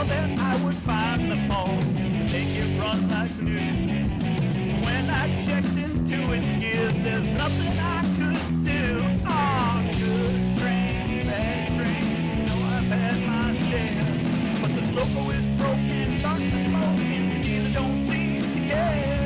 swore that I would find the fault, make it run like new. When I checked into its gears, there's nothing I could do. Oh, good trains, bad trains, you know I've had my share. But the loco is broken, starting to smoke, and the dealer don't seem to care.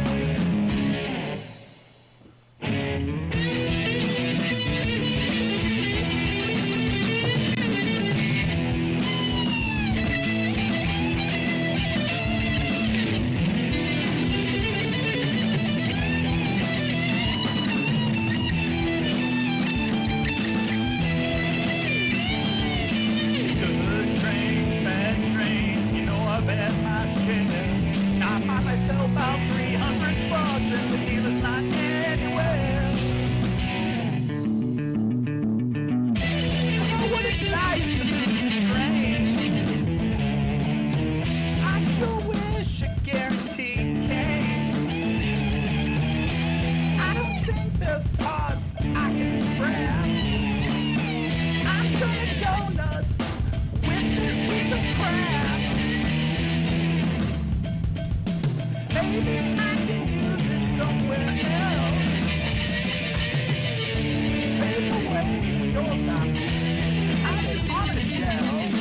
About $300 and the dealer's not anywhere. I know what it's like to lose a train. I sure wish a guarantee came. I don't think there's parts I can scrap. I'm gonna go nuts with this piece of crap. Maybe I can use it somewhere else. Paperweight, doorstop, just have it on a shelf.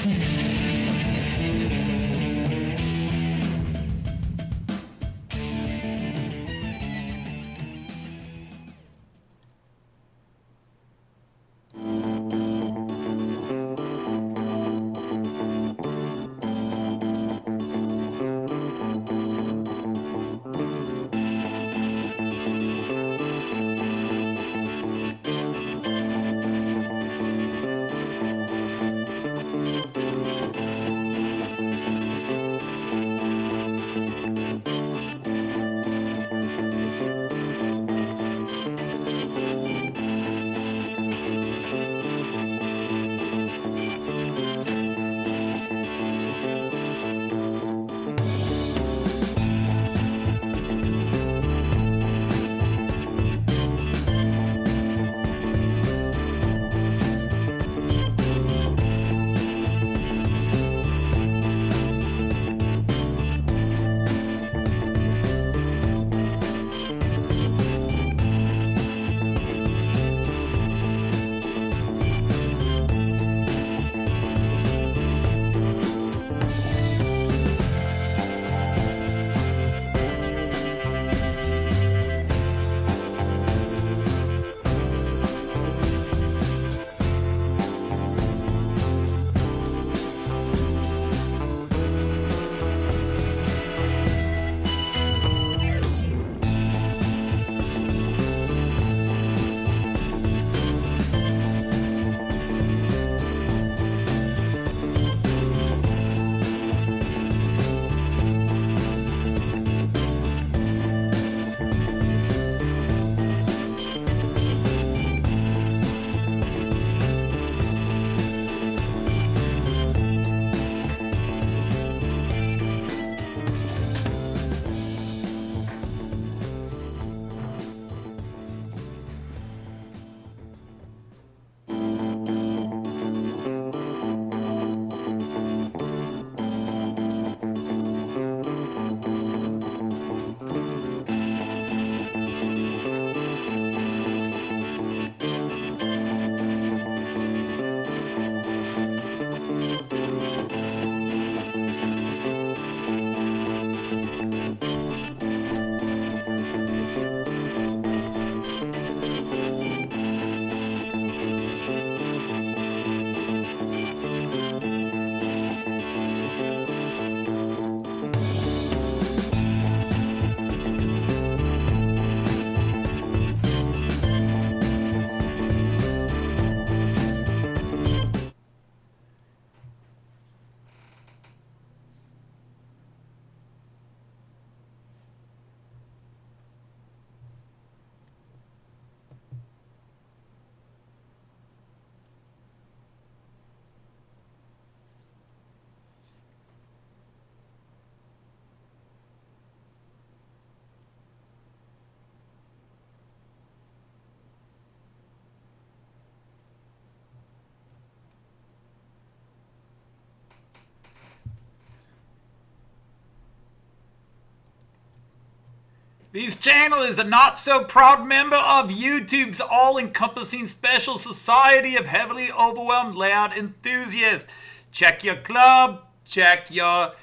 This channel is a not-so-proud member of YouTube's all-encompassing special society of heavily overwhelmed layout enthusiasts. Check your club, check your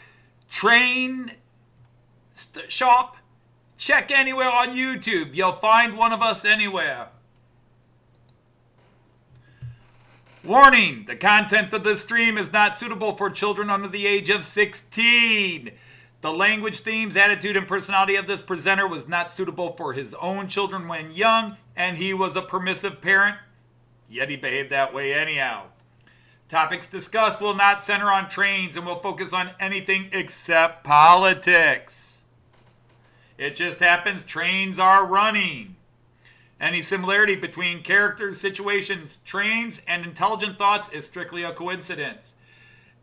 train shop, check anywhere on YouTube. You'll find one of us anywhere. Warning, the content of this stream is not suitable for children under the age of 16. The language, themes, attitude, and personality of this presenter was not suitable for his own children when young, and he was a permissive parent, yet he behaved that way anyhow. Topics discussed will not center on trains and will focus on anything except politics. It just happens trains are running. Any similarity between characters, situations, trains, and intelligent thoughts is strictly a coincidence.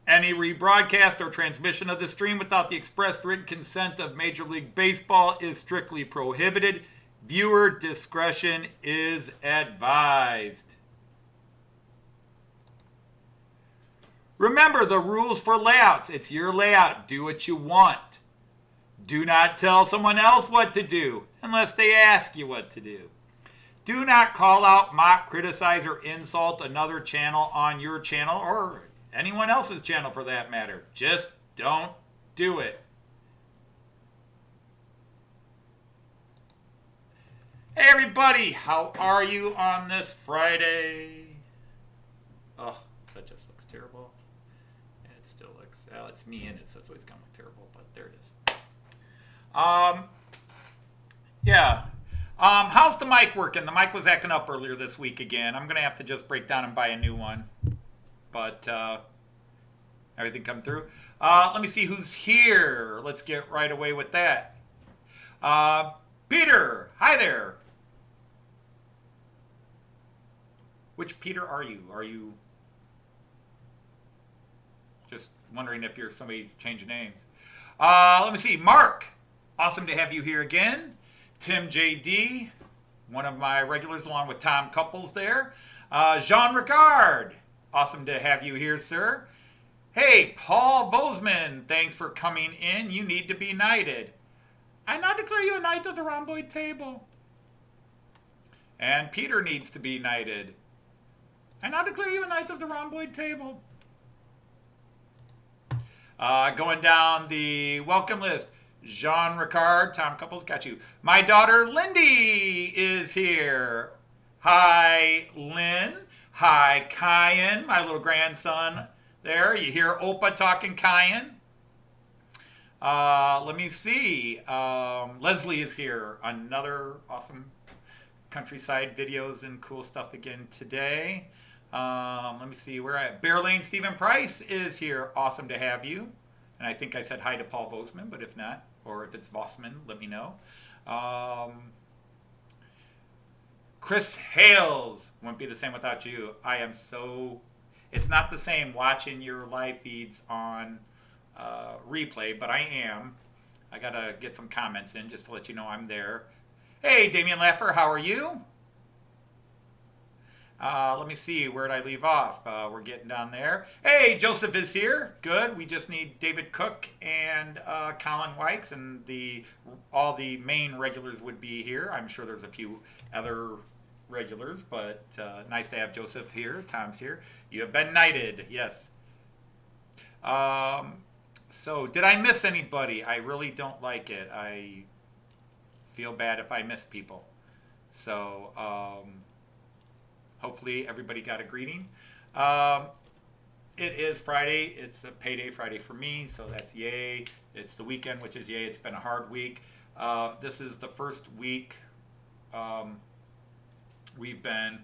Any rebroadcast or transmission of the stream without the expressed written consent of Major League Baseball is strictly prohibited. Viewer discretion is advised. Remember the rules for layouts. It's your layout. Do what you want. Do not tell someone else what to do unless they ask you what to do. Do not call out, mock, criticize, or insult another channel on your channel or anyone else's channel for that matter. Just don't do it. Hey everybody, how are you on this Friday? Oh, that just looks terrible. It still looks, well, it's me in it, so it's always gonna look terrible, but there it is. Yeah. How's the mic working? The mic was acting up earlier this week again. I'm gonna have to just break down and buy a new one. But everything come through. Let me see who's here. Let's get right away with that. Peter, hi there. Which Peter are you? Are you just wondering if you're somebody changing names? Let me see. Mark, awesome to have you here again. Tim JD, one of my regulars along with Tom Couples there. Jean Ricard. Awesome to have you here, sir. Hey, Paul Bozeman, thanks for coming in. You need to be knighted. I now declare you a knight of the rhomboid table. And Peter needs to be knighted. I now declare you a knight of the rhomboid table. Going down the welcome list. Jean Ricard, Tom Couples, got you. My daughter Lindy is here. Hi, Lynn. Hi, Kyan, my little grandson there. You hear Opa talking Kyan? Let me see. Leslie is here. Another awesome countryside videos and cool stuff again today. Let me see where at. Bear Lane Stephen Price is here. Awesome to have you. And I think I said hi to Paul Vosman, but if not, or if it's Vosman, let me know. Chris Hales, won't be the same without you. I am so, it's not the same watching your live feeds on replay, but I am. I gotta get some comments in just to let you know I'm there. Hey, Damian Laffer, how are you? Let me see, where'd I leave off? We're getting down there. Hey, Joseph is here. Good. We just need David Cook and Colin Wykes, and all the main regulars would be here. I'm sure there's a few other regulars, but nice to have Joseph here. Tom's here. You have been knighted. Yes. So, did I miss anybody? I really don't like it. I feel bad if I miss people. So, hopefully everybody got a greeting. It is Friday. It's a payday Friday for me, so that's yay. It's the weekend, which is yay. It's been a hard week. This is the first week we've been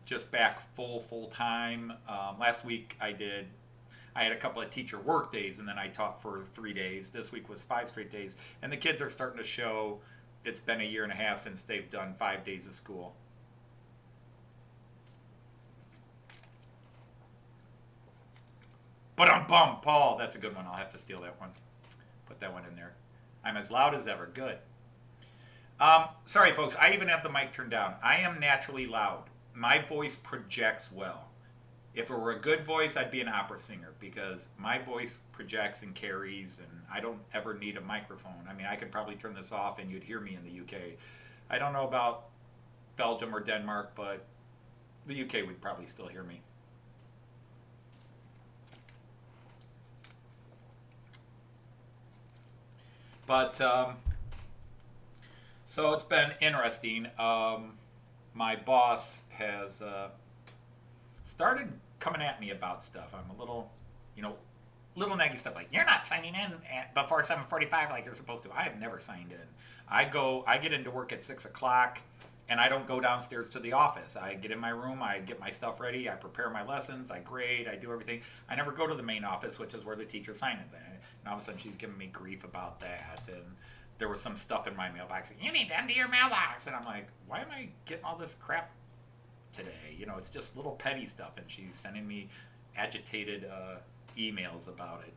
just back full time. Last week I had a couple of teacher work days, and then I taught for 3 days. This week was 5 straight days, and the kids are starting to show it's been a year and a half since they've done 5 days of school. Ba-dum-bum, Paul. That's a good one. I'll have to steal that one. Put that one in there. I'm as loud as ever. Good. Sorry, folks. I even have the mic turned down. I am naturally loud. My voice projects well. If it were a good voice, I'd be an opera singer because my voice projects and carries, and I don't ever need a microphone. I mean, I could probably turn this off and you'd hear me in the UK. I don't know about Belgium or Denmark, but the UK would probably still hear me. But so it's been interesting. My boss has started coming at me about stuff. I'm a little, little naggy stuff like, you're not signing in before 7:45 like you're supposed to. I have never signed in. I get into work at 6 o'clock, and I don't go downstairs to the office. I get in my room, I get my stuff ready, I prepare my lessons, I grade, I do everything. I never go to the main office, which is where the teacher signed it. And all of a sudden she's giving me grief about that. And there was some stuff in my mailbox. You need to empty your mailbox. And I'm like, why am I getting all this crap today? It's just little petty stuff. And she's sending me agitated emails about it.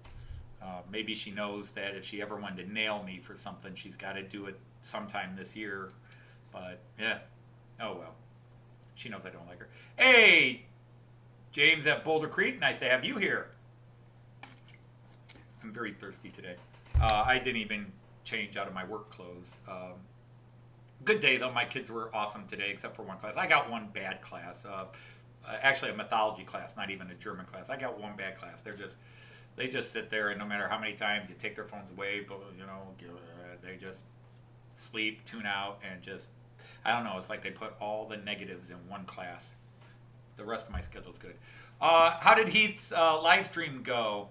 Maybe she knows that if she ever wanted to nail me for something, she's got to do it sometime this year. But, yeah. Oh, well. She knows I don't like her. Hey, James at Boulder Creek. Nice to have you here. I'm very thirsty today. I didn't even change out of my work clothes. Good day, though. My kids were awesome today, except for one class. I got one bad class. Actually, a mythology class, not even a German class. I got one bad class. They just sit there, and no matter how many times you take their phones away, they just sleep, tune out, and just, I don't know. It's like they put all the negatives in one class. The rest of my schedule's good. How did Heath's live stream go?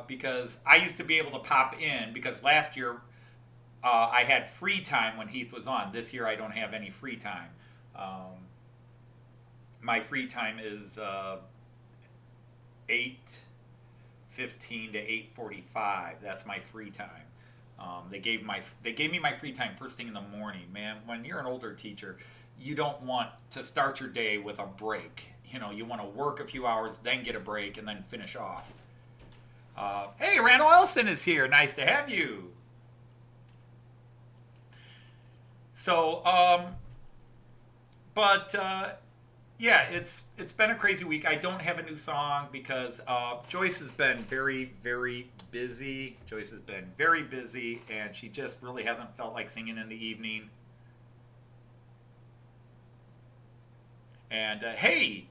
Because I used to be able to pop in, because last year I had free time when Heath was on. This year I don't have any free time. My free time is 8:15 to 8:45. That's my free time. They gave me my free time first thing in the morning. Man, when you're an older teacher, you don't want to start your day with a break. You want to work a few hours, then get a break, and then finish off. Hey, Randall Elson is here. Nice to have you. So, yeah, it's been a crazy week. I don't have a new song because Joyce has been very, very busy. And she just really hasn't felt like singing in the evening. And hey,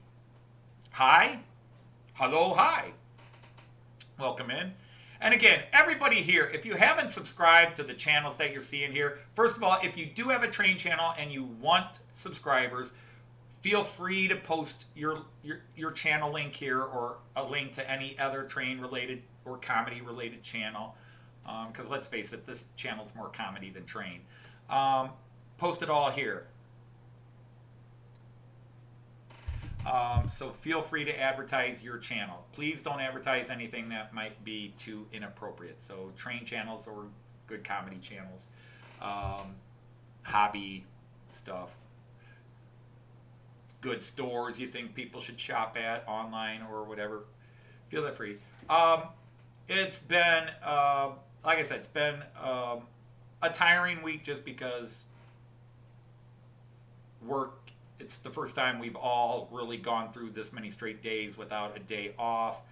hi, hello, hi. Welcome in. And again, everybody here, if you haven't subscribed to the channels that you're seeing here, first of all, if you do have a train channel and you want subscribers, feel free to post your channel link here, or a link to any other train related or comedy related channel. Because let's face it, this channel's more comedy than train. Post it all here. So feel free to advertise your channel. Please don't advertise anything that might be too inappropriate. So train channels or good comedy channels, hobby stuff, good stores you think people should shop at online or whatever. Feel that free. It's been, like I said, it's been a tiring week just because work. It's the first time we've all really gone through this many straight days without a day off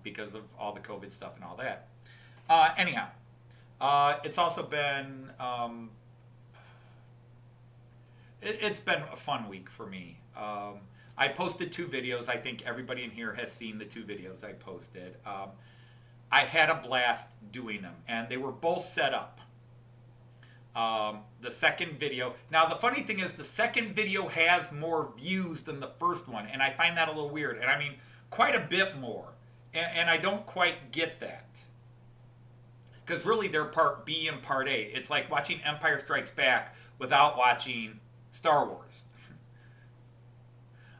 because of all the COVID stuff and all that. Anyhow, it's also been it's been a fun week for me. I posted 2 videos. I think everybody in here has seen the 2 videos I posted. I had a blast doing them, and they were both set up. The second video. Now, the funny thing is the second video has more views than the first one, and I find that a little weird. And I mean, quite a bit more. And I don't quite get that. Because really, they're part B and part A. It's like watching Empire Strikes Back without watching Star Wars.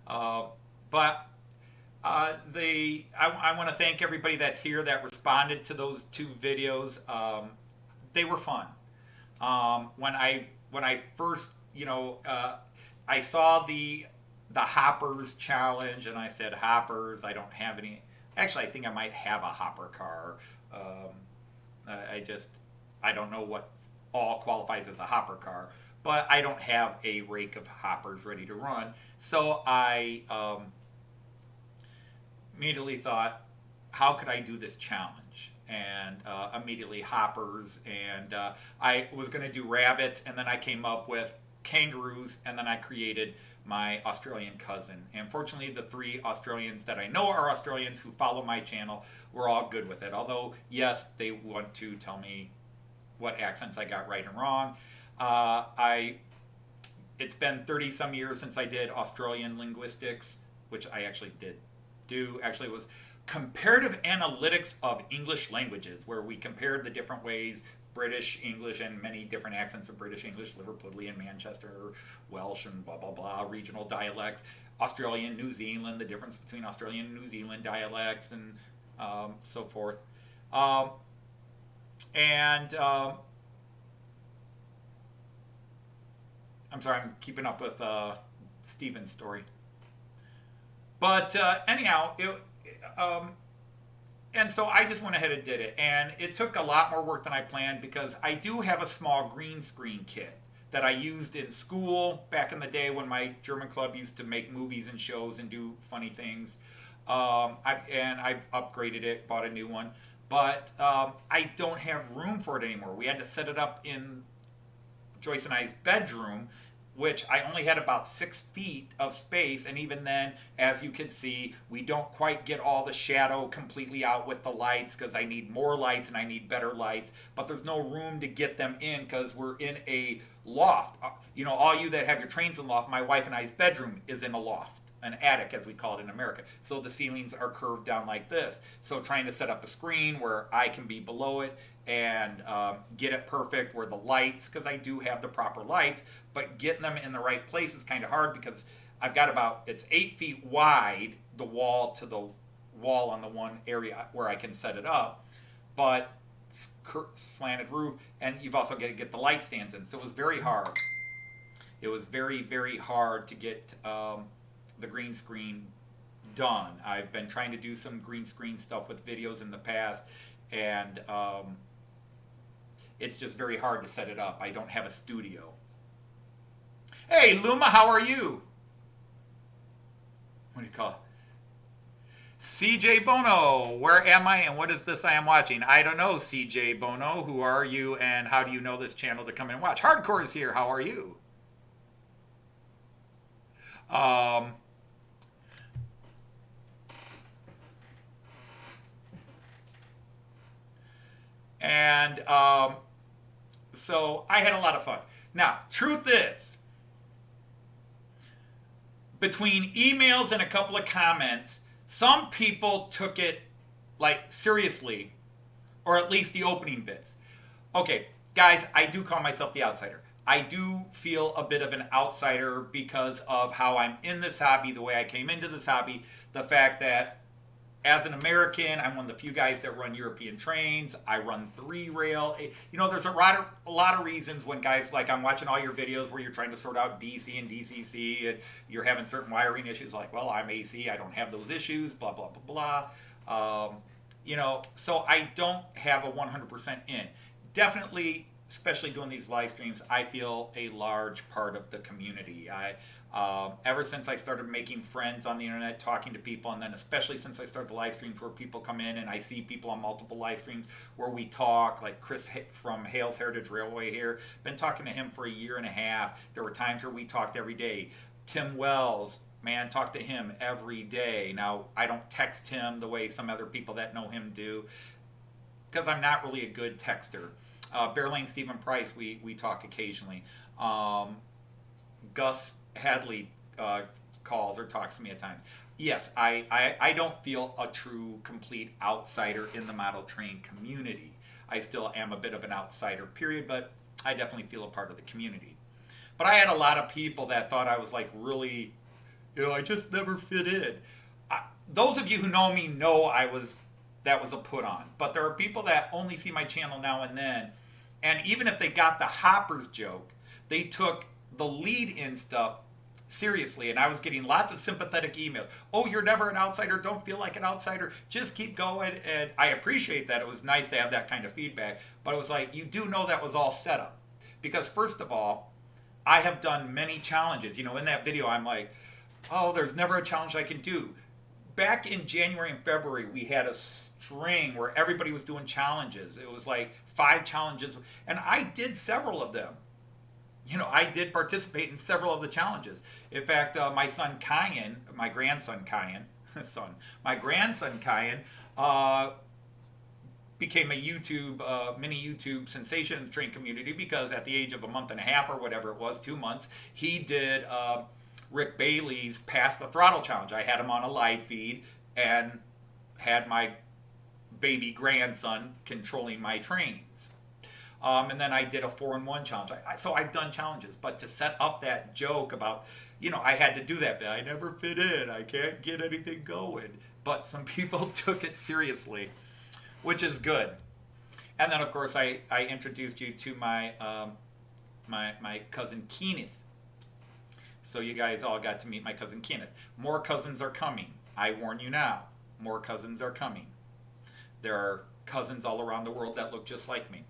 I want to thank everybody that's here that responded to those 2 videos. They were fun. When I first, I saw the hoppers challenge, and I said, hoppers, I don't have any. Actually, I think I might have a hopper car. I don't know what all qualifies as a hopper car, but I don't have a rake of hoppers ready to run. So I immediately thought, how could I do this challenge? And immediately hoppers, and I was going to do rabbits, and then I came up with kangaroos, and then I created my Australian cousin. And fortunately, the 3 Australians that I know are Australians who follow my channel were all good with it. Although, yes, they want to tell me what accents I got right and wrong. It's been 30 some years since I did Australian linguistics, which I actually did do. Actually, it was comparative analytics of English languages, where we compared the different ways British English and many different accents of British English, Liverpudlian, Manchester, Welsh, and blah, blah, blah, regional dialects, Australian, New Zealand, the difference between Australian and New Zealand dialects, and so forth. I'm sorry, I'm keeping up with Steven's story. But anyhow, and so I just went ahead and did it. And it took a lot more work than I planned, because I do have a small green screen kit that I used in school back in the day when my German club used to make movies and shows and do funny things. I've upgraded it, bought a new one. But I don't have room for it anymore. We had to set it up in Joyce and I's bedroom, which I only had about 6 feet of space, and even then, as you can see, we don't quite get all the shadow completely out with the lights, because I need more lights and I need better lights, but there's no room to get them in because we're in a loft. You know, all you that have your trains in loft, my wife and I's bedroom is in a loft, an attic as we call it in America. So the ceilings are curved down like this. So trying to set up a screen where I can be below it and get it perfect where the lights, because I do have the proper lights, but getting them in the right place is kind of hard, because I've got it's 8 feet wide, the wall to the wall on the one area where I can set it up, but slanted roof, and you've also got to get the light stands in. So it was very hard. It was very, very hard to get the green screen done. I've been trying to do some green screen stuff with videos in the past, and it's just very hard to set it up. I don't have a studio. Hey, Luma, how are you? What do you call it? CJ Bono, where am I and what is this I am watching? I don't know, CJ Bono. Who are you and how do you know this channel to come and watch? Hardcore is here. How are you? So I had a lot of fun. Now, truth is, between emails and a couple of comments, some people took it like seriously, or at least the opening bits. Okay, guys, I do call myself the outsider. I do feel a bit of an outsider because of how I'm in this hobby, the way I came into this hobby, the fact that as an American, I'm one of the few guys that run European trains. I run 3-rail. You know, there's a lot of reasons when guys, like I'm watching all your videos where you're trying to sort out DC and DCC and you're having certain wiring issues, like, well, I'm AC, I don't have those issues, blah, blah, blah, blah. You know, so I don't have a 100% in. Definitely, especially doing these live streams, I feel a large part of the community. Ever since I started making friends on the internet, talking to people, and then especially since I started the live streams where people come in and I see people on multiple live streams where we talk, like Chris from Hales Heritage Railway here, been talking to him for 1.5 years. There were times where we talked every day. Tim Wells, man, talk to him every day. Now, I don't text him the way some other people that know him do, because I'm not really a good texter. Bear Lane Stephen Price, we talk occasionally. Gus Hadley calls or talks to me at times. Yes, I don't feel a true, complete outsider in the model train community. I still am a bit of an outsider, period, but I definitely feel a part of the community. But I had a lot of people that thought I was like really, you know, I just never fit in. Those of you who know me know that was a put on. But there are people that only see my channel now and then, and even if they got the hoppers joke, they took the lead-in stuff seriously, and I was getting lots of sympathetic emails. Oh, you're never an outsider. Don't feel like an outsider. Just keep going. And I appreciate that. It was nice to have that kind of feedback. But it was like, you do know that was all set up. Because first of all, I have done many challenges. You know, in that video, I'm like, oh, there's never a challenge I can do. back in January and February, we had a string where everybody was doing challenges. It was like 5 challenges, and I did several of them. I did participate in several of the challenges. In fact, my son Kyan, my grandson Kyan, my grandson Kyan, became a mini YouTube sensation in the train community because at the age of a month and a half or whatever it was, 2 months, he did Rick Bailey's Pass the Throttle Challenge. I had him on a live feed and had my baby grandson controlling my trains. And then I did a 4-in-1 challenge. So I've done challenges, but to set up that joke about, I had to do that, but I never fit in. I can't get anything going. But some people took it seriously, which is good. And then, of course, I introduced you to my my cousin Kenneth. So you guys all got to meet my cousin Kenneth. More cousins are coming. I warn you now. More cousins are coming. There are cousins all around the world that look just like me.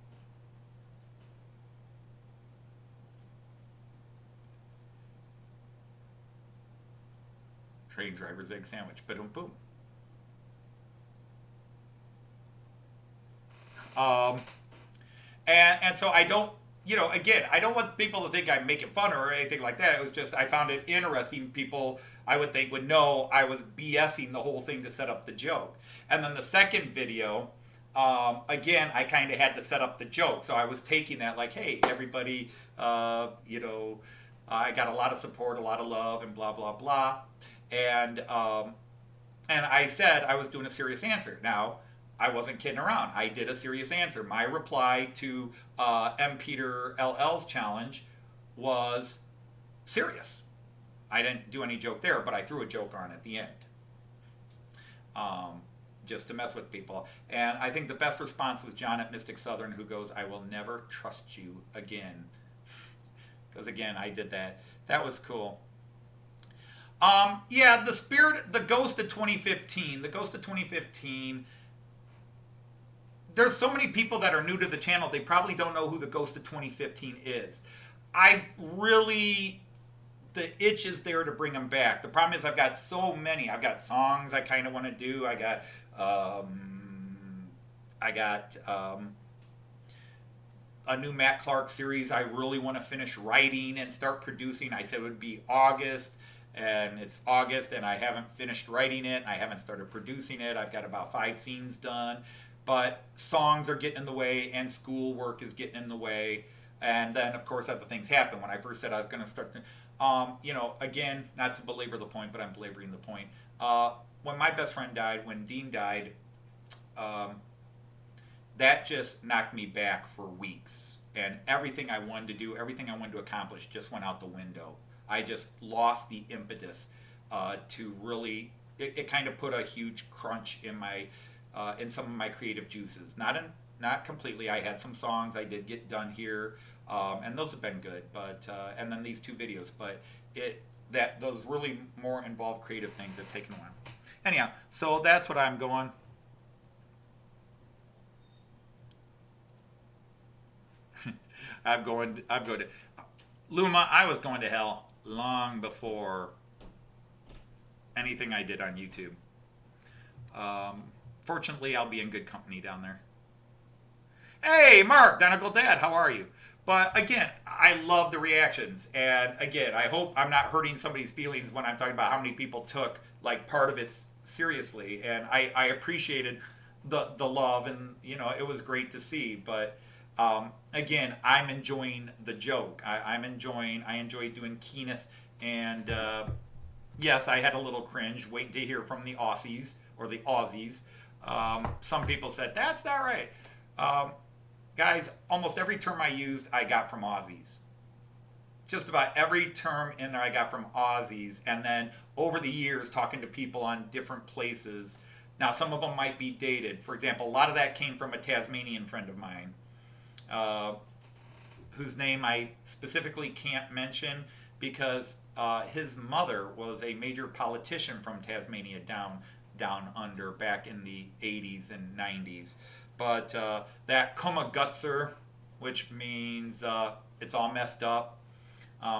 Train driver's egg sandwich. Ba-dum boom. And so I don't, again, I don't want people to think I'm making fun or anything like that. It was just, I found it interesting. People, I would think, would know I was BSing the whole thing to set up the joke. And then the second video, again, I kind of had to set up the joke. So I was taking that like, hey, everybody, I got a lot of support, a lot of love, and blah, blah, blah. And I said I was doing a serious answer. Now, I wasn't kidding around. I did a serious answer. My reply to M. Peter LL's challenge was serious. I didn't do any joke there, but I threw a joke on at the end. Just to mess with people. And I think the best response was John at Mystic Southern, who goes, I will never trust you again. Because again, I did that. That was cool. Yeah, the Ghost of 2015. The Ghost of 2015... There's so many people that are new to the channel, they probably don't know who the Ghost of 2015 is. The itch is there to bring them back. The problem is I've got so many. I've got songs I kind of want to do. I got a new Matt Clark series I really want to finish writing and start producing. I said it would be August, and it's August, and I haven't finished writing it, and I haven't started producing it. I've got about 5 scenes done. But songs are getting in the way, and school work is getting in the way. And then, of course, other things happen. When I first said I was going to start, again, not to belabor the point, but I'm belaboring the point. When my best friend died, when Dean died, that just knocked me back for weeks. And everything I wanted to do, everything I wanted to accomplish just went out the window. I just lost the impetus to really, it kind of put a huge crunch in my... in some of my creative juices. Not completely. I had some songs I did get done here, and those have been good. But and then these 2 videos. But those really more involved creative things have taken a while. Anyhow, so that's what I'm going. I'm going to Luma. I was going to hell long before anything I did on YouTube. Fortunately, I'll be in good company down there. Hey, Mark, Donical Dad, how are you? But again, I love the reactions. And again, I hope I'm not hurting somebody's feelings when I'm talking about how many people took like part of it seriously. And I appreciated the love, and it was great to see. But again, I'm enjoying the joke. I enjoyed doing Kenneth, and yes, I had a little cringe waiting to hear from the Aussies or the Aussies. Some people said, that's not right. Guys, almost every term I used, I got from Aussies. Just about every term in there I got from Aussies. And then over the years, talking to people on different places. Now, some of them might be dated. For example, a lot of that came from a Tasmanian friend of mine, whose name I specifically can't mention because his mother was a major politician from Tasmania down under back in the 80s and 90s. But that Kumagutser, which means it's all messed up.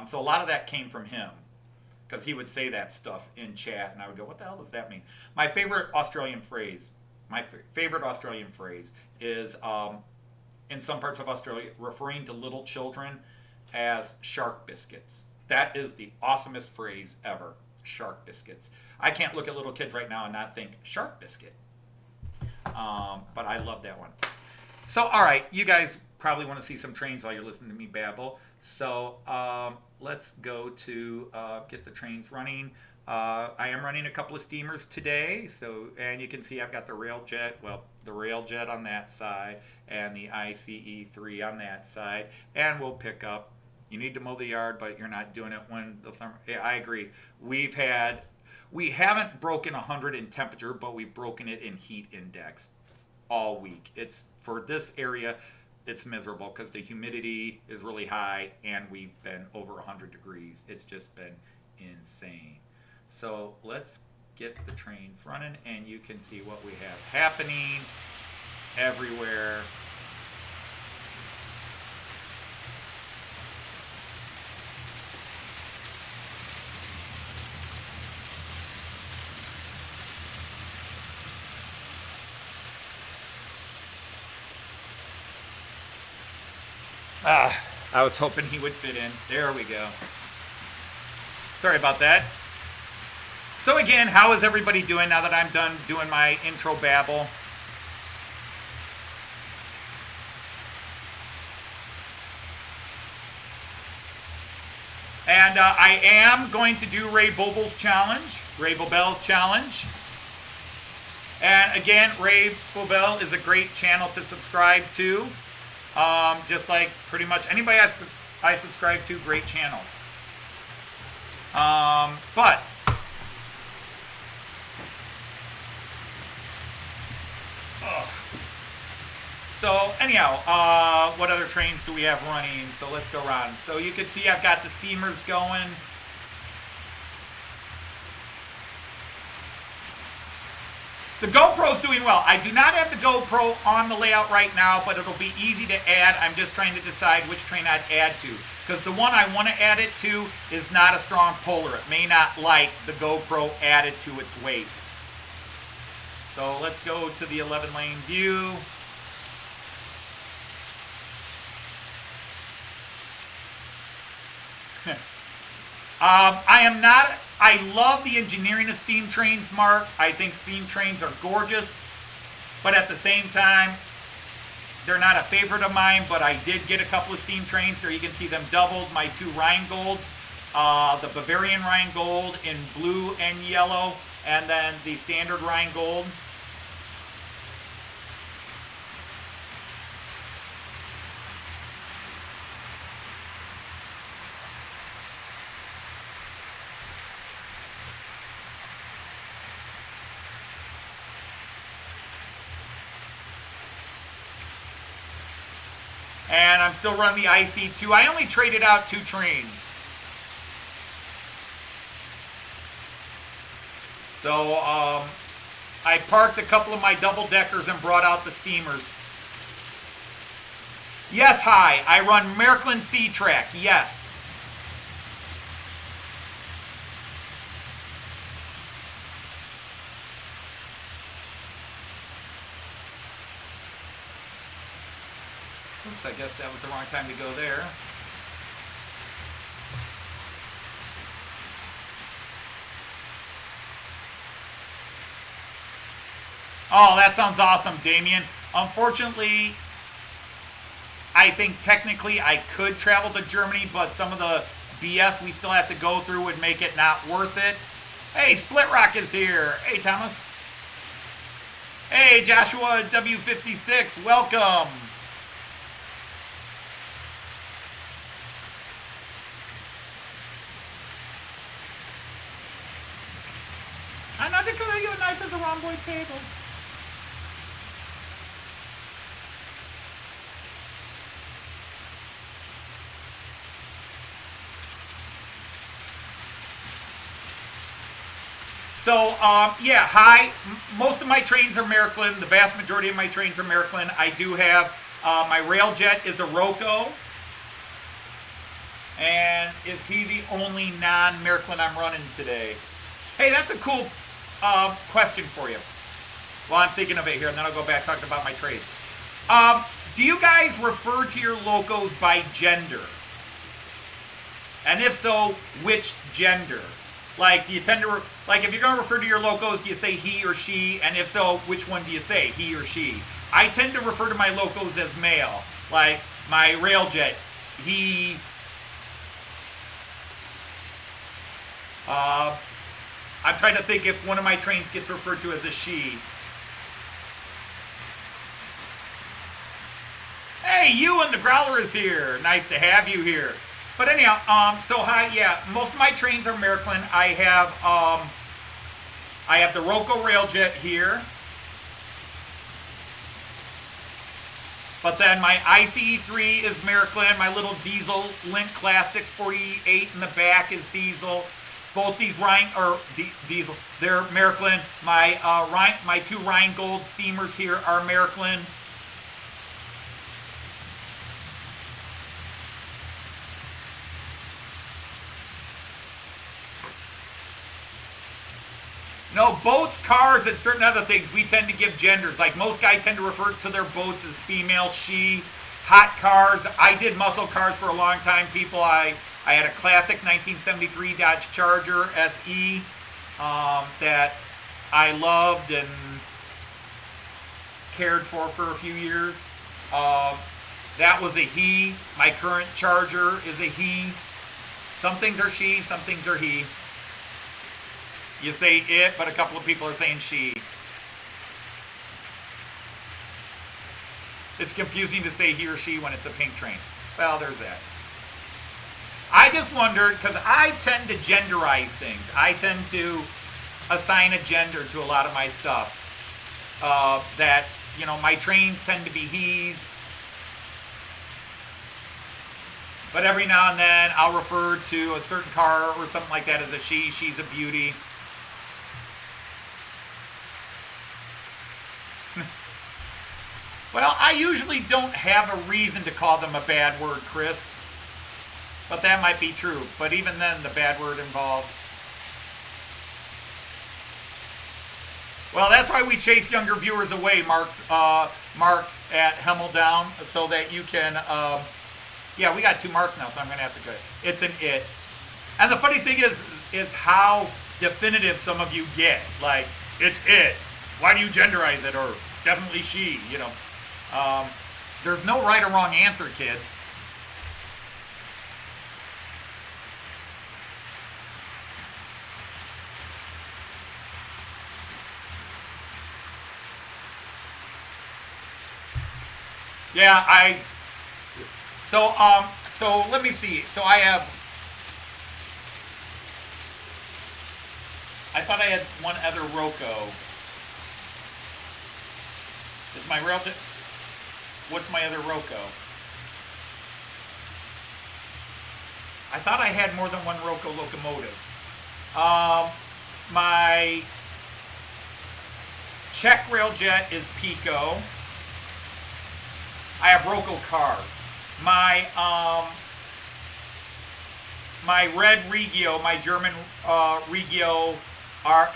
So a lot of that came from him. because he would say that stuff in chat, and I would go, "What the hell does that mean?" My favorite Australian phrase is in some parts of Australia referring to little children as shark biscuits. That is the awesomest phrase ever. Shark biscuits. I can't look at little kids right now and not think shark biscuit. But I love that one. So, all right, you guys probably want to see some trains while you're listening to me babble. So let's go to get the trains running. I am running a couple of steamers today. So, and you can see I've got the Railjet, the Railjet on that side and the ICE3 on that side. And we'll pick up. You need to mow the yard, but you're not doing it when the I agree. We haven't broken 100 in temperature, but we've broken it in heat index all week. It's for this area, it's miserable because the humidity is really high and we've been over 100 degrees. It's just been insane. So let's get the trains running and you can see what we have happening everywhere. I was hoping he would fit in. There we go. Sorry about that. So again, how is everybody doing now that I'm done doing my intro babble? And I am going to do Ray Bobel's challenge, Ray Bobel's challenge. And again, Ray Bobel is a great channel to subscribe to. Just like pretty much anybody I subscribe to, great channel. So anyhow, what other trains do we have running? So let's go around. So you can see I've got the steamers going. The GoPro's doing well. I do not have the GoPro on the layout right now, but it'll be easy to add. I'm just trying to decide which train I'd add to. Because the one I want to add it to is not a strong puller. It may not like the GoPro added to its weight. So let's go to the 11-lane view. I love the engineering of steam trains, Mark. I think steam trains are gorgeous, but at the same time, they're not a favorite of mine, but I did get a couple of steam trains. There you can see them doubled, my two Rheingolds, the Bavarian Rheingold in blue and yellow, and then the standard Rheingold. And I'm still running the IC2. I only traded out 2 trains. So I parked a couple of my double-deckers and brought out the steamers. Yes, hi. I run Märklin C-Track. Yes. Oops, I guess that was the wrong time to go there. Oh, that sounds awesome, Damien. Unfortunately, I think technically I could travel to Germany, but some of the BS we still have to go through would make it not worth it. Hey, Split Rock is here. Hey, Thomas. Hey, Joshua W56, welcome. I'm not declaring you a knight of the rhomboid table. So, yeah, hi. Most of my trains are Märklin. The vast majority of my trains are Märklin. I do have, my Railjet is a Roco. And is he the only non-Miraklin I'm running today? Hey, that's a cool question for you. Well, I'm thinking of it here, and then I'll go back talking about my trades. Do you guys refer to your locos by gender? And if so, which gender? Like, do you tend to, like, if you're going to refer to your locos, do you say he or she? And if so, which one do you say, he or she? I tend to refer to my locos as male. Like, my Railjet, he. I'm trying to think if one of my trains gets referred to as a she. Hey, you and the Growler is here. Nice to have you here. But anyhow, so hi, yeah, most of my trains are Miraklin. I have the Roco Railjet here. But then my ICE3 is Miraklin. My little diesel Link Class 648 in the back is diesel. Both these diesel, they're Miraklin. My two Rheingold steamers here are Miraklin. No, boats, cars, and certain other things, we tend to give genders. Like most guys tend to refer to their boats as female, she. Hot cars, I did muscle cars for a long time, people. I had a classic 1973 Dodge Charger SE that I loved and cared for a few years. That was a he. My current Charger is a he. Some things are she, some things are he. You say it, but a couple of people are saying she. It's confusing to say he or she when it's a pink train. Well, there's that. I just wondered, because I tend to genderize things. I tend to assign a gender to a lot of my stuff. That, you know, my trains tend to be he's. But every now and then I'll refer to a certain car or something like that as a she. She's a beauty. Well, I usually don't have a reason to call them a bad word, Chris. But that might be true. But even then, the bad word involves. Well, that's why we chase younger viewers away, Mark at Hemmeldown, so that you can. Yeah, we got 2 Marks now, so I'm going to have to go. It's an it. And the funny thing is how definitive some of you get. Like, it's it. Why do you genderize it? Or definitely she, you know. There's no right or wrong answer, kids. Yeah, so let me see. So I thought I had one other Roco. Is my rail? What's my other Roco? I thought I had more than one Roco locomotive. My Czech Railjet is Pico. I have Roco cars. My red Regio, my German Regio,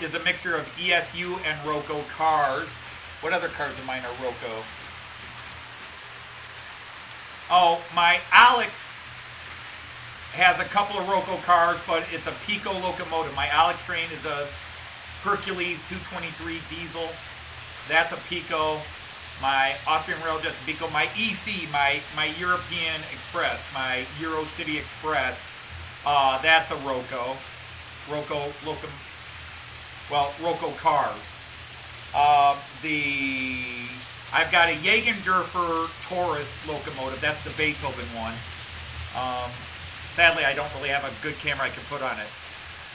is a mixture of ESU and Roco cars. What other cars of mine are Roco? Oh, my Alex has a couple of Roco cars, but it's a Pico locomotive. My Alex train is a Hercules 223 diesel. That's a Pico. My Austrian Railjet's a Pico. My EC, my European Express, my Euro City Express, that's a Roco. Roco cars. I've got a Jägendorfer Taurus locomotive. That's the Beethoven one. Sadly, I don't really have a good camera I can put on it.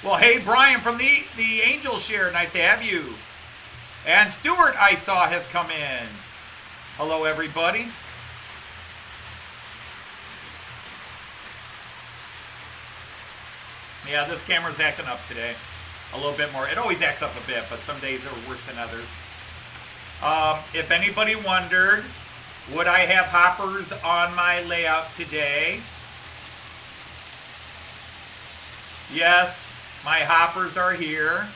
Well, hey, Brian from the Angel Share. Nice to have you. And Stuart, I saw, has come in. Hello, everybody. Yeah, this camera's acting up today. A little bit more. It always acts up a bit, but some days are worse than others. If anybody wondered, would I have hoppers on my layout today? Yes, my hoppers are here.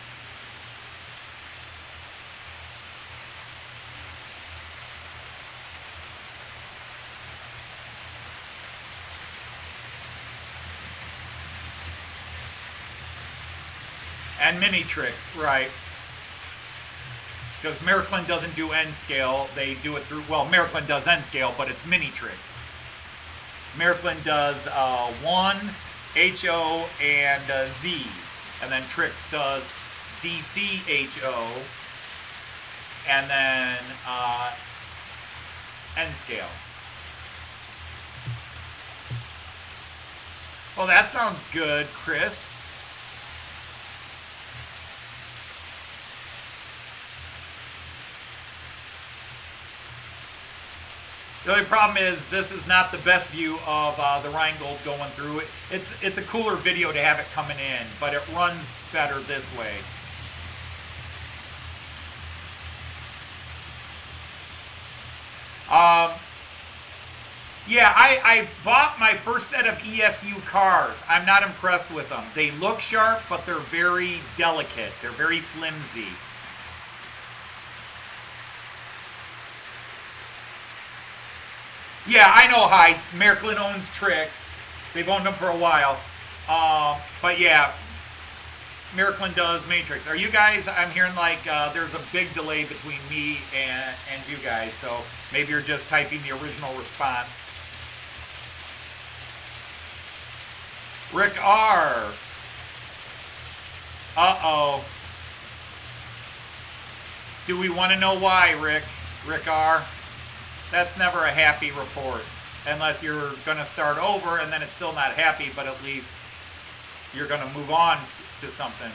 And mini tricks, right. Because Miraklin doesn't do N scale. They do it through, well, Miraklin does N scale, but it's mini tricks. Miraklin does 1, HO, and Z. And then Tricks does DC, HO, and then N scale. Well, that sounds good, Chris. The only problem is this is not the best view of the Rheingold going through it. It's a cooler video to have it coming in, but it runs better this way. Yeah, I bought my first set of ESU cars. I'm not impressed with them. They look sharp, but they're very delicate. They're very flimsy. Yeah, I know Hyde. Miraklin owns Tricks. They've owned them for a while. But yeah, Miraklin does Matrix. Are you guys, I'm hearing like there's a big delay between me and you guys, so maybe you're just typing the original response. Rick R. Uh-oh. Do we want to know why, Rick? Rick R.? That's never a happy report. Unless you're going to start over and then it's still not happy, but at least you're going to move on to something.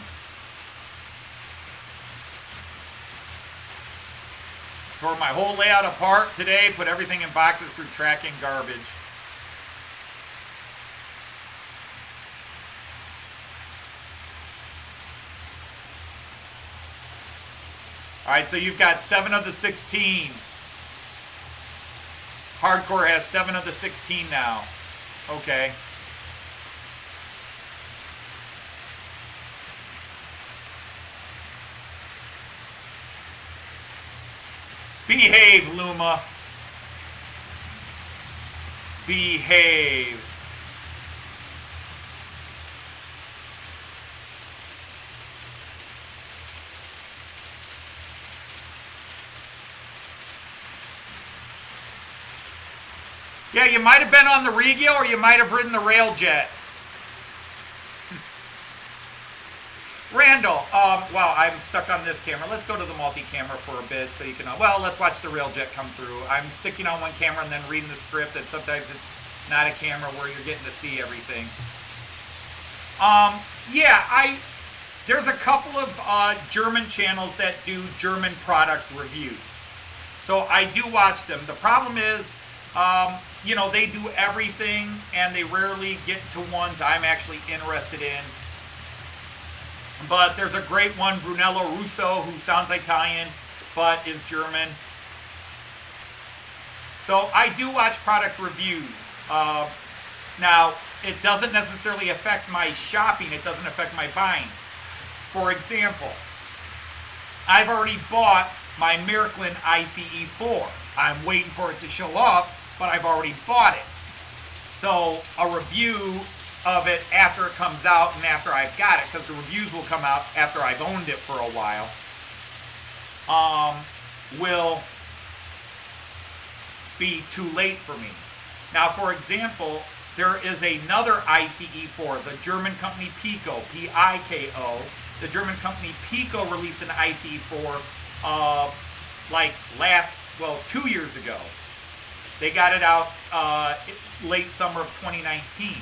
Tore my whole layout apart today, put everything in boxes through tracking garbage. All right, so you've got 7 of the 16. Hardcore has 7 of the 16 now. Okay. Behave, Luma. Behave. Yeah, you might have been on the Regio or you might have ridden the Railjet. Randall, wow, I'm stuck on this camera. Let's go to the multi-camera for a bit so you can, well, let's watch the Railjet come through. I'm sticking on one camera and then reading the script, and sometimes it's not a camera where you're getting to see everything. Yeah, there's a couple of German channels that do German product reviews. So I do watch them. The problem is, you know, they do everything and they rarely get to ones I'm actually interested in. But there's a great one, Brunello Russo, who sounds Italian but is German. So I do watch product reviews. Now, it doesn't necessarily affect my shopping. It doesn't affect my buying. For example, I've already bought my Miraklin ICE4. I'm waiting for it to show up, but I've already bought it. So a review of it after it comes out and after I've got it, because the reviews will come out after I've owned it for a while, will be too late for me. Now, for example, there is another ICE4, the German company Pico, P-I-K-O. The German company Pico released an ICE4 like 2 years ago. They got it out late summer of 2019.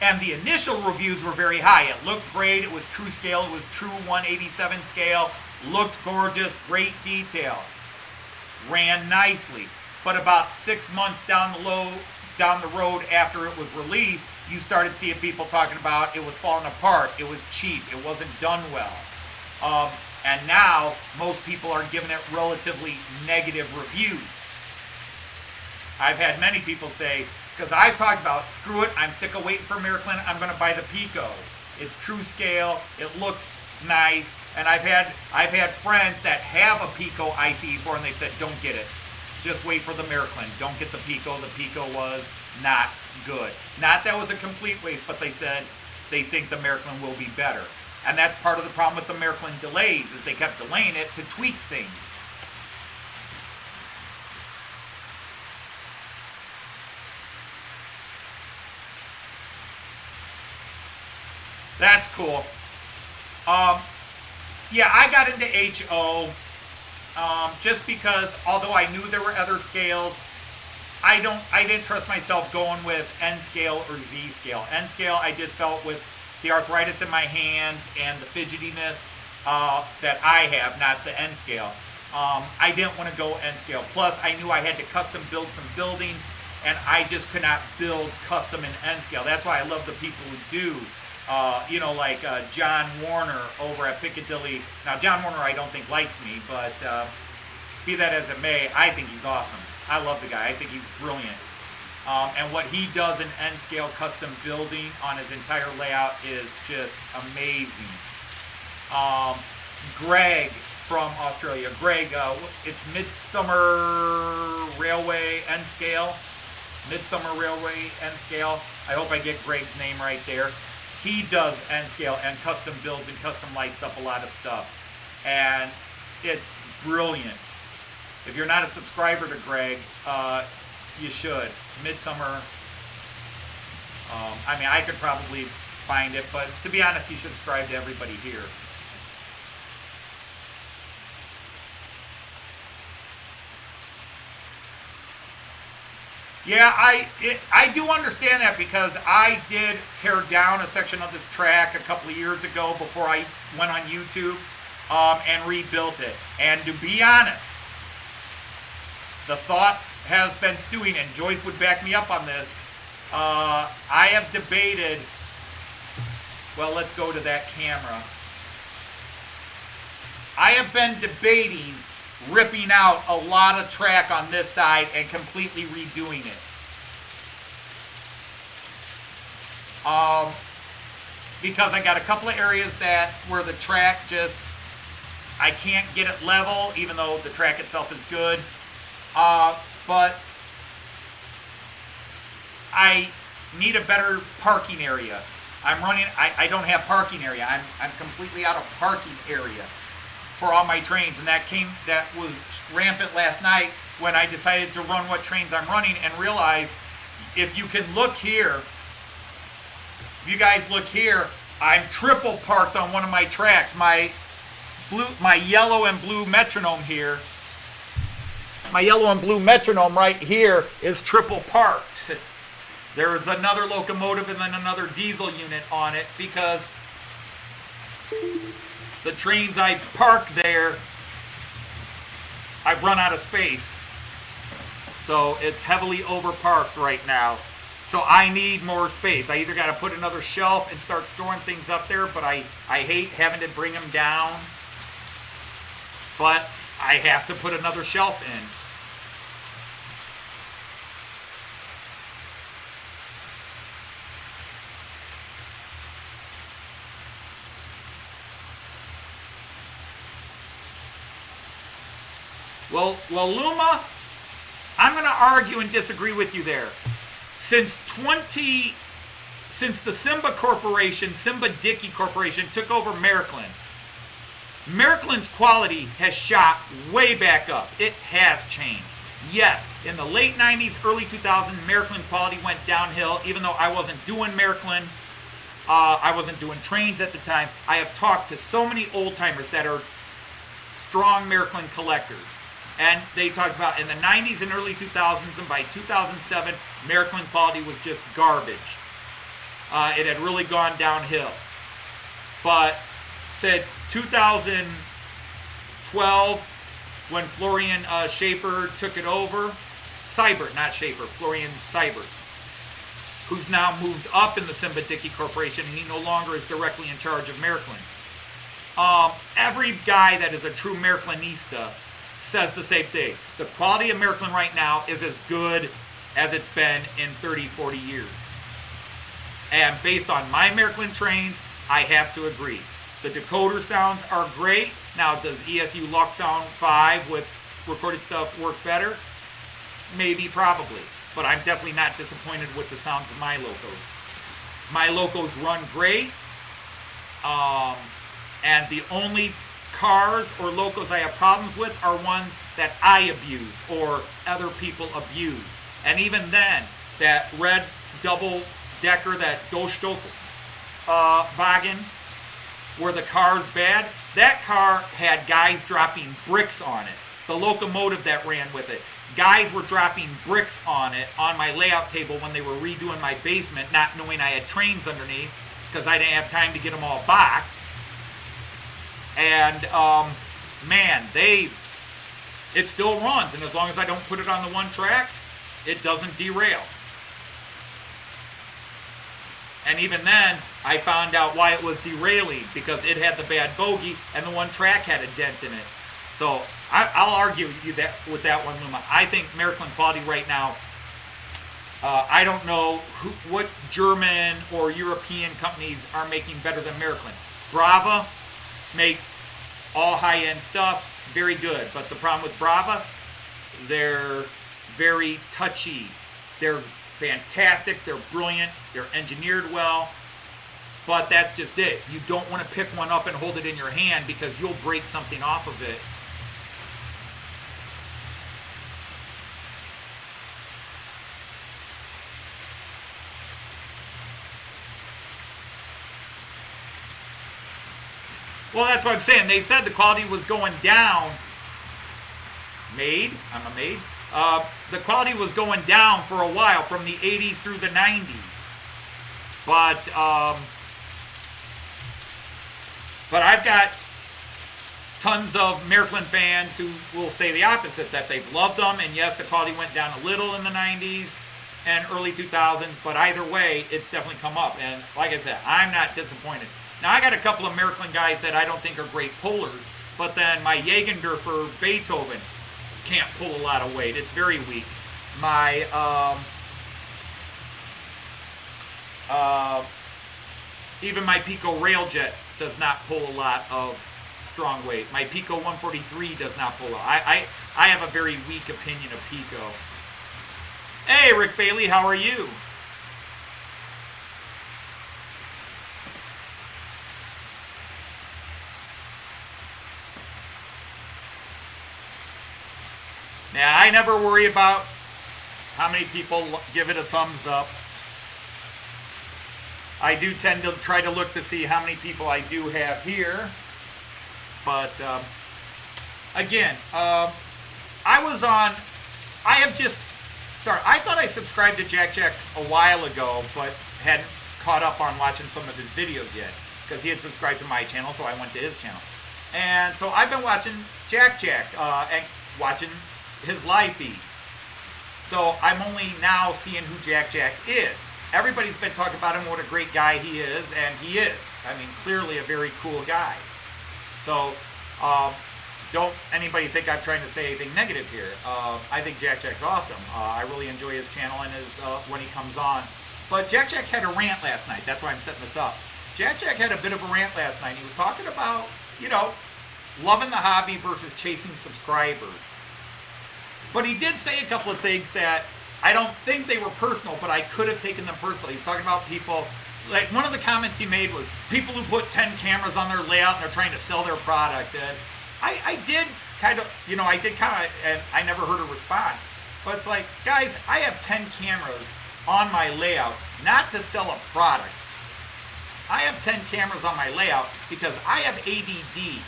And the initial reviews were very high. It looked great. It was true scale. It was true 187 scale. Looked gorgeous. Great detail. Ran nicely. But about 6 months down the road after it was released, you started seeing people talking about it was falling apart. It was cheap. It wasn't done well. And now most people are giving it relatively negative reviews. I've had many people say, because I've talked about, screw it, I'm sick of waiting for Miraklin, I'm going to buy the Pico. It's true scale. It looks nice. And I've had friends that have a Pico ICE4 and they said, don't get it. Just wait for the Miraklin. Don't get the Pico. The Pico was not good. Not that it was a complete waste, but they said they think the Miraklin will be better. And that's part of the problem with the Miraklin delays, is they kept delaying it to tweak things. That's cool. Yeah, I got into HO just because, although I knew there were other scales, I didn't trust myself going with N scale or Z scale. N scale, I just felt with the arthritis in my hands and the fidgetiness that I have, not the N scale. I didn't want to go N scale. Plus, I knew I had to custom build some buildings, and I just could not build custom in N scale. That's why I love the people who do. Like John Warner over at Piccadilly. Now, John Warner I don't think likes me, but be that as it may, I think he's awesome. I love the guy. I think he's brilliant. And what he does in N-scale custom building on his entire layout is just amazing. Greg from Australia. Greg, it's Midsummer Railway N-scale. Midsummer Railway N-scale. I hope I get Greg's name right there. He does N-scale and custom builds and custom lights up a lot of stuff. And it's brilliant. If you're not a subscriber to Greg, you should. Midsummer. I could probably find it, but to be honest, you should subscribe to everybody here. Yeah, I do understand that, because I did tear down a section of this track a couple of years ago before I went on YouTube and rebuilt it. And to be honest, the thought has been stewing, and Joyce would back me up on this. I have debated, well, let's go to that camera. I have been debating ripping out a lot of track on this side and completely redoing it. Because I got a couple of areas where the track just, I can't get it level, even though the track itself is good. But I need a better parking area. I don't have parking area. I'm completely out of parking area for all my trains, and that was rampant last night when I decided to run what trains I'm running, and realized, if you can look here, if you guys look here, I'm triple parked on one of my tracks. My yellow and blue metronome here, my yellow and blue metronome right here is triple parked. There's another locomotive and then another diesel unit on it, because the trains I park there, I've run out of space. So it's heavily overparked right now. So I need more space. I either got to put another shelf and start storing things up there, but I hate having to bring them down. But I have to put another shelf in. Well, Luma, I'm going to argue and disagree with you there. Since the Simba Corporation, Simba Dickey Corporation took over Miraklin, Miraclin's quality has shot way back up. It has changed. Yes, in the late 90s, early 2000s, Miraklin quality went downhill, even though I wasn't doing Miraklin. I wasn't doing trains at the time. I have talked to so many old-timers that are strong Miraklin collectors. And they talked about in the 90s and early 2000s, and by 2007, Miraklin quality was just garbage. It had really gone downhill. But since 2012, when Florian Schaefer took it over, Seibert, not Schaefer, Florian Seibert, who's now moved up in the Simba Dickey Corporation, and he no longer is directly in charge of Miraklin. Every guy that is a true Miraclinista says the same thing. The quality of Miraklin right now is as good as it's been in 30, 40 years. And based on my Miraklin trains I have to agree. The decoder sounds are great. Now, does ESU Lux Sound 5 with recorded stuff work better? Maybe, probably. But I'm definitely not disappointed with the sounds of my locos. My locos run great. And the only cars or locos I have problems with are ones that I abused or other people abused. And even then, that red double decker, that Ghostock wagon, where the car's bad, that car had guys dropping bricks on it. The locomotive that ran with it, guys were dropping bricks on it on my layout table when they were redoing my basement, not knowing I had trains underneath because I didn't have time to get them all boxed. And man, it still runs, and as long as I don't put it on the one track, it doesn't derail. And even then, I found out why it was derailing, because it had the bad bogey and the one track had a dent in it. So I'll argue with that one, Luma. I think Miraklin quality right now, I don't know what German or European companies are making better than Miraklin. Brava makes all high-end stuff, very good. But the problem with Brava, they're very touchy. They're fantastic, they're brilliant, they're engineered well, but that's just it. You don't want to pick one up and hold it in your hand because you'll break something off of it. Well, that's what I'm saying. They said the quality was going down. I'm a maid. The quality was going down for a while, from the 80s through the 90s. But I've got tons of Miraklin fans who will say the opposite, that they've loved them, and yes, the quality went down a little in the 90s and early 2000s, but either way, it's definitely come up. And like I said, I'm not disappointed. Now, I got a couple of Miraklin guys that I don't think are great pullers, but then my Jägendorfer Beethoven can't pull a lot of weight. It's very weak. My even my Pico Railjet does not pull a lot of strong weight. My Pico 143 does not pull. I have a very weak opinion of Pico. Hey, Rick Bailey, how are you? Now, I never worry about how many people give it a thumbs up. I do tend to try to look to see how many people I do have here. But, again, I thought I subscribed to Jack a while ago, but hadn't caught up on watching some of his videos yet, because he had subscribed to my channel, so I went to his channel. And so I've been watching Jack and watching his live feeds. So I'm only now seeing who Jack is. Everybody's been talking about him, what a great guy he is, and he is. I mean, clearly a very cool guy. So don't anybody think I'm trying to say anything negative here. I think Jack's awesome. I really enjoy his channel and his when he comes on. But Jack had a rant last night. That's why I'm setting this up. Jack had a bit of a rant last night. He was talking about, loving the hobby versus chasing subscribers. But he did say a couple of things that I don't think they were personal, but I could have taken them personal. He's talking about people, like one of the comments he made was people who put 10 cameras on their layout and they're trying to sell their product. And I did kind of, and I never heard a response. But it's like, guys, I have 10 cameras on my layout, not to sell a product. I have 10 cameras on my layout because I have ADD.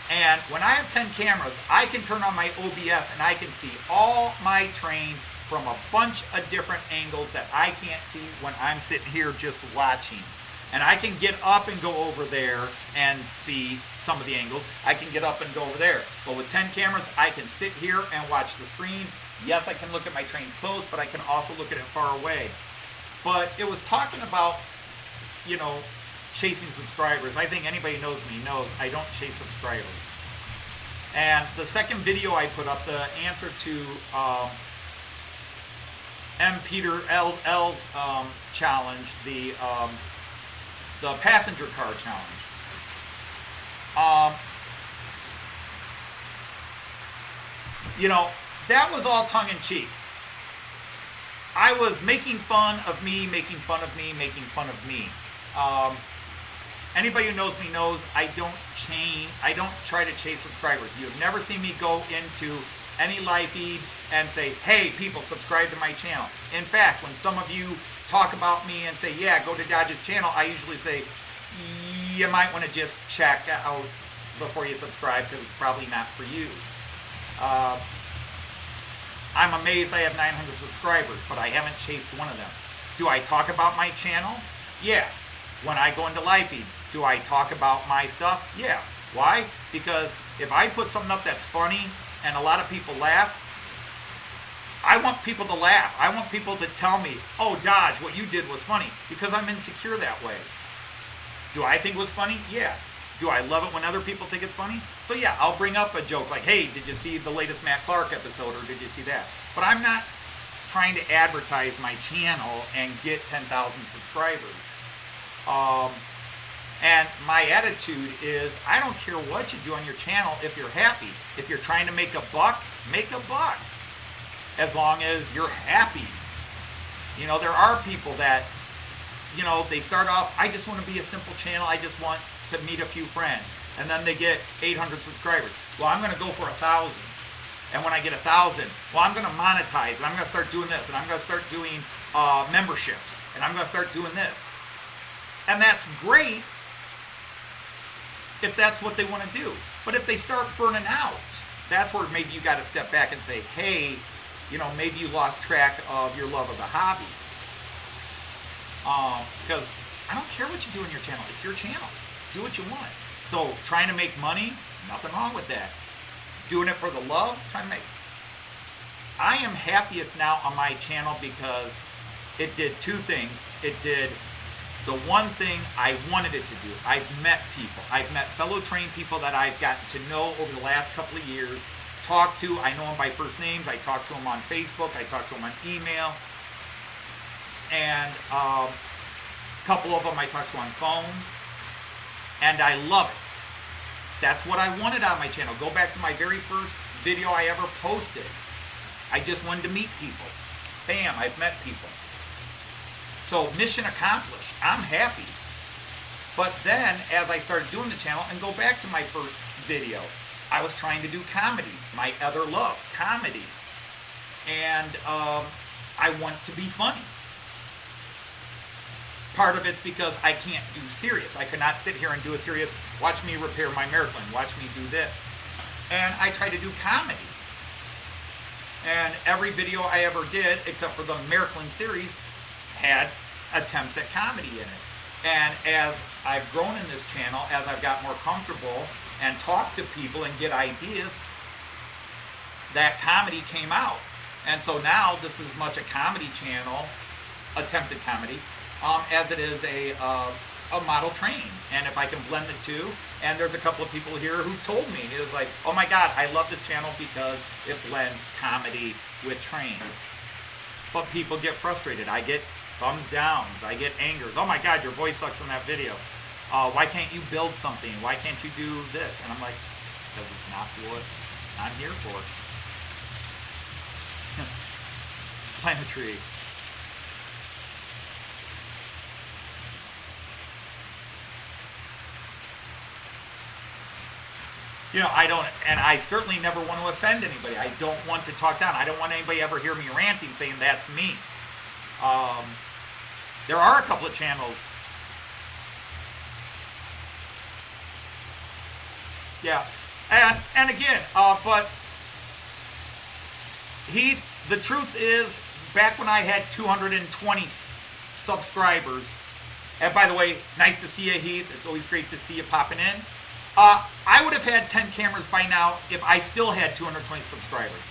And when I have 10 cameras, I can turn on my OBS and I can see all my trains from a bunch of different angles that I can't see when I'm sitting here just watching. And I can get up and go over there and see some of the angles. I can get up and go over there. But with 10 cameras, I can sit here and watch the screen. Yes, I can look at my trains close, but I can also look at it far away. But it was talking about, chasing subscribers. I think anybody knows me knows I don't chase subscribers. And the second video I put up, the answer to M. Peter L's challenge, the the passenger car challenge. You know, that was all tongue in cheek. I was making fun of me, making fun of me, making fun of me. Anybody who knows me knows I don't try to chase subscribers. You've never seen me go into any live feed and say, hey, people, subscribe to my channel. In fact, when some of you talk about me and say, yeah, go to Dodge's channel, I usually say, you might want to just check out before you subscribe because it's probably not for you. I'm amazed I have 900 subscribers, but I haven't chased one of them. Do I talk about my channel? Yeah. When I go into live feeds, do I talk about my stuff? Yeah. Why? Because if I put something up that's funny and a lot of people laugh, I want people to laugh. I want people to tell me, oh, Dodge, what you did was funny, because I'm insecure that way. Do I think it was funny? Yeah. Do I love it when other people think it's funny? So yeah, I'll bring up a joke like, hey, did you see the latest Matt Clark episode, or did you see that? But I'm not trying to advertise my channel and get 10,000 subscribers. And my attitude is, I don't care what you do on your channel if you're happy. If you're trying to make a buck, make a buck. As long as you're happy. You know, there are people that, you know, they start off, I just want to be a simple channel, I just want to meet a few friends. And then they get 800 subscribers. Well, I'm going to go for 1,000. And when I get 1,000, well, I'm going to monetize, and I'm going to start doing this, and I'm going to start doing memberships, and I'm going to start doing this. And that's great if that's what they want to do. But if they start burning out, that's where maybe you got to step back and say, hey, you know, maybe you lost track of your love of the hobby. Because I don't care what you do on your channel. It's your channel. Do what you want. So trying to make money, nothing wrong with that. Doing it for the love, trying to make. I am happiest now on my channel because it did two things. It did the one thing I wanted it to do. I've met people. I've met fellow trained people that I've gotten to know over the last couple of years. Talk to, I know them by first names. I talk to them on Facebook. I talk to them on email. And a couple of them I talk to on phone. And I love it. That's what I wanted on my channel. Go back to my very first video I ever posted. I just wanted to meet people. Bam, I've met people. So mission accomplished. I'm happy. But then, as I started doing the channel, and go back to my first video, I was trying to do comedy. My other love, comedy. And I want to be funny. Part of it's because I can't do serious. I cannot sit here and do a serious, watch me repair my Miracle, watch me do this. And I try to do comedy. And every video I ever did, except for the Miracle series, had attempts at comedy in it. And as I've grown in this channel, as I've got more comfortable and talked to people and get ideas, that comedy came out. And so now this is much a comedy channel, attempted comedy, as it is a model train. And if I can blend the two, and there's a couple of people here who told me, it was like, oh my God, I love this channel because it blends comedy with trains. But people get frustrated. I get thumbs downs, I get angers. Oh my God, your voice sucks in that video. Why can't you build something? Why can't you do this? And I'm like, because it's not what I'm here for. Plant a tree. You know, I don't, and I certainly never want to offend anybody. I don't want to talk down. I don't want anybody ever hear me ranting saying that's me. There are a couple of channels. Yeah, and again, but the truth is, back when I had 220 subscribers, and by the way, nice to see you, Heath. It's always great to see you popping in. I would have had 10 cameras by now if I still had 220 subscribers.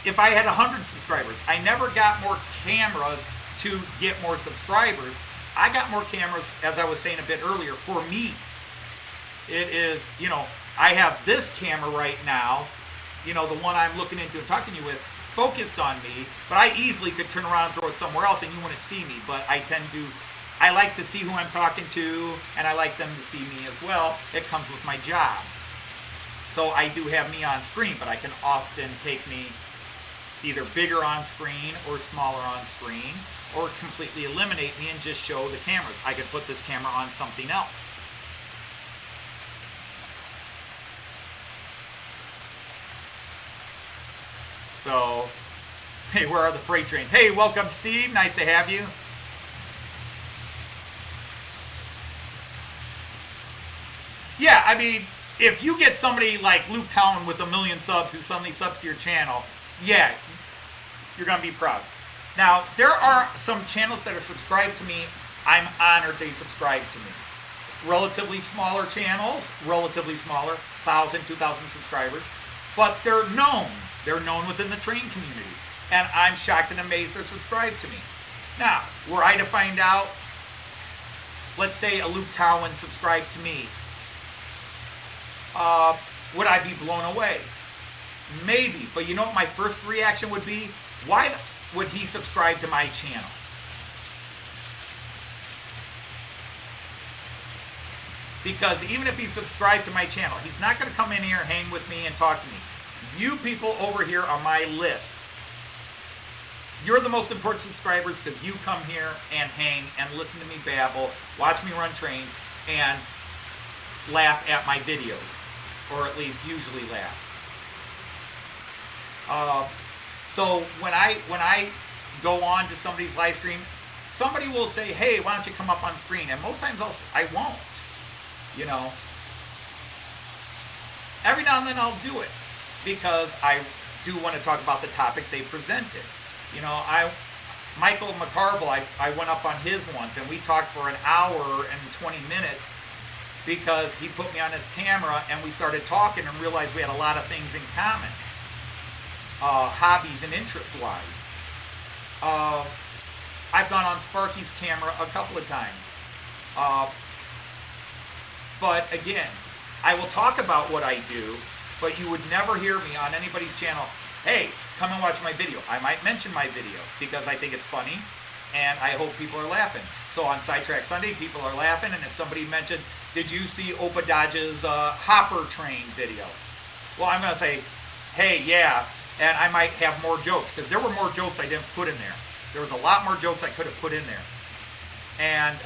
If I had 100 subscribers, I never got more cameras to get more subscribers. I got more cameras, as I was saying a bit earlier, for me. It is, you know, I have this camera right now, you know, the one I'm looking into and talking to you with, focused on me, but I easily could turn around and throw it somewhere else and you wouldn't see me. But I tend to I like to see who I'm talking to, and I like them to see me as well. It comes with my job. So I do have me on screen, but I can often take me either bigger on screen or smaller on screen, or completely eliminate me and just show the cameras. I could put this camera on something else. So, hey, where are the freight trains? Hey, welcome, Steve. Nice to have you. Yeah, I mean, if you get somebody like Luke Town with 1 million subs who suddenly subs to your channel, yeah, you're going to be proud. Now, there are some channels that are subscribed to me. I'm honored they subscribe to me. Relatively smaller channels, relatively smaller, 1,000, 2,000 subscribers, but they're known. They're known within the train community. And I'm shocked and amazed they're subscribed to me. Now, were I to find out, let's say a Luke Towan subscribed to me, would I be blown away? Maybe, but you know what my first reaction would be? Why would he subscribe to my channel? Because even if he subscribed to my channel, he's not going to come in here, hang with me, and talk to me. You people over here on my list, you're the most important subscribers because you come here and hang and listen to me babble, watch me run trains, and laugh at my videos, or at least usually laugh. So when I go on to somebody's live stream, somebody will say, "Hey, why don't you come up on screen?" And most times I won't. You know, every now and then I'll do it because I do want to talk about the topic they presented. You know, Michael McCarville, I went up on his once and we talked for an hour and 20 minutes because he put me on his camera and we started talking and realized we had a lot of things in common, hobbies and interest-wise. I've gone on Sparky's camera a couple of times. But again, I will talk about what I do, but you would never hear me on anybody's channel, "Hey, come and watch my video." I might mention my video because I think it's funny and I hope people are laughing. So on Sidetrack Sunday, people are laughing, and if somebody mentions, "Did you see Opa Dodge's hopper train video?" Well, I'm going to say, "Hey, yeah," and I might have more jokes because there were more jokes I didn't put in there. There was a lot more jokes I could have put in there. And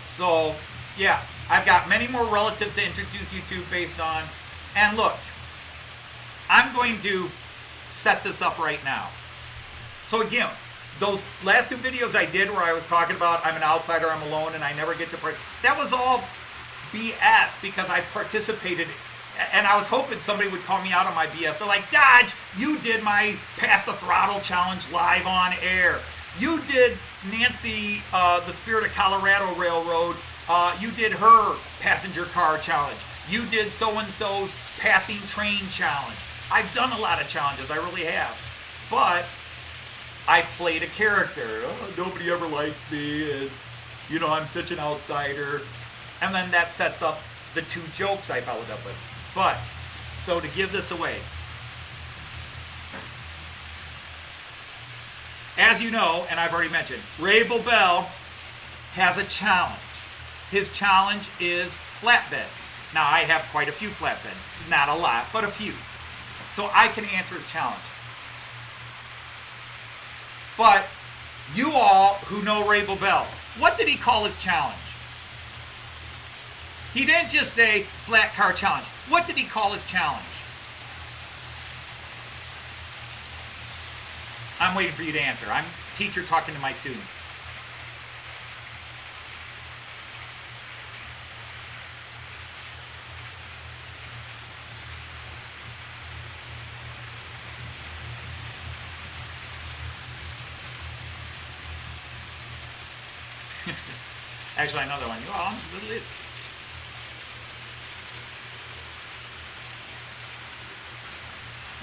so, yeah, I've got many more relatives to introduce you to based on. And look, I'm going to set this up right now. So again, those last 2 videos I did where I was talking about I'm an outsider, I'm alone, and I never get to play, that was all BS because I participated. And I was hoping somebody would call me out on my BS. They're like, "Dodge, you did my Pass the Throttle Challenge live on air. You did Nancy, the Spirit of Colorado Railroad. You did her passenger car challenge. You did so-and-so's passing train challenge." I've done a lot of challenges, I really have. But I played a character. "Oh, nobody ever likes me, and you know, I'm such an outsider." And then that sets up the 2 jokes I followed up with. But, so to give this away, as you know, and I've already mentioned, Ray Bobel has a challenge. His challenge is flatbeds. Now, I have quite a few flatbeds. Not a lot, but a few. So I can answer his challenge. But you all who know Ray Bobel, what did he call his challenge? He didn't just say flat car challenge. What did he call his challenge? I'm waiting for you to answer. I'm teacher talking to my students. Actually, I know that one. You're on the list.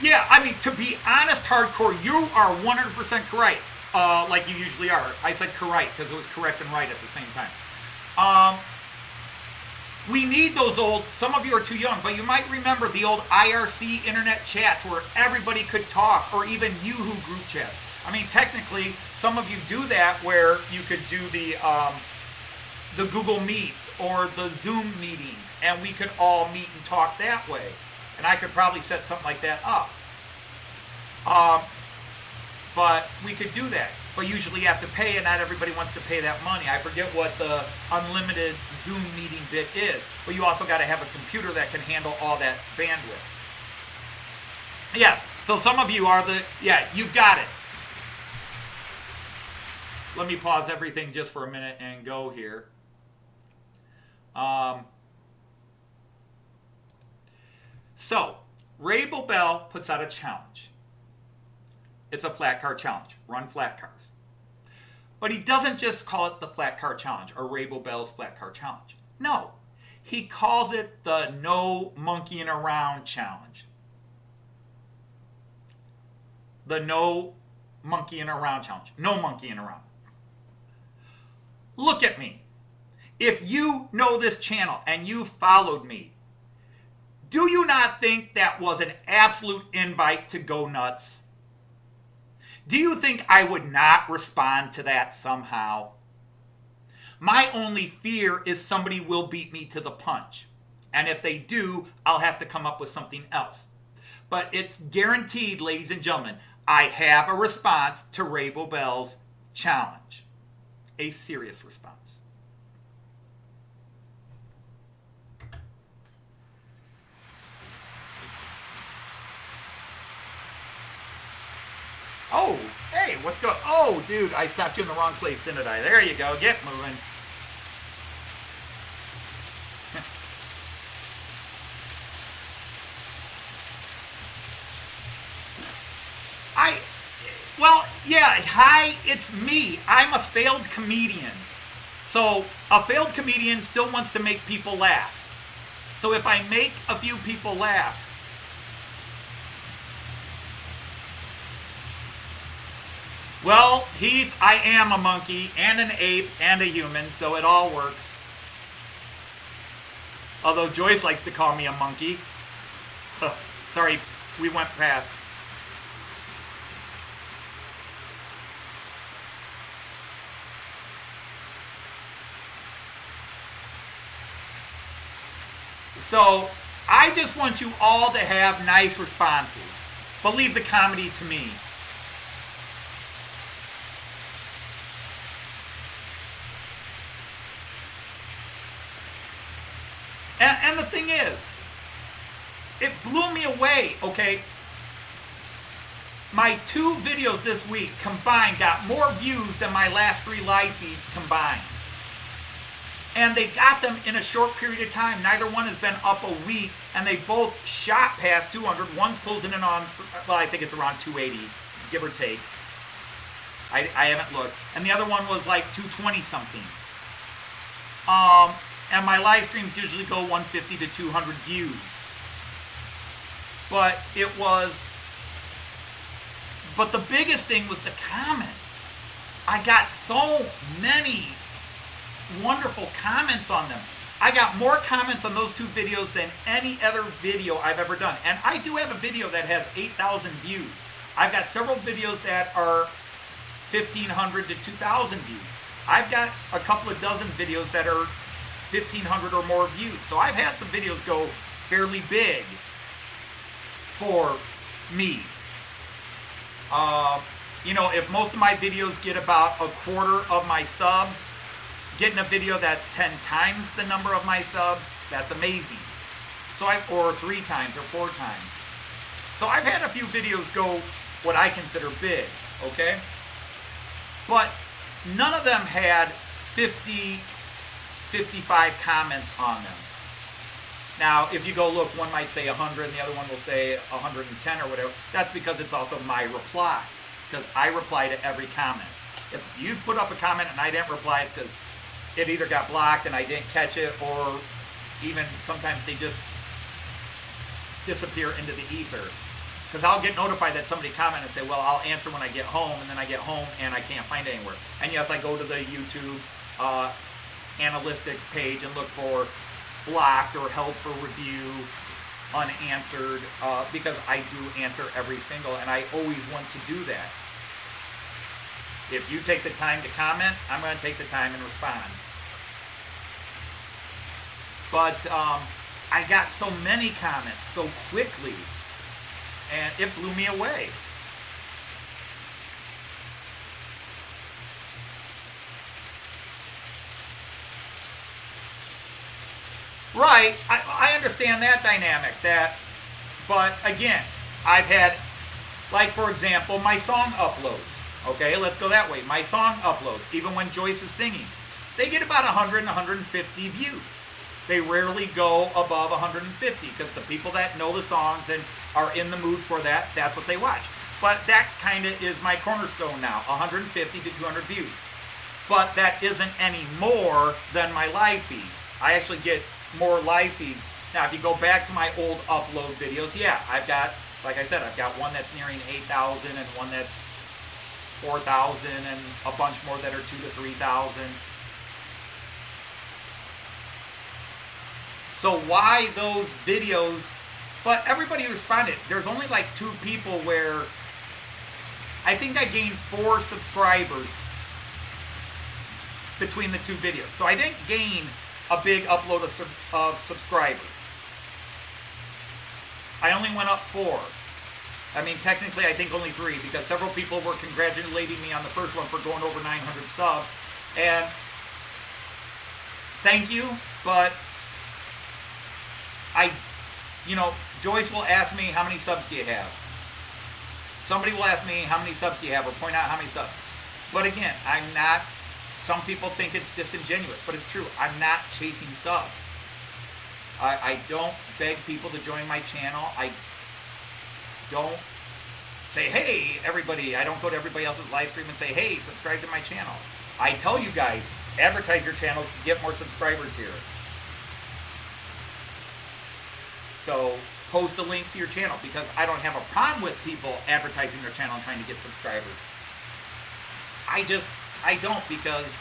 Yeah, I mean, to be honest, hardcore, you are 100% correct, like you usually are. I said correct because it was correct and right at the same time. We need those old, some of you are too young, but you might remember the old IRC internet chats where everybody could talk, or even Yoohoo group chats. I mean, technically, some of you do that where you could do the Google Meets or the Zoom meetings, and we could all meet and talk that way. And I could probably set something like that up. But we could do that. But usually you have to pay, and not everybody wants to pay that money. I forget what the unlimited Zoom meeting bit is. But you also got to have a computer that can handle all that bandwidth. Yes, so some of you are yeah, you've got it. Let me pause everything just for a minute and go here. So, Rabel Bell puts out a challenge. It's a flat car challenge. Run flat cars. But he doesn't just call it the flat car challenge or Rabel Bell's flat car challenge. No. He calls it the no monkeying around challenge. The no monkeying around challenge. No monkeying around. Look at me. If you know this channel and you followed me, do you not think that was an absolute invite to go nuts? Do you think I would not respond to that somehow? My only fear is somebody will beat me to the punch. And if they do, I'll have to come up with something else. But it's guaranteed, ladies and gentlemen, I have a response to Rabel Bell's challenge. A serious response. Oh, hey, what's going on? Oh, dude, I stopped you in the wrong place, didn't I? There you go. Get moving. Well, yeah, hi, it's me. I'm a failed comedian. So a failed comedian still wants to make people laugh. So if I make a few people laugh, well, Heath, I am a monkey and an ape and a human, so it all works. Although Joyce likes to call me a monkey. Sorry, we went past. So, I just want you all to have nice responses. But leave the comedy to me. And the thing is, it blew me away, okay? My 2 videos this week combined got more views than my last 3 live feeds combined. And they got them in a short period of time. Neither one has been up a week, and they both shot past 200. One's closing in on, well, I think it's around 280, give or take. I haven't looked. And the other one was like 220 something. And my live streams usually go 150 to 200 views. But the biggest thing was the comments. I got so many wonderful comments on them. I got more comments on those 2 videos than any other video I've ever done. And I do have a video that has 8,000 views. I've got several videos that are 1,500 to 2,000 views. I've got a couple of dozen videos that are 1,500 or more views. So I've had some videos go fairly big for me. You know, if most of my videos get about a quarter of my subs, getting a video that's 10 times the number of my subs, that's amazing. So or 3 times or 4 times. So I've had a few videos go what I consider big, okay? But none of them had 50, 55 comments on them. Now, if you go look, one might say 100 and the other one will say 110 or whatever. That's because it's also my replies, because I reply to every comment. If you put up a comment and I didn't reply, it's because it either got blocked and I didn't catch it, or even sometimes they just disappear into the ether. Because I'll get notified that somebody commented and say, well, I'll answer when I get home, and then I get home and I can't find it anywhere. And yes, I go to the YouTube analytics page and look for blocked or held for review, unanswered, because I do answer every single, and I always want to do that. If you take the time to comment, I'm going to take the time and respond. But I got so many comments so quickly, and it blew me away. Right, I understand that dynamic, but again, I've had, like for example, my song uploads. Okay, let's go that way. My song uploads, even when Joyce is singing, they get about 100 and 150 views. They rarely go above 150 because the people that know the songs and are in the mood for that, that's what they watch. But that kind of is my cornerstone now, 150 to 200 views. But that isn't any more than my live feeds. I actually get more live feeds. Now, if you go back to my old upload videos, yeah, I've got, like I said, I've got one that's nearing 8,000 and one that's 4,000 and a bunch more that are 2,000 to 3,000. So why those videos? But everybody responded. There's only like 2 people where I think I gained 4 subscribers between the 2 videos. So I didn't gain a big upload of subscribers. I only went up 4. I mean, technically, I think only 3 because several people were congratulating me on the first one for going over 900 subs. And thank you, but Joyce will ask me, how many subs do you have? Somebody will ask me, how many subs do you have, or point out how many subs. But again, I'm not, some people think it's disingenuous, but it's true. I'm not chasing subs. I don't beg people to join my channel. I don't say, hey, everybody. I don't go to everybody else's live stream and say, hey, subscribe to my channel. I tell you guys, advertise your channels to get more subscribers here. So post a link to your channel because I don't have a problem with people advertising their channel and trying to get subscribers. I don't because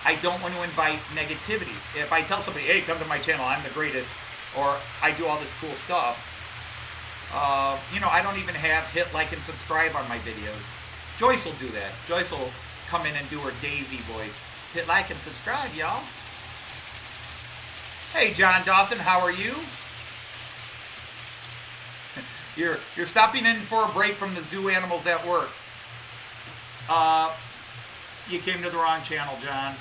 I don't want to invite negativity. If I tell somebody, hey, come to my channel, I'm the greatest, or I do all this cool stuff, I don't even have hit like and subscribe on my videos. Joyce will do that. Joyce will come in and do her Daisy voice. Hit like and subscribe, y'all. Hey, John Dawson, how are you? You're stopping in for a break from the zoo animals at work. You came to the wrong channel, John.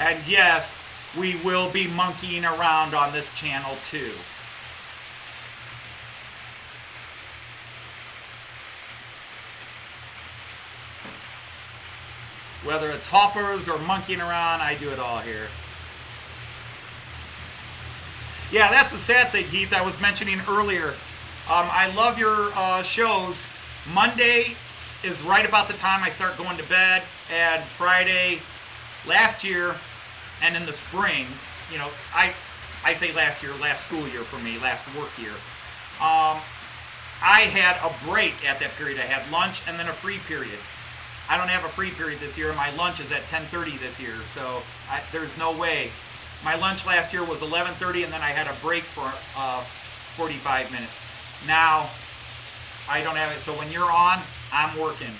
And yes, we will be monkeying around on this channel too. Whether it's hoppers or monkeying around, I do it all here. Yeah, that's the sad thing, Heath, I was mentioning earlier. I love your shows. Monday is right about the time I start going to bed, and Friday, last year, and in the spring, I say last year, last school year for me, last work year. I had a break at that period. I had lunch and then a free period. I don't have a free period this year. My lunch is at 10:30 this year, so there's no way. My lunch last year was 11:30, and then I had a break for 45 minutes. Now, I don't have it. So when you're on, I'm working.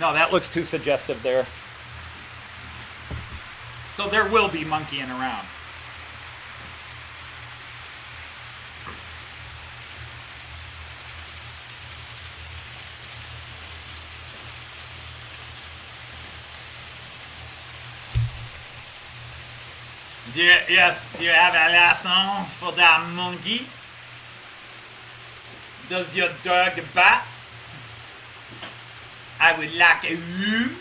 No, that looks too suggestive there. So there will be monkeying around. Do you have a license for that monkey? Does your dog bark? I would like a room.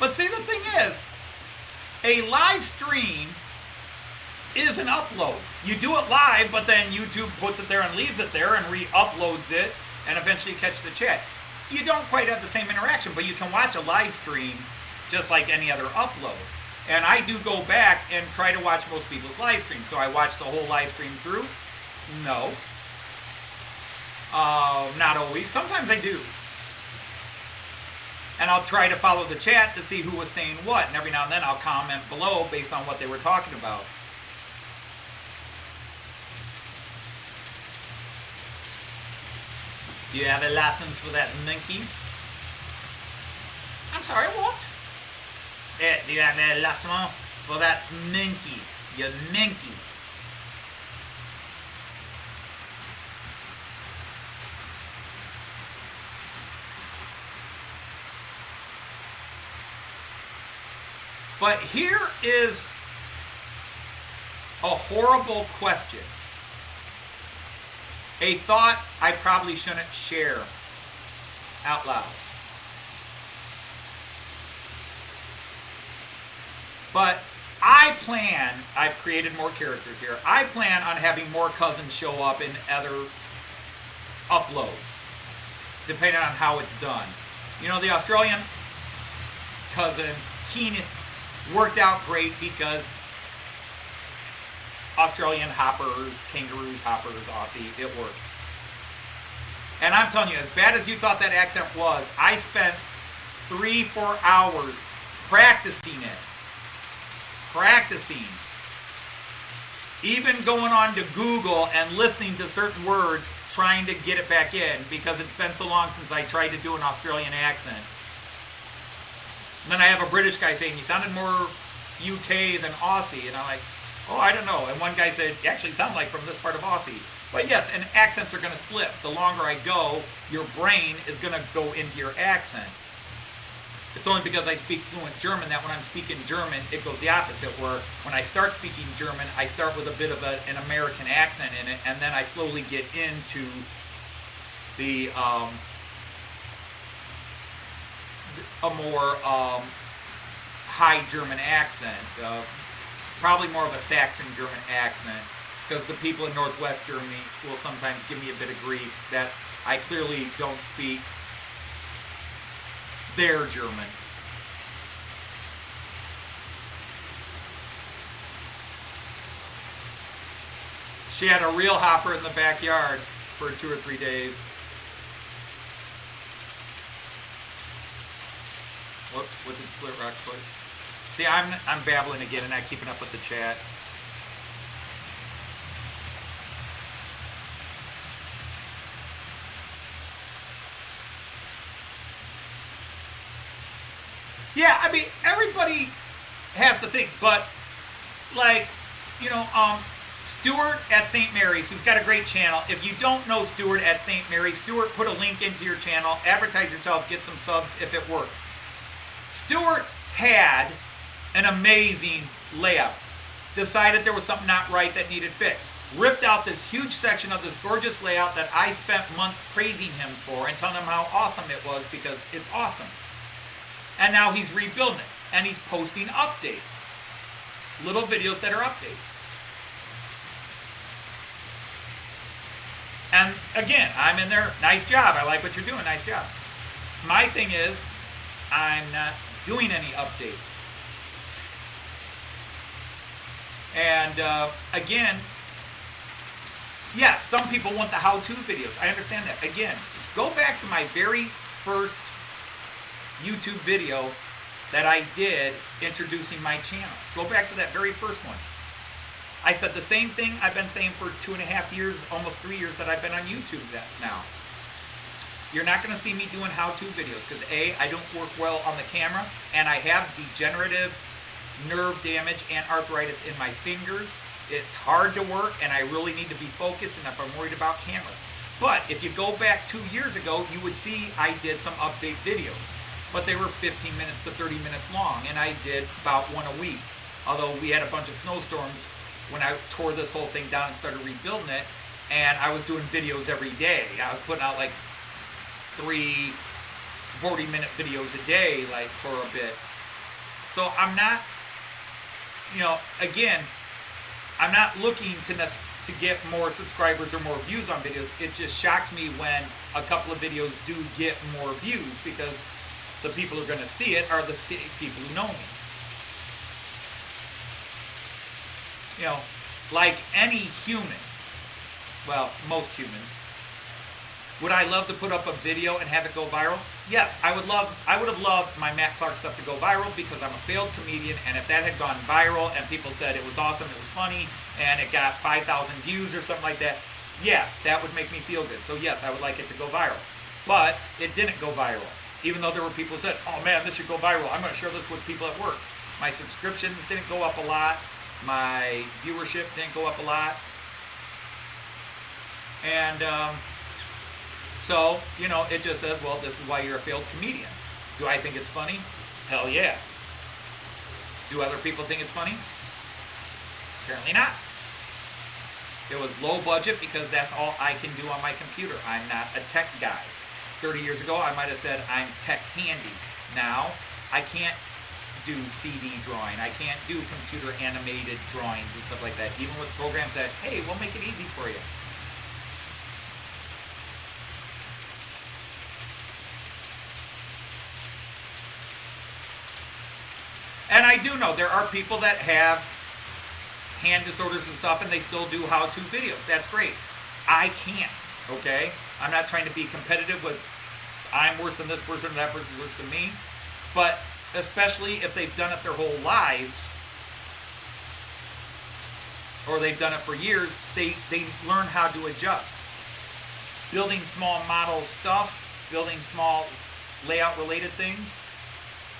But see, the thing is, a live stream is an upload. You do it live, but then YouTube puts it there and leaves it there and re-uploads it, and eventually you catch the chat. You don't quite have the same interaction, but you can watch a live stream just like any other upload. And I do go back and try to watch most people's live streams. Do I watch the whole live stream through? No. Not always. Sometimes I do. And I'll try to follow the chat to see who was saying what. And every now and then I'll comment below based on what they were talking about. Do you have a license for that monkey? I'm sorry, what? Do you have a license for that monkey? You monkey. But here is a horrible question. A thought I probably shouldn't share out loud. But I've created more characters here. I plan on having more cousins show up in other uploads, depending on how it's done. You know, the Australian cousin, Keenan, worked out great because Australian hoppers, kangaroos, hoppers, Aussie, it worked. And I'm telling you, as bad as you thought that accent was, I spent 3-4 hours practicing it. Practicing. Even going on to Google and listening to certain words, trying to get it back in, because it's been so long since I tried to do an Australian accent. And then I have a British guy saying, you sounded more UK than Aussie. And I'm like, oh, I don't know. And one guy said, you actually sound like from this part of Aussie. But yes, and accents are going to slip. The longer I go, your brain is going to go into your accent. It's only because I speak fluent German that when I'm speaking German, it goes the opposite, where when I start speaking German, I start with a bit of an American accent in it, and then I slowly get into the a more high German accent, probably more of a Saxon German accent, because the people in Northwest Germany will sometimes give me a bit of grief that I clearly don't speak their German. She had a real hopper in the backyard for 2 or 3 days. What did Split Rock put? See, I'm babbling again and not keeping up with the chat. Yeah, I mean, everybody has to think, but like, you know, Stuart at St. Mary's, who's got a great channel. If you don't know Stuart at St. Mary's, Stuart, put a link into your channel, advertise yourself, get some subs if it works. Stuart had an amazing layout. Decided there was something not right that needed fixed. Ripped out this huge section of this gorgeous layout that I spent months praising him for and telling him how awesome it was, because it's awesome. And now he's rebuilding it. And he's posting updates. Little videos that are updates. And again, I'm in there, nice job. I like what you're doing, nice job. My thing is, I'm not doing any updates. And again, yes, some people want the how-to videos. I understand that. Again, go back to my very first YouTube video that I did introducing my channel. Go back to that very first one. I said the same thing I've been saying for 2.5 years, almost 3 years that I've been on YouTube now. You're not going to see me doing how-to videos because A, I don't work well on the camera, and I have degenerative nerve damage and arthritis in my fingers it's hard to work, and I really need to be focused, and if I'm worried about cameras. But if you go back 2 years ago, you would see I did some update videos, but they were 15 minutes to 30 minutes long, and I did about one a week. Although we had a bunch of snowstorms when I tore this whole thing down and started rebuilding it, and I was doing videos every day. I was putting out like 3 40-minute videos a day, like, for a bit. So I'm not, again, I'm not looking to get more subscribers or more views on videos. It just shocks me when a couple of videos do get more views, because the people who are going to see it are the people who know me. Like any human, well, most humans, would I love to put up a video and have it go viral? Yes, I would have loved my Matt Clark stuff to go viral, because I'm a failed comedian, and if that had gone viral and people said it was awesome, it was funny, and it got 5,000 views or something like that, yeah, that would make me feel good. So yes, I would like it to go viral. But it didn't go viral. Even though there were people who said, oh man, this should go viral. I'm going to share this with people at work. My subscriptions didn't go up a lot. My viewership didn't go up a lot. And so, it just says, well, this is why you're a failed comedian. Do I think it's funny? Hell yeah. Do other people think it's funny? Apparently not. It was low budget because that's all I can do on my computer. I'm not a tech guy. 30 years ago, I might have said I'm tech handy. Now, I can't do CD drawing. I can't do computer animated drawings and stuff like that, even with programs that, hey, we'll make it easy for you. And I do know there are people that have hand disorders and stuff, and they still do how-to videos. That's great. I can't, okay? I'm not trying to be competitive with, I'm worse than this person, that person's worse than me. But especially if they've done it their whole lives, or they've done it for years, they learn how to adjust. Building small model stuff, building small layout-related things,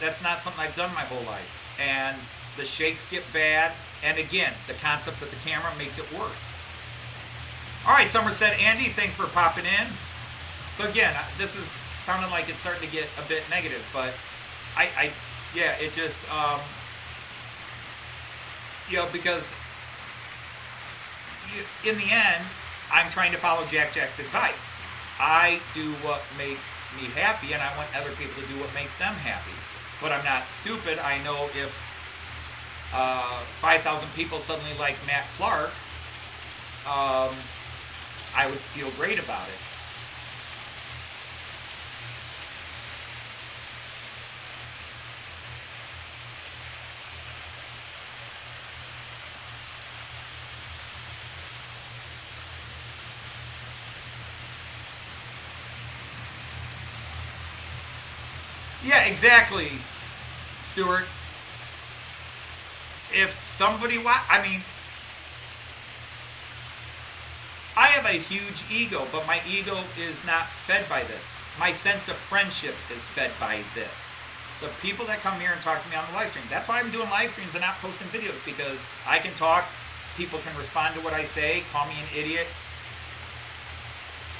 that's not something I've done my whole life. And the shakes get bad, and again, the concept of the camera makes it worse. All right, Somerset Andy, thanks for popping in. So again, this is sounding like it's starting to get a bit negative, but yeah, it just, because in the end, I'm trying to follow Jack's advice. I do what makes me happy, and I want other people to do what makes them happy. But I'm not stupid. I know if 5,000 people suddenly like Matt Clark, I would feel great about it. Yeah, exactly, Stuart. If somebody I have a huge ego, but my ego is not fed by this. My sense of friendship is fed by this. The people that come here and talk to me on the live stream, that's why I'm doing live streams and not posting videos, because I can talk, people can respond to what I say, call me an idiot,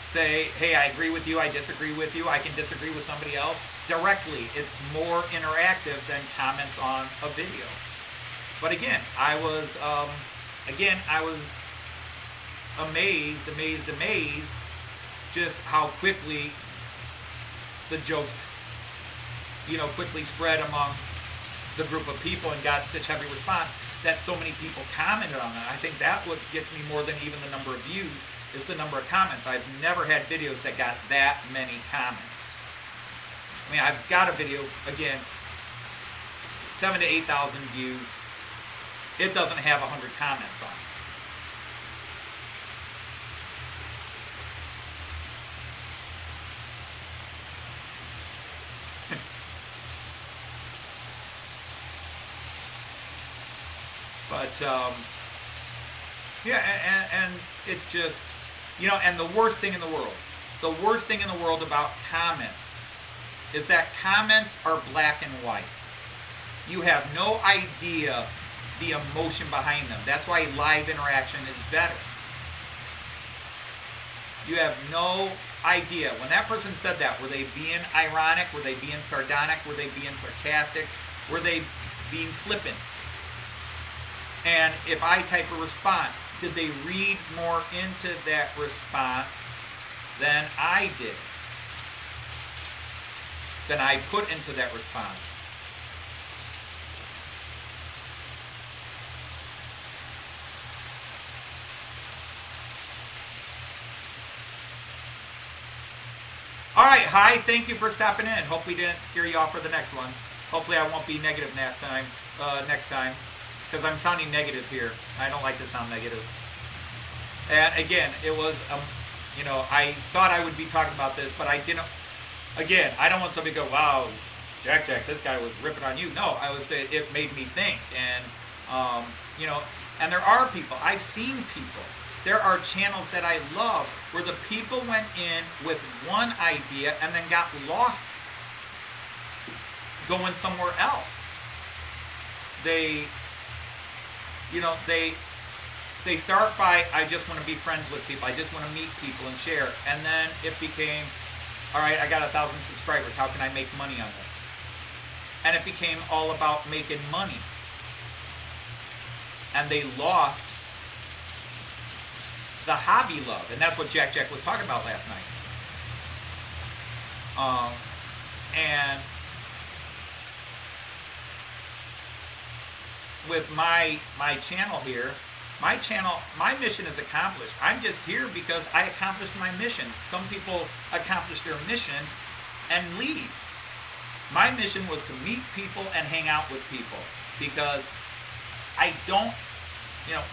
say, hey, I agree with you, I disagree with you, I can disagree with somebody else. Directly, it's more interactive than comments on a video. But again, I was amazed just how quickly the jokes, quickly spread among the group of people and got such heavy response that so many people commented on that. I think that what gets me more than even the number of views is the number of comments. I've never had videos that got that many comments. I mean, I've got a video, again, 7,000 to 8,000 views. It doesn't have 100 comments on it. But, yeah, and it's just, and the worst thing in the world about comments is that comments are black and white. You have no idea the emotion behind them. That's why live interaction is better. You have no idea. When that person said that, were they being ironic? Were they being sardonic? Were they being sarcastic? Were they being flippant? And if I type a response, did they read more into that response than I did? Than I put into that response? All right, hi, thank you for stopping in. Hope we didn't scare you off for the next one. Hopefully I won't be negative next time, because I'm sounding negative here. I don't like to sound negative. And again, it was, I thought I would be talking about this, but I didn't. Again, I don't want somebody to go, wow, Jack, this guy was ripping on you. No, it made me think. And, and there are people, I've seen people. There are channels that I love where the people went in with one idea and then got lost going somewhere else. They start by, I just want to be friends with people. I just want to meet people and share. And then it became, all right, I got 1,000 subscribers. How can I make money on this? And it became all about making money. And they lost the hobby love, and that's what Jack was talking about last night. And with my channel here, my mission is accomplished. I'm just here because I accomplished my mission. Some people accomplish their mission and leave. My mission was to meet people and hang out with people, because I don't,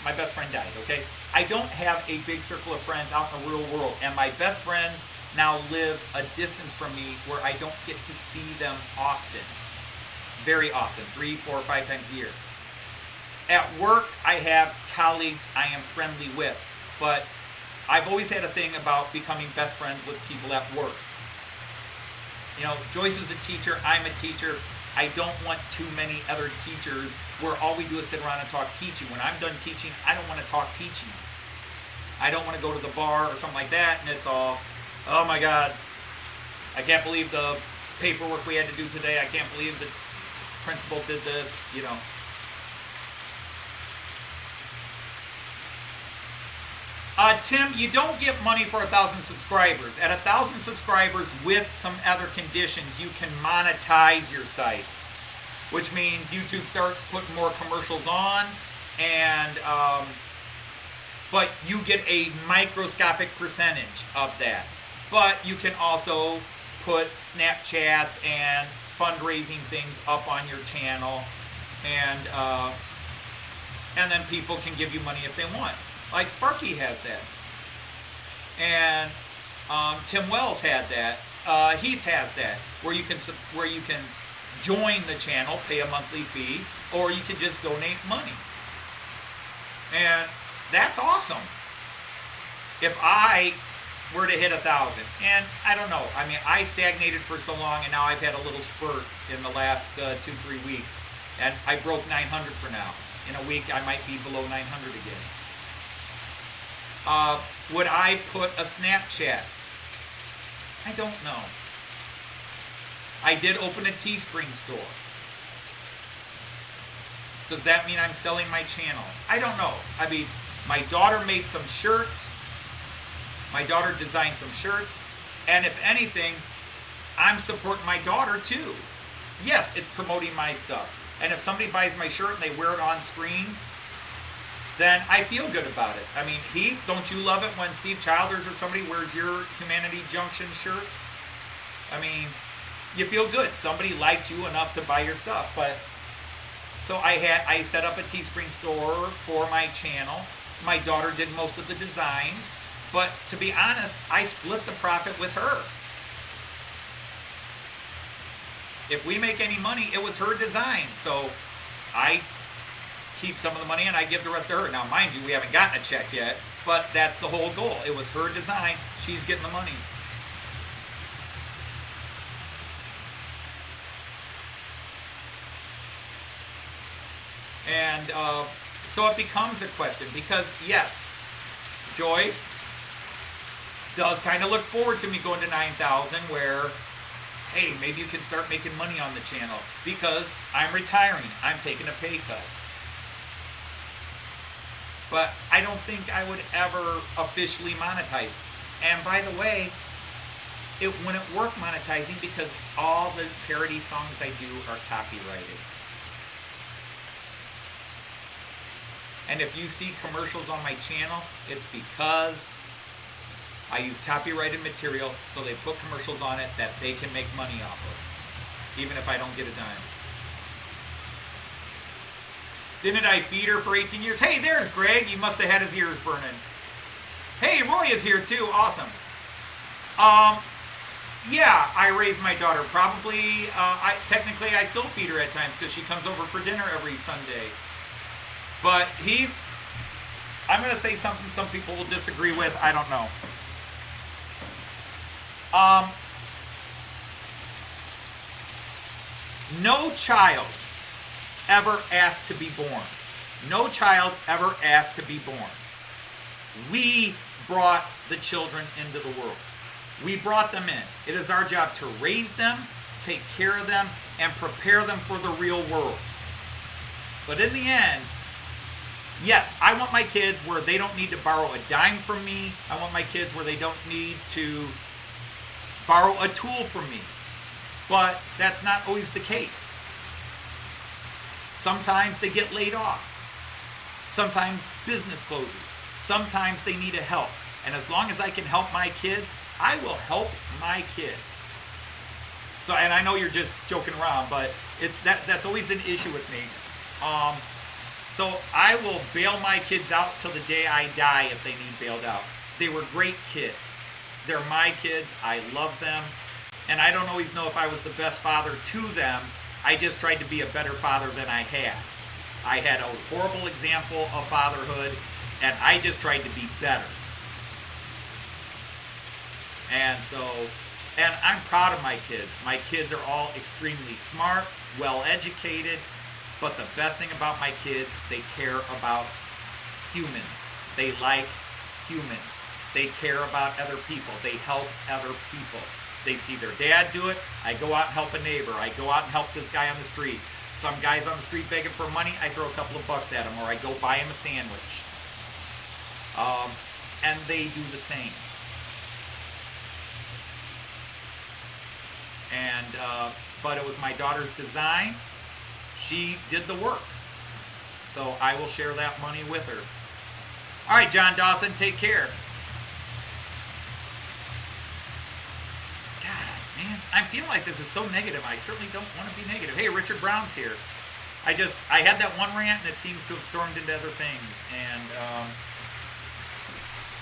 my best friend died, okay? I don't have a big circle of friends out in the real world, and my best friends now live a distance from me where I don't get to see them often, very often, 3, 4, 5 times a year. At work, I have colleagues I am friendly with, but I've always had a thing about becoming best friends with people at work. Joyce is a teacher, I'm a teacher. I don't want too many other teachers where all we do is sit around and talk teaching. When I'm done teaching, I don't want to talk teaching. I don't want to go to the bar or something like that, and it's all, oh my God, I can't believe the paperwork we had to do today. I can't believe the principal did this, Tim, you don't get money for 1,000 subscribers. At 1,000 subscribers with some other conditions, you can monetize your site, which means YouTube starts putting more commercials on, and but you get a microscopic percentage of that. But you can also put Snapchats and fundraising things up on your channel, and then people can give you money if they want. Like Sparky has that, and Tim Wells had that. Heath has that, where you can join the channel, pay a monthly fee, or you can just donate money, and that's awesome. If I were to hit 1,000, and I don't know, I mean, I stagnated for so long, and now I've had a little spurt in the last 2-3 weeks, and I broke 900 for now. In a week, I might be below 900 again. Would I put a Snapchat? I don't know. I did open a Teespring store. Does that mean I'm selling my channel? I don't know. I mean, my daughter made some shirts. My daughter designed some shirts. And if anything, I'm supporting my daughter too. Yes, it's promoting my stuff. And if somebody buys my shirt and they wear it on screen, then I feel good about it. I mean, Heath, don't you love it when Steve Childers or somebody wears your Humanity Junction shirts? I mean, you feel good. Somebody liked you enough to buy your stuff. But so I set up a Teespring store for my channel. My daughter did most of the designs. But to be honest, I split the profit with her. If we make any money, it was her design. So I keep some of the money and I give the rest to her. Now, mind you, we haven't gotten a check yet, but that's the whole goal. It was her design. She's getting the money. And so it becomes a question because, yes, Joyce does kind of look forward to me going to 9,000 where, hey, maybe you can start making money on the channel because I'm retiring. I'm taking a pay cut. But I don't think I would ever officially monetize. And by the way, it wouldn't work monetizing because all the parody songs I do are copyrighted. And if you see commercials on my channel, it's because I use copyrighted material, so they put commercials on it that they can make money off of, even if I don't get a dime. Didn't I feed her for 18 years? Hey, there's Greg. He must have had his ears burning. Hey, Roy is here too. Awesome. Yeah, I raised my daughter. Probably, technically, I still feed her at times because she comes over for dinner every Sunday. But Heath, I'm going to say something some people will disagree with. I don't know. No child ever asked to be born. No child ever asked to be born. We brought the children into the world. We brought them in. It is our job to raise them, take care of them, and prepare them for the real world. But in the end, yes, I want my kids where they don't need to borrow a dime from me. I want my kids where they don't need to borrow a tool from me. But that's not always the case. Sometimes they get laid off. Sometimes business closes. Sometimes they need a help. And as long as I can help my kids, I will help my kids. So, and I know you're just joking around, but that's always an issue with me. So I will bail my kids out till the day I die if they need bailed out. They were great kids. They're my kids. I love them. And I don't always know if I was the best father to them. I just tried to be a better father than I had. I had a horrible example of fatherhood, and I just tried to be better. And so, and I'm proud of my kids. My kids are all extremely smart, well-educated, but the best thing about my kids, they care about humans. They like humans. They care about other people. They help other people. They see their dad do it. I go out and help a neighbor. I go out and help this guy on the street. Some guy's on the street begging for money. I throw a couple of bucks at him, or I go buy him a sandwich. And they do the same. And but it was my daughter's design. She did the work. So I will share that money with her. All right, John Dawson, take care. Man, I'm feeling like this is so negative. I certainly don't want to be negative. Hey, Richard Brown's here. I had that one rant, and it seems to have stormed into other things. And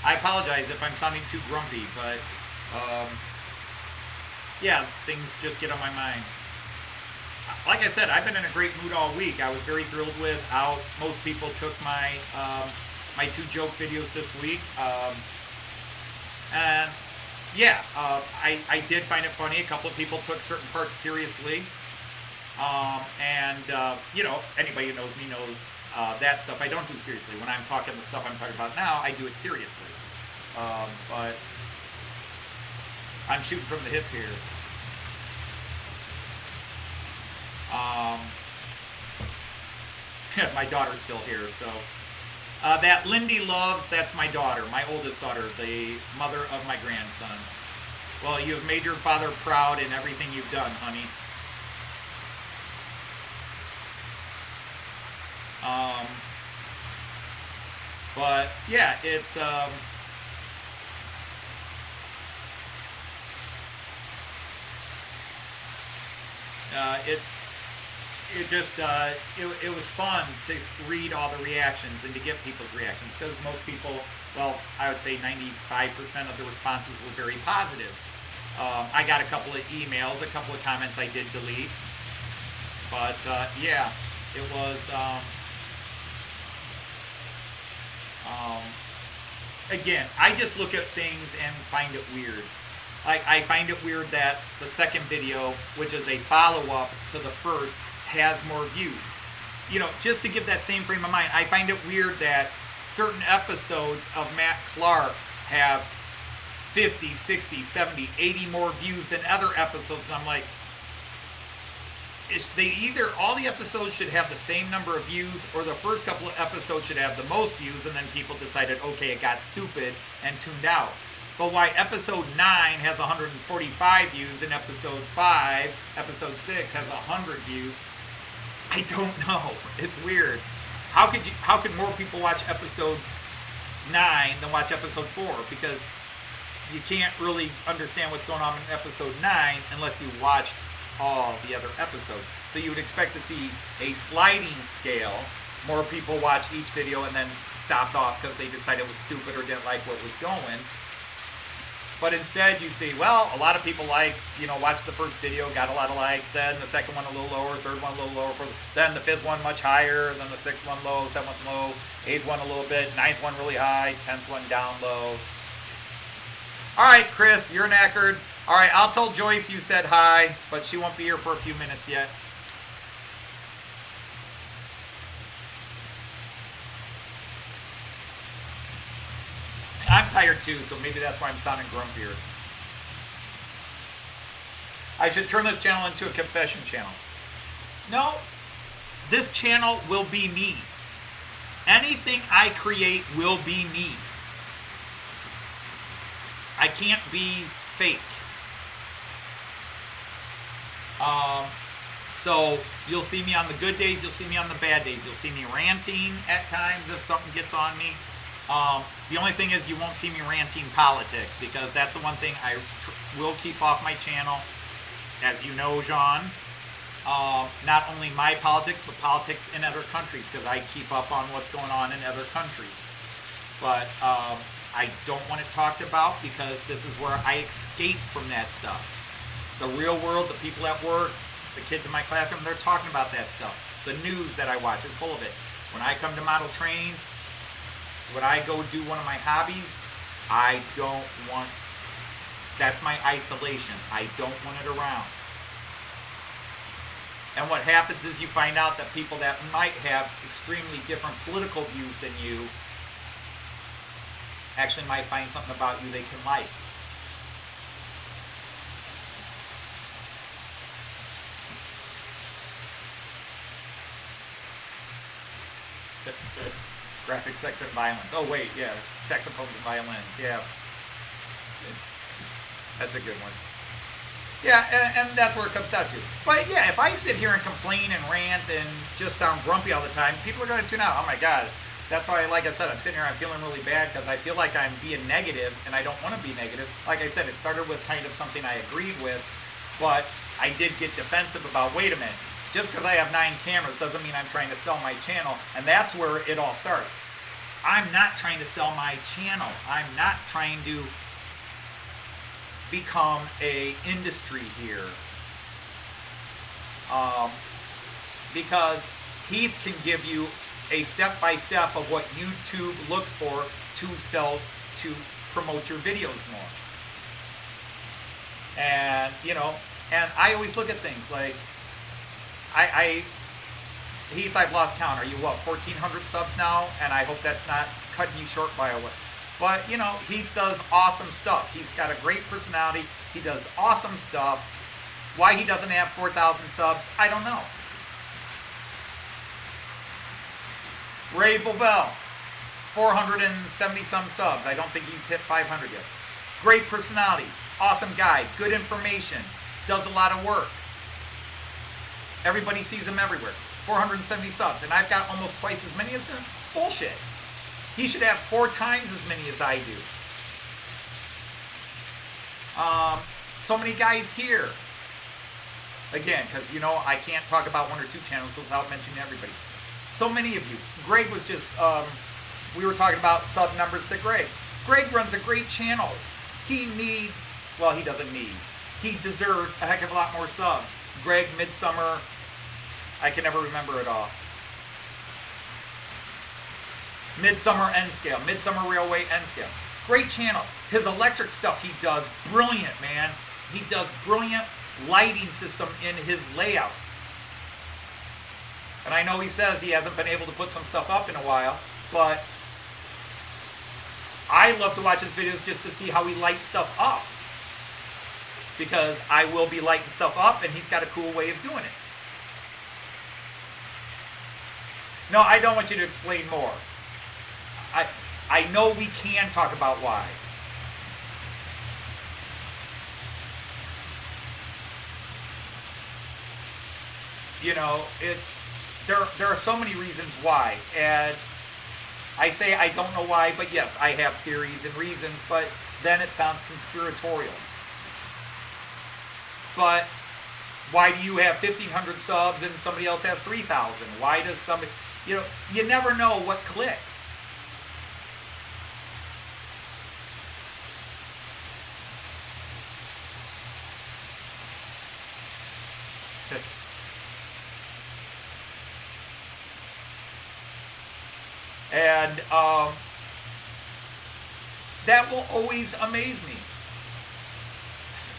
I apologize if I'm sounding too grumpy, but yeah, things just get on my mind. Like I said, I've been in a great mood all week. I was very thrilled with how most people took my my 2 joke videos this week. And yeah, I did find it funny. A couple of people took certain parts seriously. You know, anybody who knows me knows that stuff I don't do seriously. When I'm talking the stuff I'm talking about now, I do it seriously. But I'm shooting from the hip here. My daughter's still here, so. That Lindy loves, that's my daughter, my oldest daughter, the mother of my grandson. Well, you have made your father proud in everything you've done, honey. But yeah, it's it was fun to read all the reactions and to get people's reactions, because most people, well, I would say 95% of the responses were very positive. I got a couple of emails, a couple of comments I did delete, but yeah, it was again, I just look at things and find it weird. I find it weird that the second video, which is a follow-up to the first, has more views. just to give that same frame of mind, I find it weird that certain episodes of Matt Clark have 50, 60, 70, 80 more views than other episodes. And I'm like, all the episodes should have the same number of views, or the first couple of episodes should have the most views, and then people decided, okay, it got stupid and tuned out. But why episode 9 has 145 views and episode 6 has 100 views, I don't know. It's weird. How could more people watch episode 9 than watch episode 4? Because you can't really understand what's going on in episode 9 unless you watched all the other episodes. So you would expect to see a sliding scale. More people watched each video and then stopped off because they decided it was stupid or didn't like what was going. But instead you see, well, a lot of people watched the first video, got a lot of likes, then the second one a little lower, third one a little lower, then the fifth one much higher, then the sixth one low, seventh one low, eighth one a little bit, ninth one really high, 10th one down low. All right, Chris, you're knackered. All right, I'll tell Joyce you said hi, but she won't be here for a few minutes yet. I'm tired too, so maybe that's why I'm sounding grumpier. I should turn this channel into a confession channel. No, this channel will be me. Anything I create will be me. I can't be fake. So you'll see me on the good days, you'll see me on the bad days. You'll see me ranting at times if something gets on me. The only thing is you won't see me ranting politics, because that's the one thing I will keep off my channel. As you know, Jean, not only my politics, but politics in other countries, because I keep up on what's going on in other countries. But I don't want it talked about, because this is where I escape from that stuff. The real world, the people at work, the kids in my classroom, they're talking about that stuff. The news that I watch is full of it. When I come to model trains, when I go do one of my hobbies, I don't want, that's my isolation. I don't want it around. And what happens is you find out that people that might have extremely different political views than you actually might find something about you they can like. Graphic sex and violence. Oh wait, yeah, saxophones and violins. Yeah, that's a good one. Yeah, and that's where it comes down to. But yeah, if I sit here and complain and rant and just sound grumpy all the time, people are going to tune out. Oh my God. That's why, like I said, I'm sitting here, I'm feeling really bad because I feel like I'm being negative, and I don't want to be negative. Like I said, it started with kind of something I agreed with, but I did get defensive about, wait a minute, just because I have 9 cameras doesn't mean I'm trying to sell my channel, and that's where it all starts. I'm not trying to sell my channel. I'm not trying to become a industry here. Because Heath can give you a step-by-step of what YouTube looks for to promote your videos more. And, and I always look at things like, Heath, I've lost count. Are you, 1,400 subs now? And I hope that's not cutting you short by a way. But, Heath does awesome stuff. He's got a great personality. He does awesome stuff. Why he doesn't have 4,000 subs, I don't know. Ray Bobel, 470 some subs. I don't think he's hit 500 yet. Great personality, awesome guy, good information, does a lot of work. Everybody sees him everywhere. 470 subs, and I've got almost twice as many as him. Bullshit. He should have 4 times as many as I do. So many guys here. Again, because I can't talk about 1 or 2 channels without mentioning everybody. So many of you. Greg was just, we were talking about sub numbers to Greg. Greg runs a great channel. He needs, he doesn't need. He deserves a heck of a lot more subs. Greg, Midsummer, I can never remember it all. Midsummer N Scale, Midsummer Railway N Scale. Great channel. His electric stuff he does, brilliant, man. He does brilliant lighting system in his layout. And I know he says he hasn't been able to put some stuff up in a while, but I love to watch his videos just to see how he lights stuff up. Because I will be lighting stuff up, and he's got a cool way of doing it. No, I don't want you to explain more. I know we can talk about why. You know, there are so many reasons why, and I say I don't know why, but yes, I have theories and reasons, but then it sounds conspiratorial. But why do you have 1,500 subs and somebody else has 3,000? Why does somebody, you know, you never know what clicks. And that will always amaze me.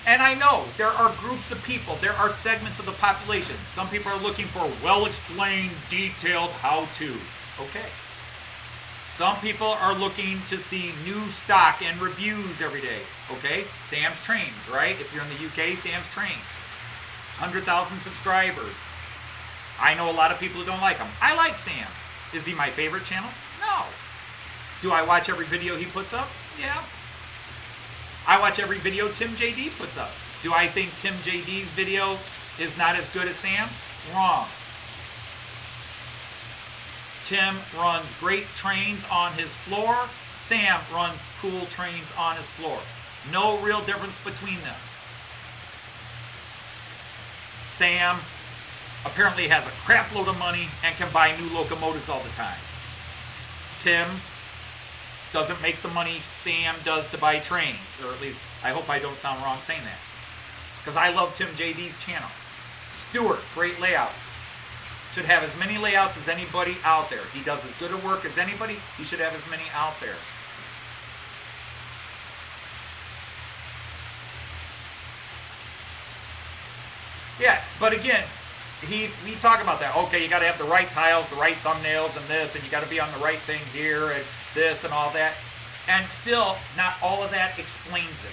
And I know there are groups of people, there are segments of the population. Some people are looking for well-explained, detailed how-to. Okay. Some people are looking to see new stock and reviews every day. Okay. Sam's Trains, right? If you're in the UK, Sam's Trains. 100,000 subscribers. I know a lot of people who don't like him. I like Sam. Is he my favorite channel? No. Do I watch every video he puts up? Yeah. I watch every video Tim JD puts up. Do I think Tim JD's video is not as good as Sam's? Wrong. Tim runs great trains on his floor. Sam runs cool trains on his floor. No real difference between them. Sam apparently has a crap load of money and can buy new locomotives all the time. Tim doesn't make the money Sam does to buy trains, or at least I hope I don't sound wrong saying that, because I love Tim JD's channel. Stuart, great layout. Should have as many layouts as anybody out there. He does as good a work as anybody. He should have as many out there. Yeah, but again, we talk about that. Okay, you got to have the right tiles, the right thumbnails, and this, and you got to be on the right thing here, and this, and all that. And still, not all of that explains it.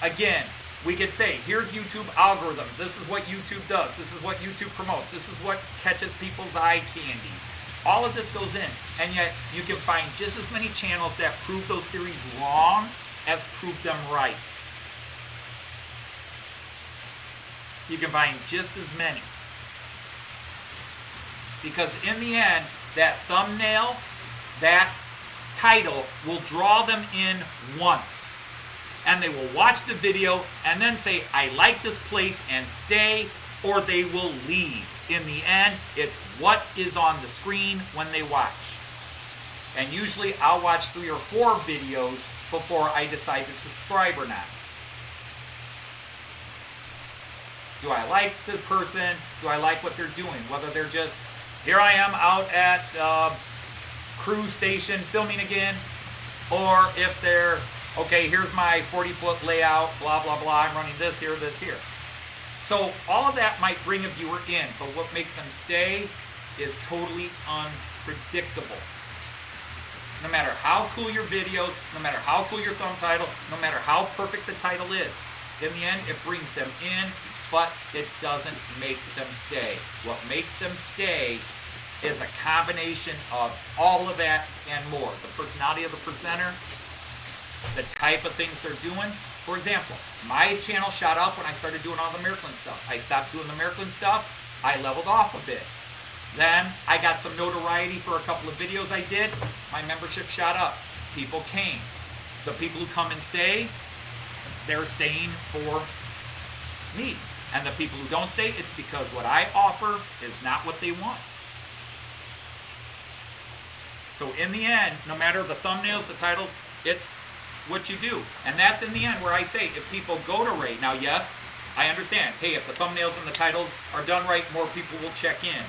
Again, we could say, here's YouTube algorithms. This is what YouTube does. This is what YouTube promotes. This is what catches people's eye candy. All of this goes in, and yet you can find just as many channels that prove those theories wrong as prove them right. You can find just as many. Because in the end, that thumbnail, that title will draw them in once. And they will watch the video and then say, I like this place, and stay, or they will leave. In the end, it's what is on the screen when they watch. And usually I'll watch 3 or 4 videos before I decide to subscribe or not. Do I like the person? Do I like what they're doing? Whether they're just, here I am out at cruise station filming again, or if they're, okay, here's my 40-foot layout, blah, blah, blah, I'm running this here, this here. So all of that might bring a viewer in, but what makes them stay is totally unpredictable. No matter how cool your video, no matter how cool your thumb title, no matter how perfect the title is, in the end, it brings them in, but it doesn't make them stay. What makes them stay is a combination of all of that and more. The personality of the presenter, the type of things they're doing. For example, my channel shot up when I started doing all the Miracle stuff. I stopped doing the Miracle stuff. I leveled off a bit. Then I got some notoriety for a couple of videos I did. My membership shot up. People came. The people who come and stay, they're staying for me. And the people who don't stay, it's because what I offer is not what they want. So in the end, no matter the thumbnails, the titles, it's what you do. And that's in the end where I say, if people go to Ray, now yes, I understand, hey, if the thumbnails and the titles are done right, more people will check in.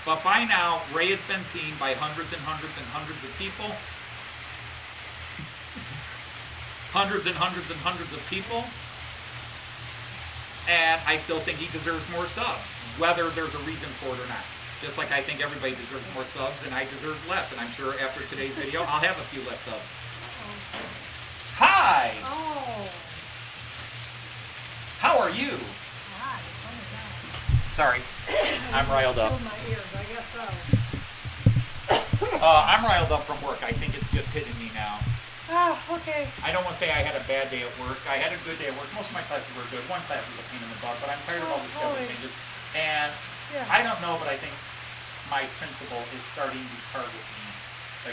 But by now, Ray has been seen by hundreds and hundreds and hundreds of people. Hundreds and hundreds and hundreds of people. And I still think he deserves more subs, whether there's a reason for it or not. Just like I think everybody deserves more subs, and I deserve less. And I'm sure after today's video, I'll have a few less subs. Hi! Oh. How are you? Hi, tell me that. Sorry, I'm riled up. Filled my ears, I guess so. I'm riled up from work. I think it's just hitting me now. Oh, okay. I don't want to say I had a bad day at work. I had a good day at work. Most of my classes were good. One class is a pain in the butt, but I'm tired of all the schedule Always. changes. And Yeah. I don't know, but I think my principal is starting to target me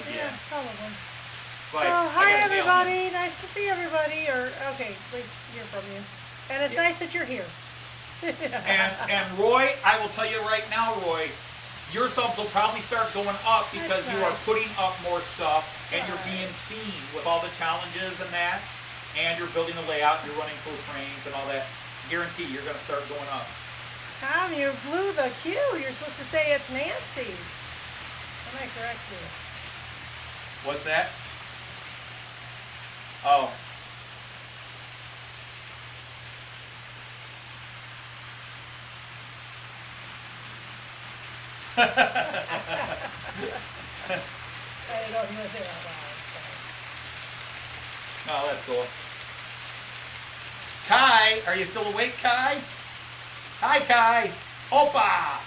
again. Yeah, probably. It's So, like, I hi gotta nail him. everybody. Nice to see everybody. Or, okay, at least hear from you. And it's nice that you're here. And Roy, I will tell you right now, Roy, your subs will probably start going up because That's you are nice. putting up more stuff and you're Alright. being seen with all the challenges and that. And you're building a layout, you're running cool trains and all that. Guarantee you're going to start going up. Tom, you blew the cue. You're supposed to say it's Nancy. I might correct you. What's that? Oh. I don't know if you want to say that loud. Oh, that's cool. Kai, are you still awake, Kai? Hi, Kai. Opa!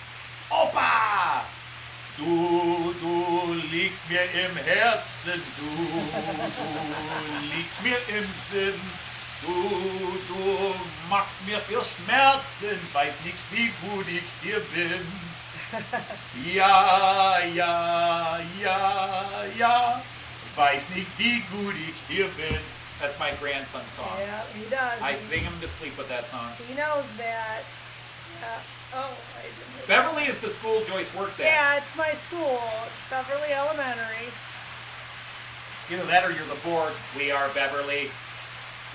Opa! Du liegst mir im Herzen, du liegst mir im Sinn. Du machst mir viel Schmerzen, weiß nicht, wie gut ich dir bin. Ja, ja, ja, ja, weiß nicht, wie gut ich dir bin. That's my grandson's song. Yeah, he does. I sing him to sleep with that song. He knows that. Oh, I didn't. Beverly is the school Joyce works at. Yeah, it's my school. It's Beverly Elementary. Either that or you're the board. We are Beverly.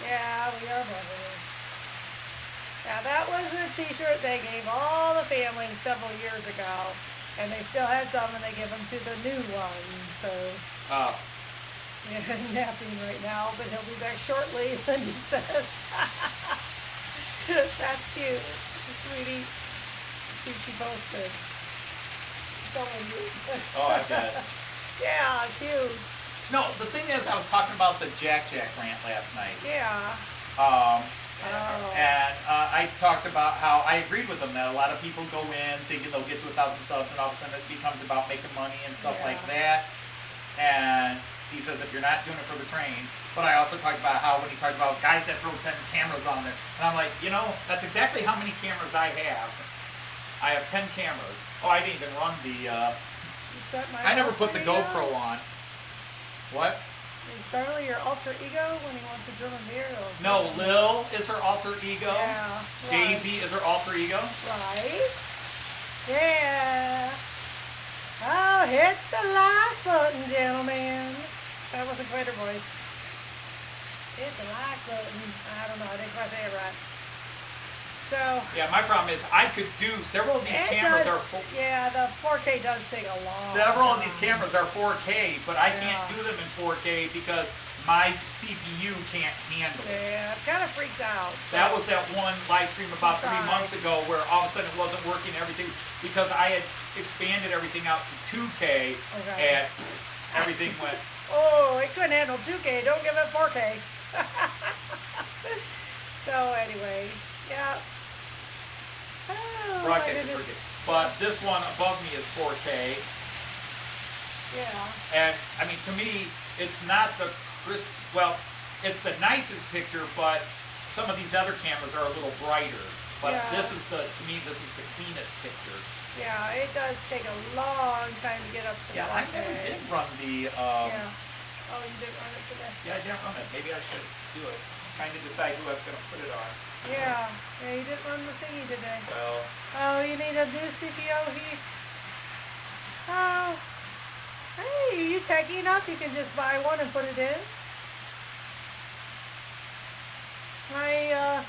Yeah, we are Beverly. Now that was a t-shirt they gave all the families several years ago. And they still had some and they give them to the new one. So, yeah, napping right now, but he'll be back shortly, Lindy says. That's cute. Sweetie. That's cute she posted. Someone Oh, I bet. Yeah, cute. No, the thing is, I was talking about the Jack rant last night. Yeah. And I talked about how I agreed with them that a lot of people go in thinking they'll get to 1,000 subs and all of a sudden it becomes about making money and stuff like that. And he says if you're not doing it for the trains, but I also talked about how when he talked about guys that throw 10 cameras on there, and I'm like, you know, that's exactly how many cameras I have. I have 10 cameras. Oh, I didn't even run the, Is that my I never put the alter ego? GoPro on. What? Is Beverly your alter ego when he wants a German beer? Or No, Lil is her alter ego. Yeah. Daisy is her alter ego. Right. Yeah. Oh, hit the like button, gentlemen. That wasn't quite her voice. Hit the like button. I don't know. I didn't quite say it right. So. Yeah, my problem is I could do several of these It cameras does, yeah, the 4K does take a long several time. of these cameras are 4K, but I can't Yeah. do them in 4K because my CPU can't handle it. Yeah, it kind of freaks out. So. That was that one live stream about 3 Try. months ago where all of a sudden it wasn't working everything because I had expanded everything out to 2K Okay. and everything went. Oh, it couldn't handle 2K. Don't give it 4K. So anyway, yeah. Oh, my Broadcast is goodness. 4K. But this one above me is 4K. Yeah. And I mean, to me, it's not the crisp. Well, it's the nicest picture, but some of these other cameras are a little brighter. But Yeah. this is this is the cleanest picture. Yeah, it does take a long time to get up to Yeah, 4K. I never did run the. Yeah. Oh, you didn't run it today? Yeah, I didn't run it. Maybe I should do it. Trying to decide who I was going to put it on. Yeah. Yeah, you didn't run the thingy today. Well, Oh, you need a new CPO, Heath? Oh. Hey, you techie enough? You can just buy one and put it in? My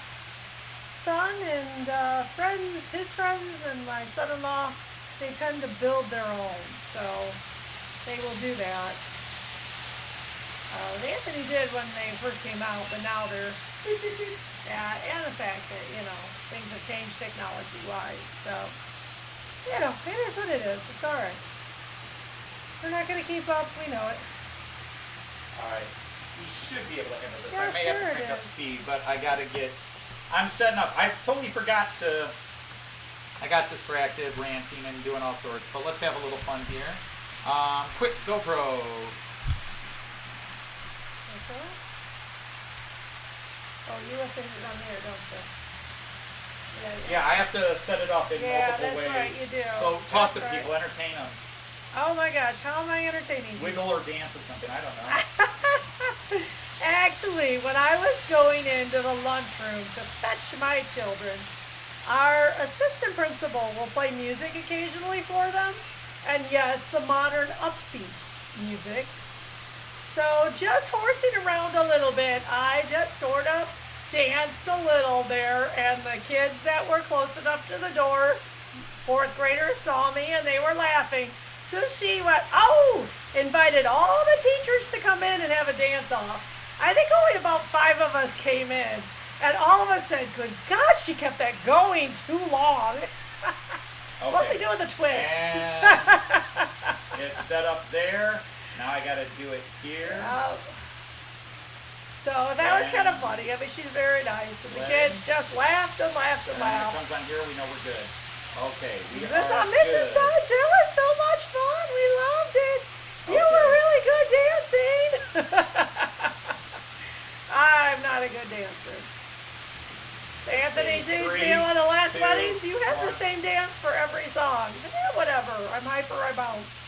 son and friends, his friends, and my son-in-law, they tend to build their own, so they will do that. Anthony did when they first came out, but now they're Yeah, and the fact that, things have changed technology-wise. So, it is what it is. It's all right. We're not going to keep up. We know it. All right. You should be able to handle this. Yeah, I may sure have to it pick up is. speed, but I got to get... I'm setting up. I totally forgot to... I got distracted ranting and doing all sorts, but let's have a little fun here. Quick GoPro. Okay. Oh, you have to hit it on there, don't you? Yeah, I have to set it up in multiple that's ways. right, you do. So talk That's to people, entertain them. Oh my gosh, how am I entertaining you? Wiggle or dance or something, I don't know. Actually, when I was going into the lunchroom to fetch my children, our assistant principal will play music occasionally for them. And yes, the modern upbeat music. So just horsing around a little bit, I just sort of danced a little there, and the kids that were close enough to the door, fourth graders, saw me and they were laughing. So she went, invited all the teachers to come in and have a dance off. I think only about 5 of us came in, and all of us said, good God, she kept that going too long. Okay. Mostly doing the twist. And it's set up there. Now I got to do it here. So that was kind of funny. I mean, she's very nice, and the kids just laughed and laughed and When it laughed. comes on here, we know we're good. Okay, we It was are on Mrs. good. Dodge. It was so much fun. We loved it. You were really good dancing. I'm not a good dancer. So Anthony D's Three, being one of the last 2, weddings, you have the 1. same dance for every song. Yeah, whatever. I'm hyper, I bounce.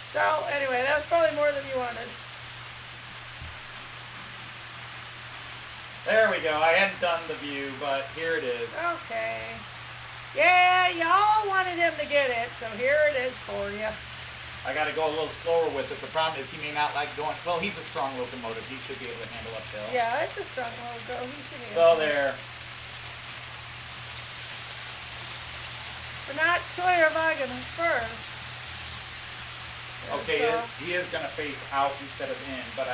So anyway, that was probably more than you wanted. There we go. I hadn't done the view, but here it is. Okay. Yeah, y'all wanted him to get it, so here it is for you. I got to go a little slower with it. The problem is he may not like going. Well, he's a strong locomotive. He should be able to handle uphill. Yeah, it's a strong logo. He should be So able to. there. But not Steuerwagen first. Okay, So he is going to face out instead of in, but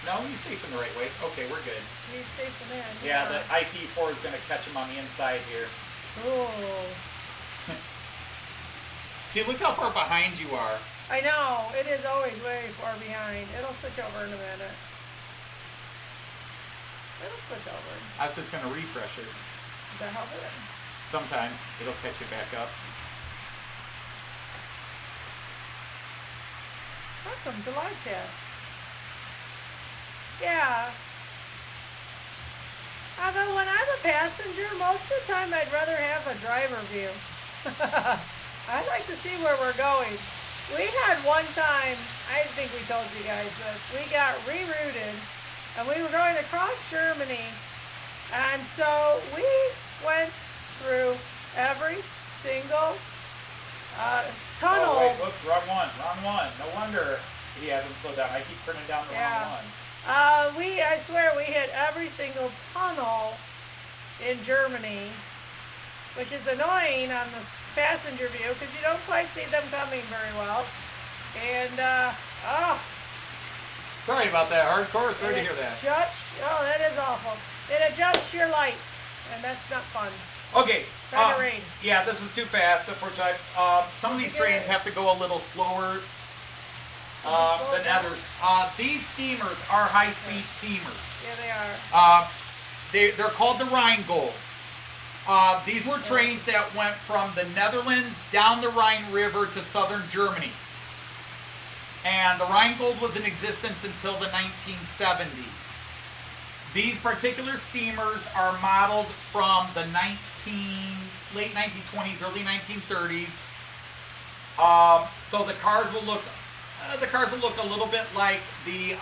no, he's facing the right way. Okay, we're good. he's facing in. Yeah, the IC4 is going to catch him on the inside here. Ooh. See, look how far behind you are. I know. It is always way far behind. It'll switch over in a minute. It'll switch over. I was just going to refresh it. Does that help it? Sometimes it'll catch you back up. Welcome to live chat. Yeah. Although when I'm a passenger, most of the time I'd rather have a driver view. I'd like to see where we're going. We had one time, I think we told you guys this, we got rerouted and we were going across Germany, and so we went through every single tunnel. Oh, wait, whoops, wrong one. No wonder he hasn't slowed down. I keep turning down the wrong one. I swear we hit every single tunnel in Germany, which is annoying on the passenger view because you don't quite see them coming very well. And, Sorry about that, hardcore. Sorry to hear that. That is awful. It adjusts your light, and that's not fun. Okay. Try to read. Yeah, this is too fast, unfortunately. Some of these trains have to go a little slower than others. These steamers are high-speed steamers. Yeah, they are. They're called the Rheinegolds. These were trains that went from the Netherlands down the Rhine River to southern Germany. And the Rheingold was in existence until the 1970s. These particular steamers are modeled from the late 1920s, early 1930s. So the cars will look a little bit like the You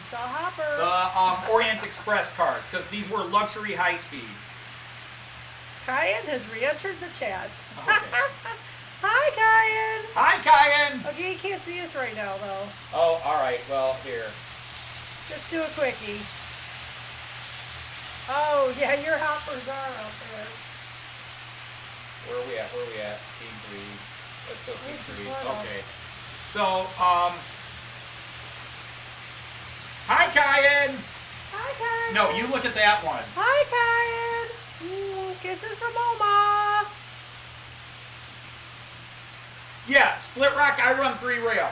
saw hoppers. the Orient Express cars, because these were luxury high speed. Kyan has re-entered the chat. Okay. Hi, Kyan. Hi, Kyan. Okay, you can't see us right now, though. Oh, all right. Well, here. Just do a quickie. Oh, yeah, your hoppers are out there. Where are we at? C-Gleis. Let's go C-Gleis. Wow. Okay. So, Hi, Kyan. Hi, Kyan. No, you look at that one. Hi, Kyan. Kisses from Oma. Yeah, Split Rock, I run 3-rail.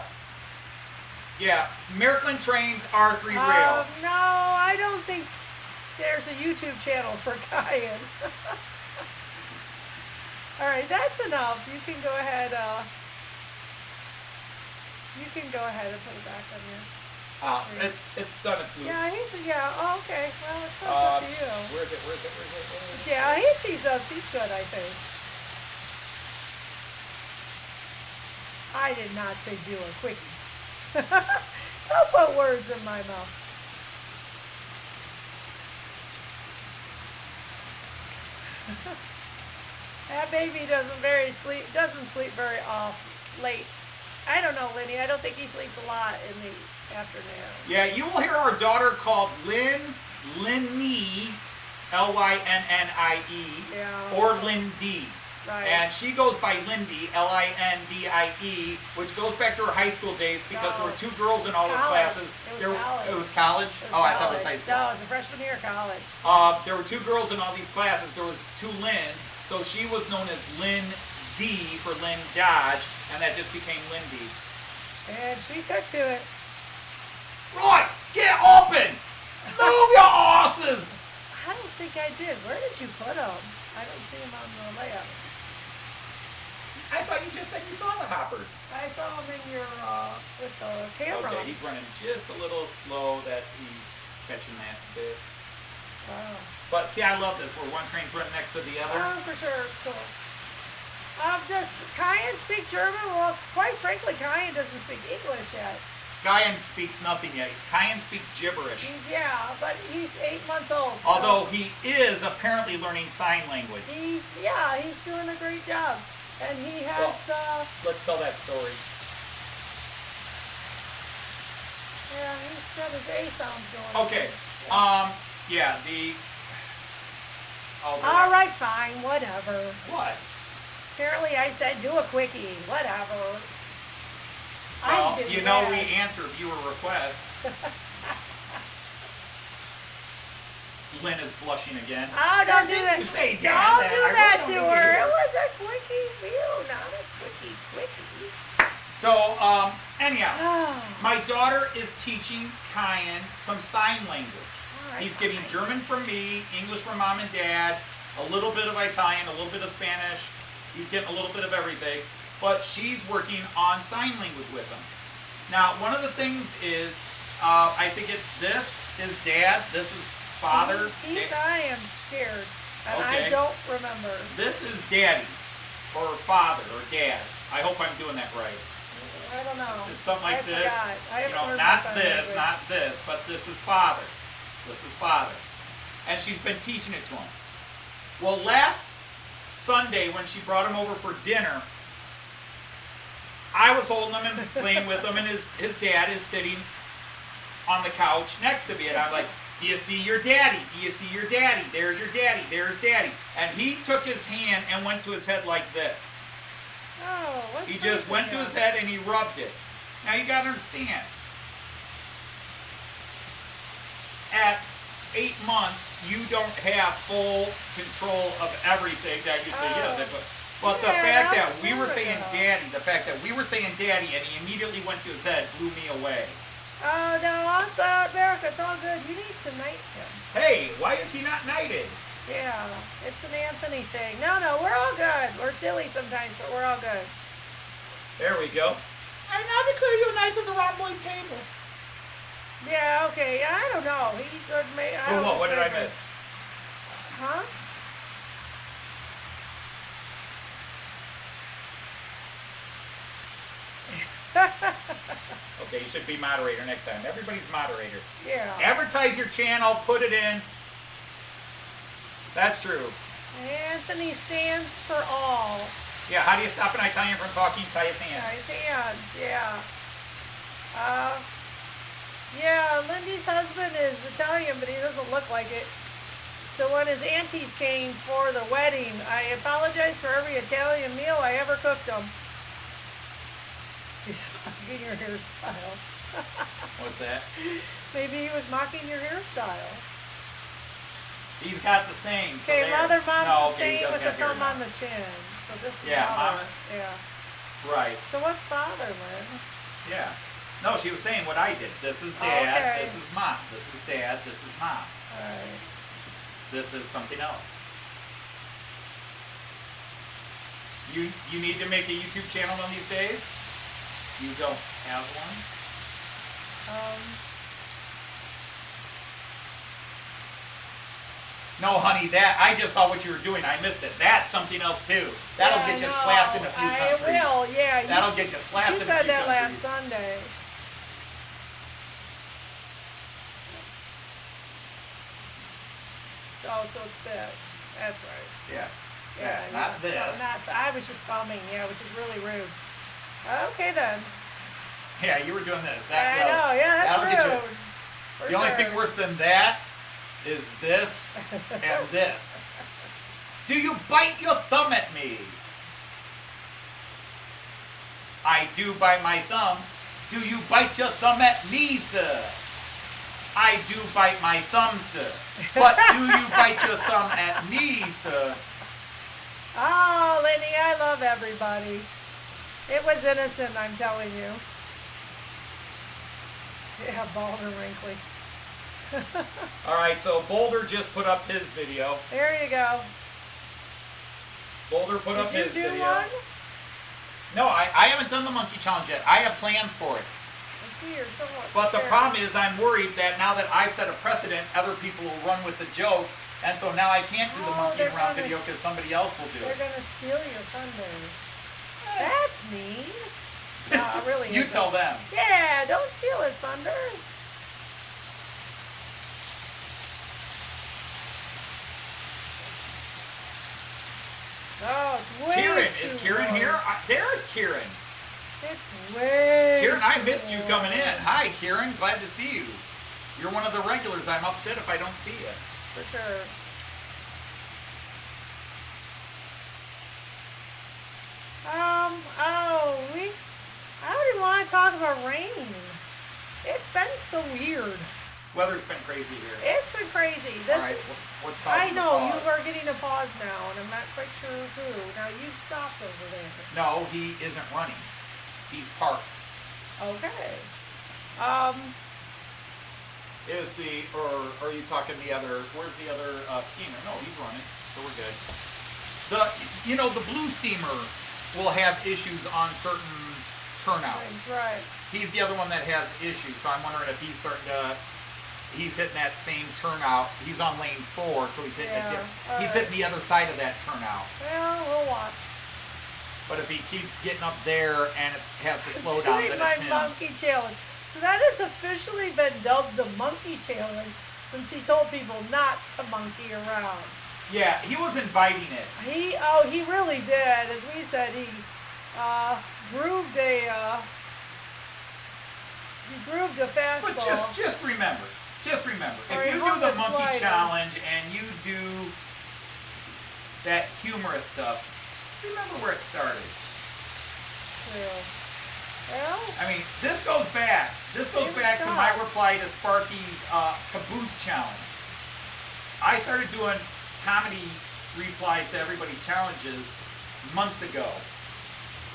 Yeah, Miracle Trains are 3-rail. No, I don't think there's a YouTube channel for Kyan. All right, that's enough. You can go ahead. You can go ahead and put it back on your. It's done its loops. Yeah. Oh, okay. Well, it's up to you. Where is it? Yeah, he sees us. He's good, I think. I did not say do a quickie. Don't put words in my mouth. That baby doesn't sleep very late. I don't know, Linny. I don't think he sleeps a lot in the afternoon. Yeah, you will hear our daughter called Linnie, Lynnnie, Yeah. or Lindy. Right. And she goes by Lindy, Lindie, which goes back to her high school days because there were 2 girls in all the college. classes. It was college. It was college? I thought it was high school. No, it was a freshman year of college. There were 2 girls in all these classes. There was 2 Lynns, so she was known as Lynn D for Lynn Dodge, and that just became Lindy. And she took to it. Roy, get open! Move your asses! I don't think I did. Where did you put them? I don't see them on the layout. I thought you just said you saw the hoppers. I saw them in your, with the camera. Okay, he's running just a little slow that he's catching that bit. Wow. But see, I love this where one train's running next to the other. Oh, for sure. It's cool. Does Kyan speak German? Well, quite frankly, Kyan doesn't speak English yet. Kyan speaks nothing yet. Kyan speaks gibberish. But he's 8 months old. So Although he is apparently learning sign language. he's doing a great job. And he has, Let's tell that story. he's got his A sounds going. Okay. All right, fine, whatever. What? Apparently I said do a quickie, whatever. Well, I did you know that. we answer viewer requests. Lynn is blushing again. Oh, don't do that. You say, don't Dad, do I that really to don't her. need to It hear. was a quickie view, not a quickie. So, anyhow, Oh, my daughter is teaching Kyan some sign language. all right, He's getting fine. German from me, English from Mom and Dad, a little bit of Italian, a little bit of Spanish. He's getting a little bit of everything. But she's working on sign language with him. Now, one of the things is, I think this is Dad, this is Father. I am scared, and Okay. I don't remember. This is Daddy, or Father, or Dad. I hope I'm doing that right. I don't know. It's something like I this. forgot. I haven't learned not sign this, language. not this, but this is Father. This is Father. And she's been teaching it to him. Well, last Sunday when she brought him over for dinner, I was holding him and playing with him, and his dad is sitting on the couch next to me, and I'm like, do you see your daddy? Do you see your daddy? There's your daddy. There's daddy. And he took his hand and went to his head like this. Oh, what's He just facing went to you? his head and he rubbed it. Now you gotta understand. At 8 months, you don't have full control of everything that you say yes. But the Yeah, fact that's that we were smart saying enough. daddy, and he immediately went to his head, blew me away. Oh no, us about America, it's all good. You need to knight him. Hey, why is he not knighted? Yeah, it's an Anthony thing. No, we're all good. We're silly sometimes, but we're all good. There we go. I now declare you a knight of the round boy table. Yeah, okay. I don't know. He could make. What did I miss? Huh? Okay, you should be moderator next time. Everybody's moderator. Yeah. Advertise your channel, put it in. That's true. Anthony stands for all. Yeah, how do you stop an Italian from talking? Tie his hands. Nice hands, yeah. Yeah, Lindy's husband is Italian, but he doesn't look like it. So when his aunties came for the wedding, I apologize for every Italian meal I ever cooked them. He's fucking your hairstyle. What's that? Maybe he was mocking your hairstyle. He's got the same. So Okay, there. Mother Mom's No, the okay, he same does with the have hair thumb now. on the chin. So this is Yeah, Mama. Mama. Yeah. Right. So what's Father, Lynn? Yeah. No, she was saying what I did. This is Dad. Okay. This is Mom. This is Dad. This is Mom. All right. This is something else. You need to make a YouTube channel one of these days? You don't have one? No, honey, that I just saw what you were doing. I missed it. That's something else too. That'll Yeah, get you I slapped in know. a few countries. I will, yeah. That'll get you slapped in a You few said that countries. last Sunday. So it's this. That's right. Yeah. Yeah, not yeah. this. No, not, I was just bumming, yeah, which is really rude. Okay then. Yeah, you were doing this. I know, yeah, that'll that's get you- rude. For The only sure. thing worse than that is this and this. Do you bite your thumb at me? I do bite my thumb. Do you bite your thumb at me, sir? I do bite my thumb, sir. But do you bite your thumb at me, sir? Oh, Lenny, I love everybody. It was innocent, I'm telling you. Yeah, bald and wrinkly. All right, so Boulder just put up his video. There you go. Boulder put up Did his you do video. one? No, I haven't done the monkey challenge yet. I have plans for it. Okay, you're somewhat But the prepared. problem is I'm worried that now that I've set a precedent, other people will run with the joke. And so now I can't do the Oh, monkey they're around gonna video because somebody else will do They're it. going to steal your thunder. That's mean. No, it really You isn't. tell them. Yeah, don't steal his thunder. Oh, it's way Kieran, too is Kieran low. here? There's Kieran. It's way Kieran, I too missed you low. coming in. Hi, Kieran. Glad to see you. You're one of the regulars. I'm upset if I don't see you. For sure. I don't want to talk about rain. It's been so weird. Weather's been crazy here. It's been crazy. All This right, is. what's causing I the know you pause? are getting a pause now, and I'm not quite sure who. Now you've stopped over there. No, he isn't running. He's parked. Okay. Is the, or are you talking the other, where's the other steamer? No, he's running, so we're good. The blue steamer will have issues on certain turnouts. That's right. He's the other one that has issues, so I'm wondering if he's starting to, he's hitting that same turnout. He's on lane 4, so he's hitting Yeah, he's alright. hitting the other side of that turnout. Well, we'll watch. But if he keeps getting up there and it has to slow down, Doing then my it's him. monkey challenge. So that has officially been dubbed the monkey challenge since he told people not to monkey around. Yeah, he was inviting it. He really did. As we said, he grooved a fastball. But just remember, Or if he you hung do the a monkey slider. challenge and you do that humorous stuff, remember where it started. True. Well, I mean, this goes back. This goes It back to stopped. my reply to Sparky's caboose challenge. I started doing comedy replies to everybody's challenges months ago.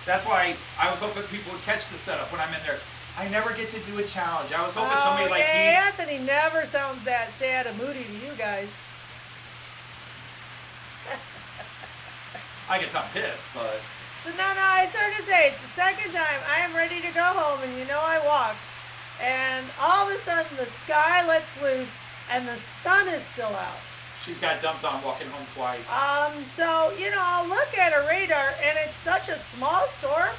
That's why I was hoping people would catch the setup when I'm in there. I never get to do a challenge. I was hoping somebody like yeah, Anthony never sounds that sad and moody to you guys. I get something pissed, but So no, I started to say it's the second time I am ready to go home, and you know I walk, and all of a sudden the sky lets loose, and the sun is still out. she's got dumped on walking home twice. So I'll look at a radar, and it's such a small storm.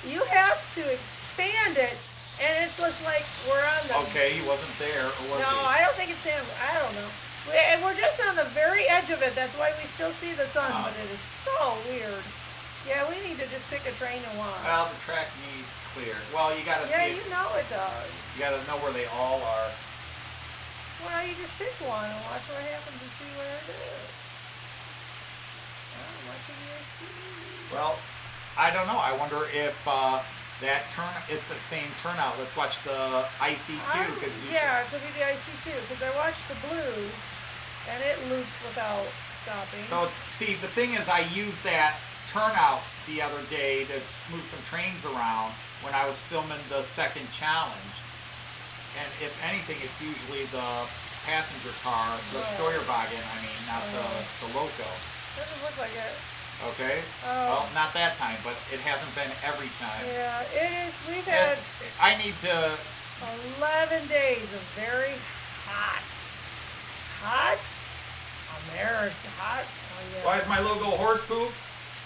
You have to expand it, and it's just like we're on the. Okay, he wasn't there, or was No, he? I don't think it's him. I don't know. And we're just on the very edge of it. That's why we still see the sun, Oh. but it is so weird. Yeah, we need to just pick a train and watch. Well, the track needs clear. Well, you gotta Yeah, see. you know it does. You gotta know where they all are. Well, you just pick one and watch what happens to see where it is. Well, what should you see? Well, I don't know. I wonder if it's the same turnout. Let's watch the IC2 because Yeah, it could be the IC2 because I watched the blue and it looped without stopping. So see, the thing is, I used that turnout the other day to move some trains around when I was filming the second challenge. And if anything, it's usually the passenger car, the Steuerwagen. I mean, not the loco. Doesn't look like it. Okay. Well, not that time, but it hasn't been every time. Yeah, it is. We've had I need to. 11 days of very hot America. Hot. Oh, yeah. Why is my logo horse poop?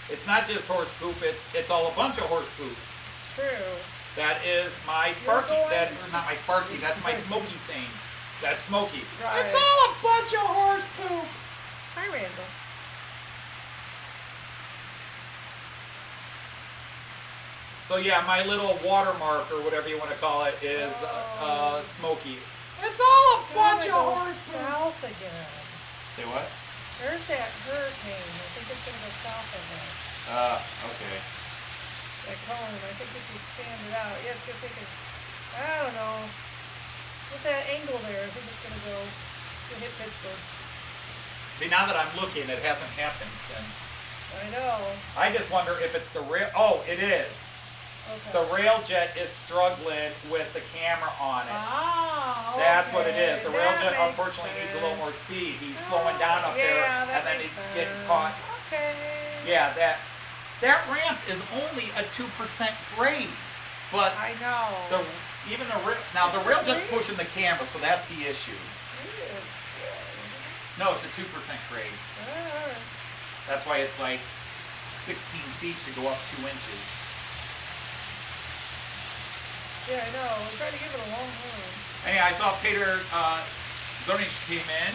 It's not just horse poop. It's all a bunch of horse poop. It's true. That is my Sparky. That is not my Sparky. That's my Smoky saying. That's Smoky. Right. It's all a bunch of horse poop. Hi, Randall. So yeah, my little watermark or whatever you want to call it is Smoky. It's all a bunch of horse poop. South again. Say what? There's that hurricane. I think it's going to go south of us. Okay. That cone. I think if you expand it out, yeah, it's going to take I don't know. With that angle there, I think it's going to go to hit Pittsburgh. See, now that I'm looking, it hasn't happened since. I know. I just wonder if it's the rail. Oh, it is. Okay. The Railjet is struggling with the camera on it. Ah, okay. That's what it is. The That Railjet makes unfortunately needs a little sense. more speed. He's slowing down up there, Yeah, that and then makes he's getting caught. Okay. Yeah, that ramp is only a 2% grade, but I know. now the Railjet's pushing the camera, so that's the issue. No, it's a 2% grade. Alright. That's why it's like 16 feet to go up 2 inches. Yeah, I know. We're trying to give it a long run. Hey, I saw Peter Zonich came in.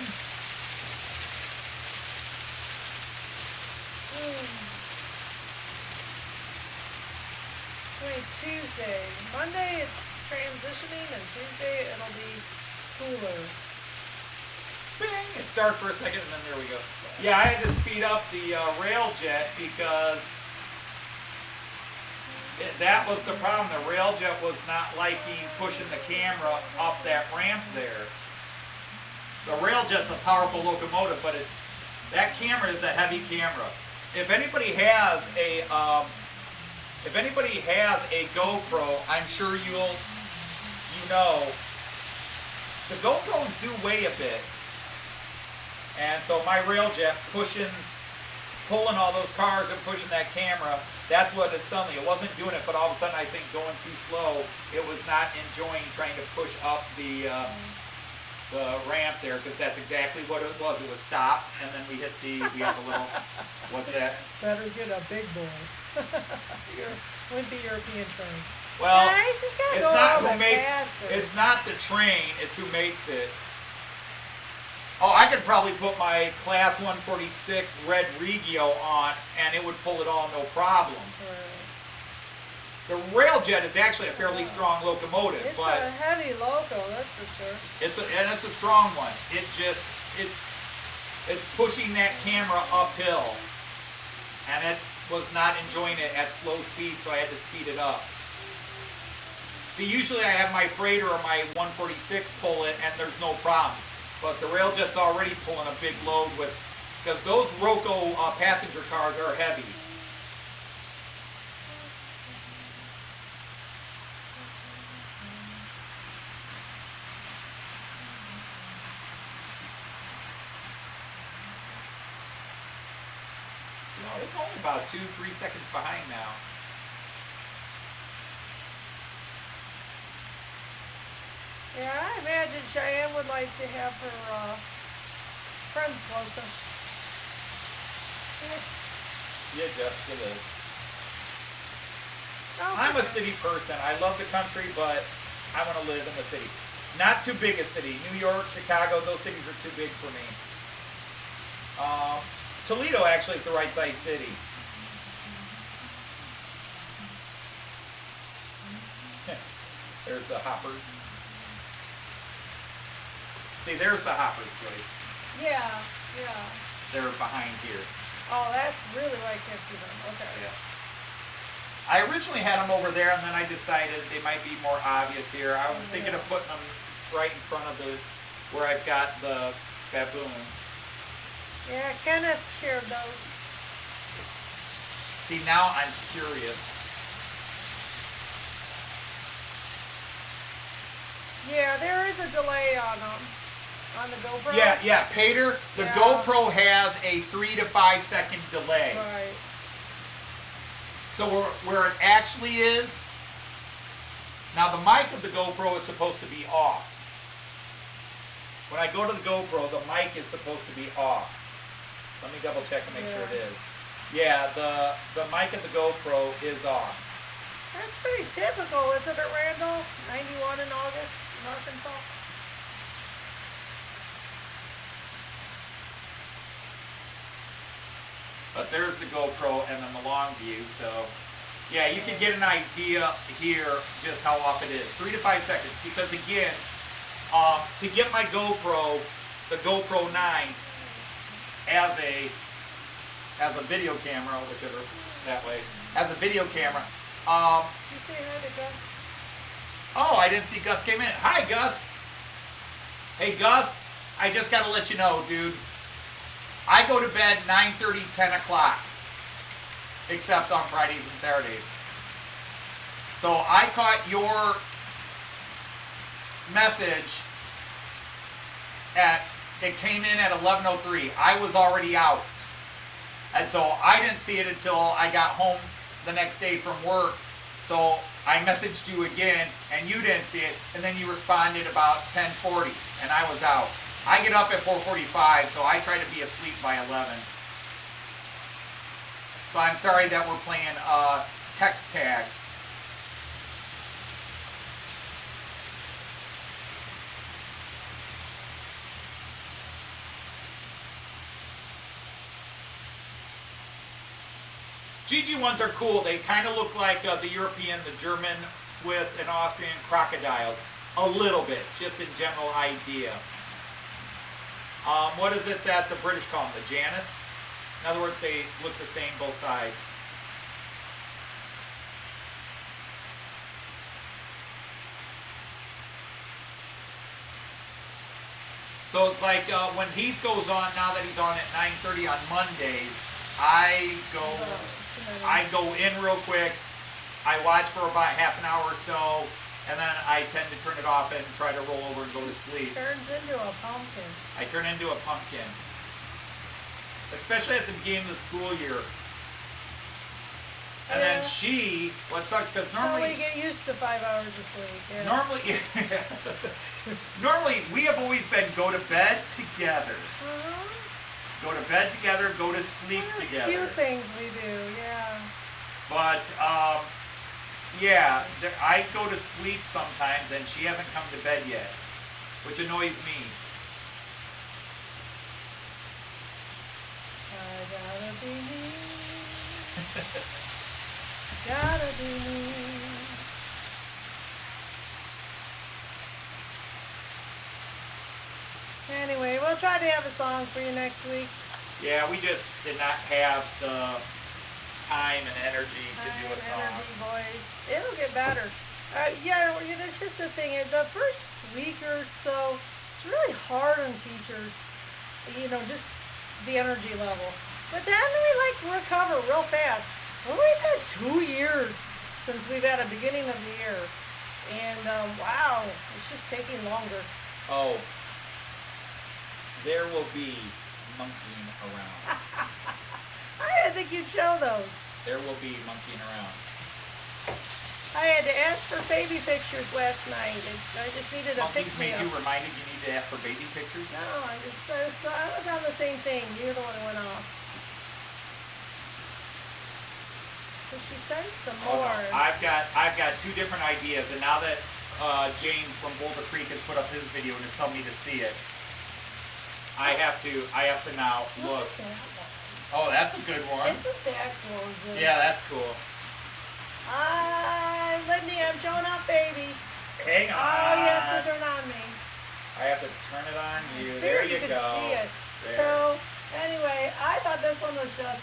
It's only Tuesday. Monday it's transitioning, and Tuesday it'll be cooler. Bing! It's dark for a second, and then there we go. Yeah, I had to speed up the Railjet because that was the problem. The Railjet was not liking pushing the camera up that ramp there. The Railjet's a powerful locomotive, but that camera is a heavy camera. If anybody has a GoPro, I'm sure you know the GoPros do weigh a bit. And so my Railjet pulling all those cars and pushing that camera, that's what it suddenly, it wasn't doing it, but all of a sudden I think going too slow, it was not enjoying trying to push up the ramp there, because that's exactly what it was. It was stopped, and then we have a little, what's that? Better get a big boy. Wimpy European train. Well, Nice, just gotta go a little bit faster. it's not the train, it's who makes it. Oh, I could probably put my Class 146 red Regio on, and it would pull it all no problem. The Railjet is actually a fairly strong locomotive, It's but a heavy loco, that's for sure. it's a strong one. It's pushing that camera uphill, and it was not enjoying it at slow speed, so I had to speed it up. See, usually I have my freighter or my 146 pull it, and there's no problems. But the Railjet's already pulling a big load because those Roco passenger cars are heavy. No, it's only about 2-3 seconds behind now. Yeah, I imagine Cheyenne would like to have her friends closer. Yeah, Jessica does. Oh, I'm a city person. I love the country, but I want to live in the city. Not too big a city. New York, Chicago, those cities are too big for me. Toledo actually is the right size city. There's the hoppers. See, there's the hoppers, Joyce. Yeah, yeah. They're behind here. Oh, that's really why I can't see them. Okay. Yeah. I originally had them over there, and then I decided they might be more obvious here. I was thinking of putting them right in front of where I've got the baboon. Yeah, Kenneth shared those. See, now I'm curious. Yeah, there is a delay on them. On the GoPro. Yeah, Pater, the GoPro has a 3 to 5 second delay. Right. So where it actually is, now the mic of the GoPro is supposed to be off. When I go to the GoPro, the mic is supposed to be off. Let me double check and make sure it is. Yeah, the mic of the GoPro is off. That's pretty typical, isn't it, Randall? 91 in August in Arkansas. But there's the GoPro and then the long view, so yeah, you can get an idea here just how off it is. 3 to 5 seconds, because again, to get my GoPro, the GoPro 9, as a video camera, whichever, that way, as a video camera. Did you say hi to Gus? Oh, I didn't see Gus came in. Hi, Gus. Hey, Gus, I just got to let you know, dude. I go to bed 9:30, 10 o'clock, except on Fridays and Saturdays. So I caught your message it came in at 11:03. I was already out. And so I didn't see it until I got home the next day from work. So I messaged you again, and you didn't see it, and then you responded about 10:40, and I was out. I get up at 4:45, so I try to be asleep by 11. So I'm sorry that we're playing text tag. GG ones are cool. They kind of look like the European, the German, Swiss, and Austrian crocodiles. A little bit, just a general idea. What is it that the British call them? The Janus? In other words, they look the same both sides. So it's like when Heath goes on, now that he's on at 9:30 on Mondays, I go in real quick, I watch for about half an hour or so, and then I tend to turn it off and try to roll over and go to sleep. Turns into a pumpkin. I turn into a pumpkin. Especially at the beginning of the school year. And then what sucks, because normally... Until we get used to 5 hours of sleep. Yeah. Normally, we have always been go to bed together. Go to bed together, go to sleep together. Cute things we do, yeah. But, yeah, I go to sleep sometimes, and she hasn't come to bed yet, which annoys me. I gotta be me. Gotta be me. Anyway, we'll try to have a song for you next week. Yeah, we just did not have the time and energy to do a song. Energy, boys. It'll get better. Yeah, it's just the thing. The first week or so, it's really hard on teachers. Just the energy level. But then we recover real fast. Well, we've had 2 years since we've had a beginning of the year. And wow, it's just taking longer. Oh, there will be monkeying around. I didn't think you'd show those. There will be monkeying around. I had to ask for baby pictures last night. I just needed a Monkeys pick-me-up. made you reminded you need to ask for baby pictures? No, I was on the same thing. You're the one who went off. So she sent some more. No. I've got 2 different ideas, and now that James from Boulder Creek has put up his video and is telling me to see it, I have to now look. Look at that one. Oh, that's a good one. Isn't that gorgeous? Yeah, that's cool. Lindy, I'm showing up, baby. Hang on. Oh, you have to turn on me. I have to turn it on you. I There figured you could go. see it. There. So, anyway, I thought this one was just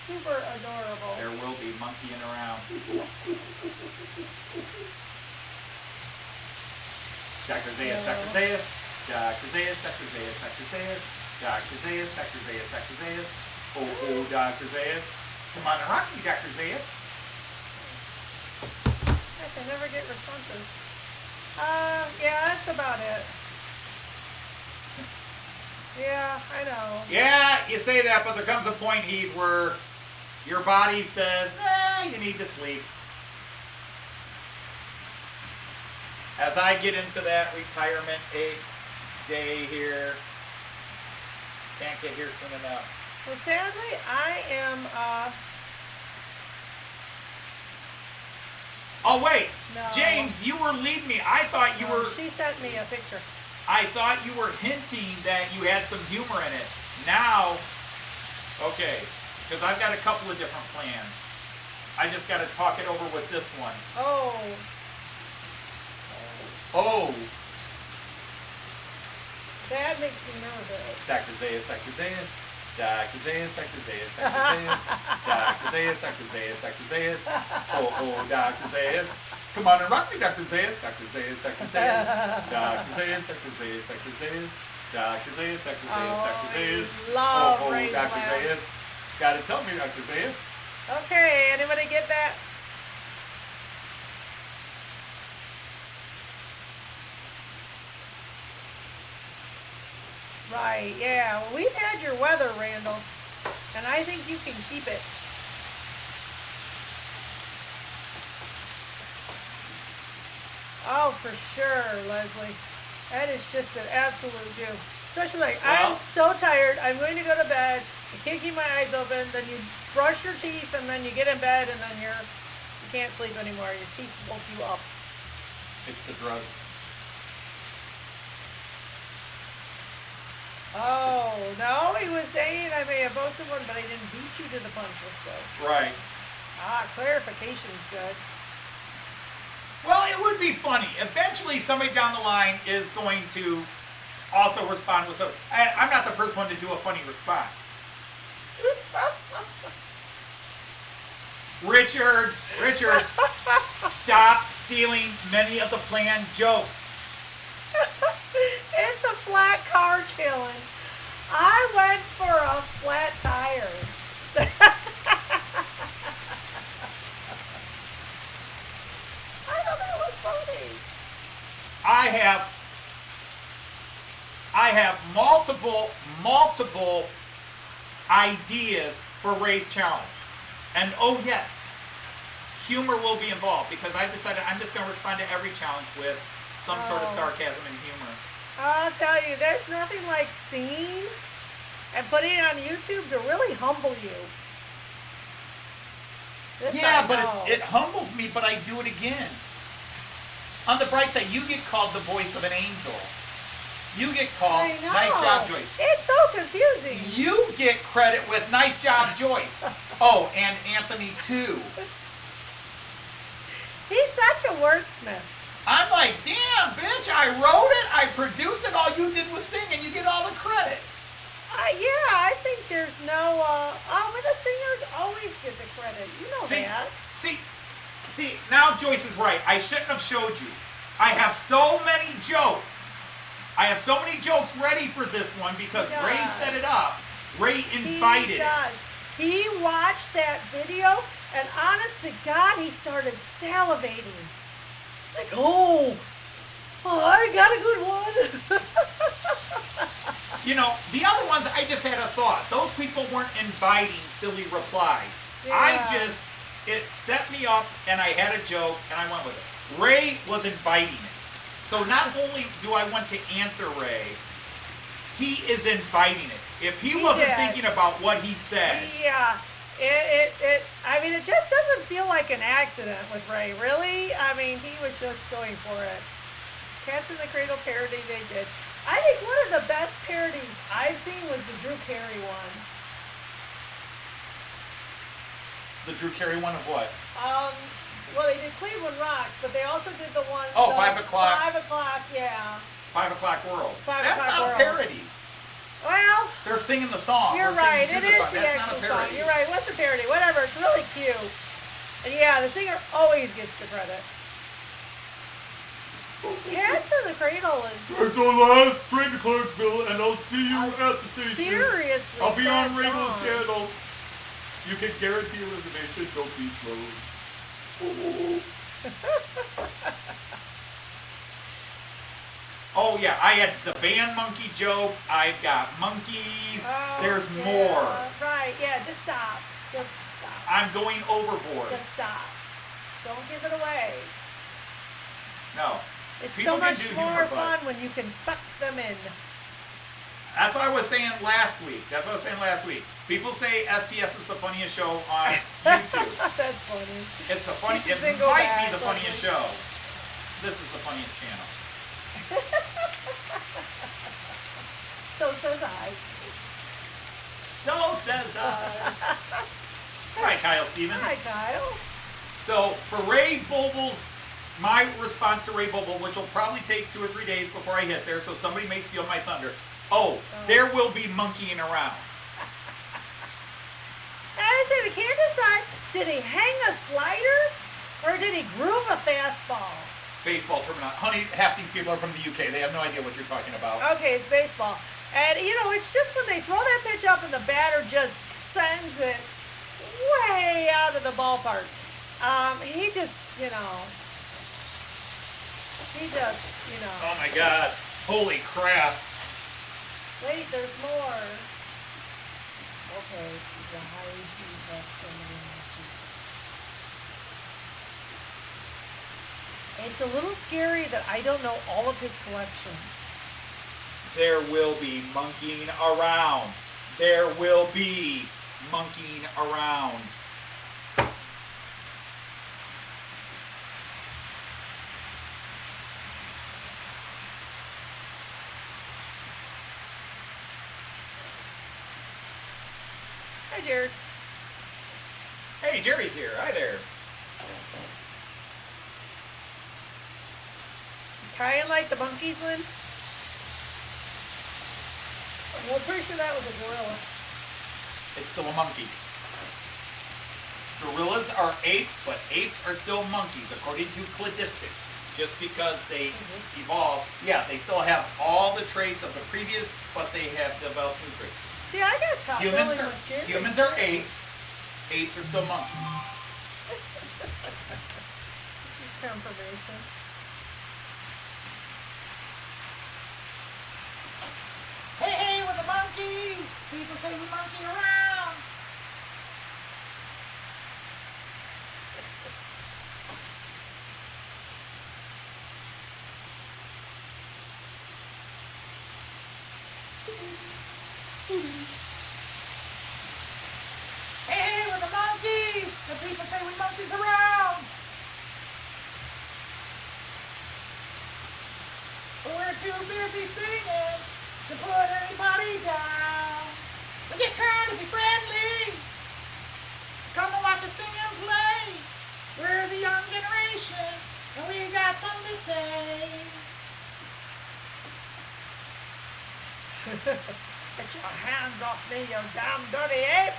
super adorable. There will be monkeying around. Dr. Zayas, Dr. Zayas, Dr. Zayas, Dr. Zayas, Dr. Zayas, Dr. Zayas, Dr. Zayas, Dr. Zayas. Oh, Dr. Zayas. Come on and rock me, Dr. Zayas. Gosh, I never get responses. Yeah, that's about it. Yeah, I know. Yeah, you say that, but there comes a point, Heath, where your body says, you need to sleep. As I get into that retirement day here, can't get here soon enough. Well, sadly, I am, Oh, wait. No. James, you were leading me. I thought you were... She sent me a picture. I thought you were hinting that you had some humor in it. Now, okay, because I've got a couple of different plans. I just got to talk it over with this one. Oh. Oh. That makes me nervous. Dr. Zayas, Dr. Zayas, Dr. Zayas, Dr. Zayas, Dr. Zayas, Dr. Zayas, Dr. Zayas, Dr. Zayas. Oh, Dr. Zayas. Come on and rock me, Dr. Zayas, Dr. Zayas, Dr. Zayas, Dr. Zayas, Dr. Zayas, Dr. Zayas, Dr. Zayas, Dr. Zayas, Dr. Zayas. Love Dr. Zayas. Gotta tell me, Dr. Zayas. Okay, anybody get that? Right, yeah. Well, we've had your weather, Randall, and I think you can keep it. Oh, for sure, Leslie. That is just an absolute do. Especially like, I'm so tired, I'm going to go to bed, I can't keep my eyes open, then you brush your teeth, and then you get in bed, and then you can't sleep anymore. Your teeth woke you up. It's the drugs. Oh, no, he was saying I may have posted one, but I didn't beat you to the punch with those. Right. Clarification's good. Well, it would be funny. Eventually, somebody down the line is going to also respond with something. I'm not the first one to do a funny response. Richard, stop stealing many of the planned jokes. It's a flat car challenge. I went for a flat tire. I thought that was funny. I have multiple ideas for Ray's challenge. And oh yes, humor will be involved because I've decided I'm just going to respond to every challenge with some sort of sarcasm and humor. I'll tell you, there's nothing like singing and putting it on YouTube to really humble you. This Yeah, I but know. it humbles me, but I do it again. On the bright side, you get called the voice of an angel. You get called, I know. nice job, Joyce. It's so confusing. You get credit with nice job, Joyce. Oh, and Anthony too. He's such a wordsmith. I'm like, damn, bitch, I wrote it, I produced it, all you did was sing, and you get all the credit. Yeah, I think there's no, but the singers always get the credit. You know that. See, now Joyce is right. I shouldn't have showed you. I have so many jokes. I have so many jokes ready for this one because Ray set it up. Ray invited it. He watched that video, and honest to God, he started salivating. It's like, oh, I got a good one. You know, the other ones, I just had a thought. Those people weren't inviting silly replies. Yeah. It set me up, and I had a joke, and I went with it. Ray was inviting it. So not only do I want to answer Ray, he is inviting it. If he wasn't thinking about what he said. Yeah. I mean, it just doesn't feel like an accident with Ray, really. I mean, he was just going for it. Cats in the Cradle parody they did. I think one of the best parodies I've seen was the Drew Carey one. The Drew Carey one of what? Well, they did Cleveland Rocks, but they also did the one. Oh, 5 o'clock. 5 o'clock, yeah. 5 o'clock world. Five That's o'clock not world. a parody. Well, They're singing the song. you're We're singing right. to It the is song. the That's actual not a song. parody. You're right. What's the parody? Whatever. It's really cute. And yeah, the singer always gets the credit. Cats in the Cradle is There's the last train to Clarksville, and I'll see you a at the station. seriously I'll be sad on Ringo's song. channel. You can guarantee a reservation. Don't be slow. Oh yeah, I had the band monkey jokes. I've got monkeys. Oh, There's yeah, more. Right, yeah, just stop. Just stop. I'm going overboard. Just stop. Don't give it away. No. It's People so can much do more humor, but- fun when you can suck them in. That's what I was saying last week. People say STS is the funniest show on YouTube. That's funny. It's the funniest. This It isn't go might back, be the funniest Leslie. show. This is the funniest channel. So says I. So says I. Hi, Kyle Stevens. Hi, Kyle. So for Ray Boebel's, my response to Ray Boebel, which will probably take 2 or 3 days before I hit there, so somebody may steal my thunder. Oh, there will be monkeying around. I say we can't decide. Did he hang a slider or did he groove a fastball? Baseball terminology. Honey, half these people are from the UK. They have no idea what you're talking about. Okay, it's baseball. And, you know, it's just when they throw that pitch up and the batter just sends it way out of the ballpark. He just, you know. Oh my God. Holy crap. Wait, there's more. Okay, the high G, that's so many. It's a little scary that I don't know all of his collections. There will be monkeying around. There will be monkeying around. Hi, Jared. Hey, Jerry's here. Hi there. Is Kyan like the monkeys, Lynn? I'm pretty sure that was a gorilla. It's still a monkey. Gorillas are apes, but apes are still monkeys, according to cladistics. Just because they evolved, yeah, they still have all the traits of the previous, but they have developed new traits. See, I got top billing with Jerry. Humans are apes. Apes are still monkeys. This is confirmation. Hey, hey, we're the monkeys! People say we monkey around! Hey, we're the monkeys! The people say we monkeys around! But we're too busy singing to put anybody down. We're just trying to be friendly. Come and watch us sing and play. We're the young generation, and we got something to say. Get your hands off me, you damn dirty ape!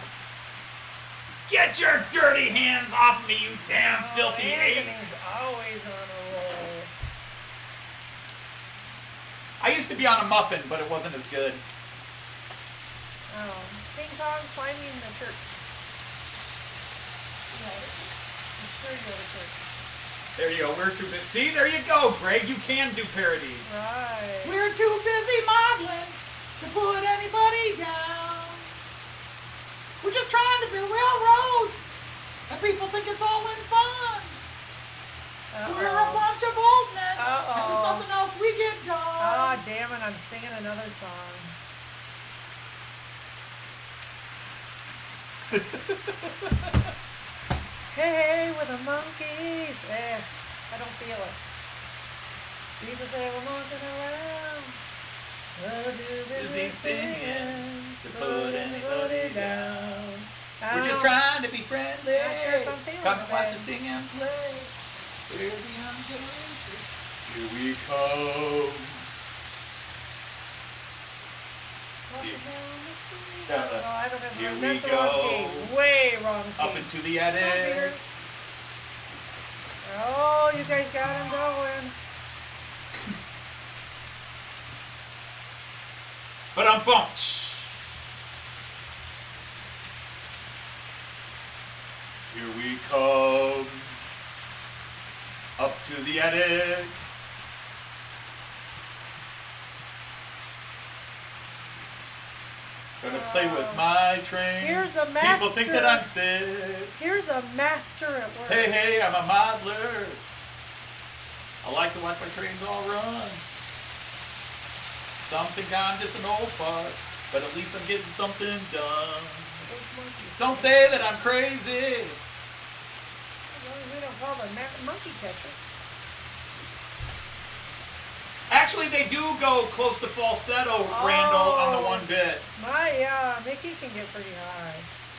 Get your dirty hands off me, you damn filthy ape! Anthony's always on a roll. I used to be on a muffin, but it wasn't as good. Oh, King Kong climbing the church. Yeah, I'm sure you go to church. There you go. We're too busy. See, there you go, Greg. You can do parodies. Right. We're too busy modeling to put anybody down. We're just trying to build railroads, and people think it's all in fun. We're a bunch of old men, and there's nothing else we get done. Ah, damn it, I'm singing another song. Hey, we're the monkeys. I don't feel it. People say we're monkeying around. We're too busy singing to put anybody down. We're just trying to be friendly. Not sure if I'm feeling Come and it, watch babe. us sing and play. We're the young generation. Here we come. Walking down the street. Yeah, Oh, I don't have here one. we That's the wrong go. key. Way wrong key. Up into the Come on, Peter. attic. Oh, you guys got him going. But I'm bumped. Here we come. Up to the attic. Gonna play with my train. Here's a People think that I'm master. sick. Here's a master at work. Hey, hey, I'm a modeler. I like to watch my trains all run. Some think I'm just an old fart, but at least I'm getting something done. Those monkeys. Don't say that I'm crazy. Well, we don't call them monkey catcher. Actually, they do go close to falsetto, Randall, on the one bit. Yeah, Mickey can get pretty high.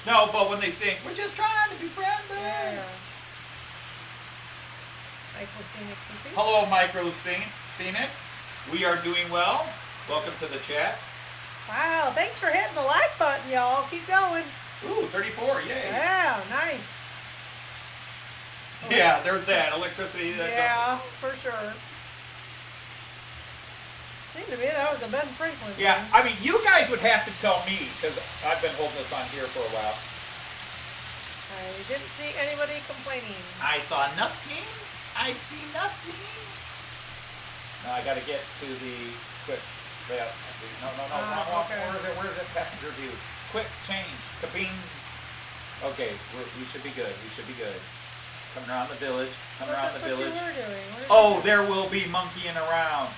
No, but when they sing, we're just trying to be friendly. Yeah. Micro Scenics, you see? Hello, Micro Scenics. We are doing well. Welcome to the chat. Wow, thanks for hitting the like button, y'all. Keep going. Ooh, 34, yay. Yeah, nice. Yeah, there's that electricity. Yeah, for sure. Seemed to me that was a Ben Franklin thing. Yeah, I mean, you guys would have to tell me, because I've been holding this on here for a while. I didn't see anybody complaining. I saw nothing. I see nothing. Now I got to get to the quick. No, wrong. Okay. Where is it? Passenger view. Quick change. Kabing. Okay, we should be good. We should be good. Coming around the village. Coming around the That's what village. you were doing. What did Oh, you do? there will be monkeying around.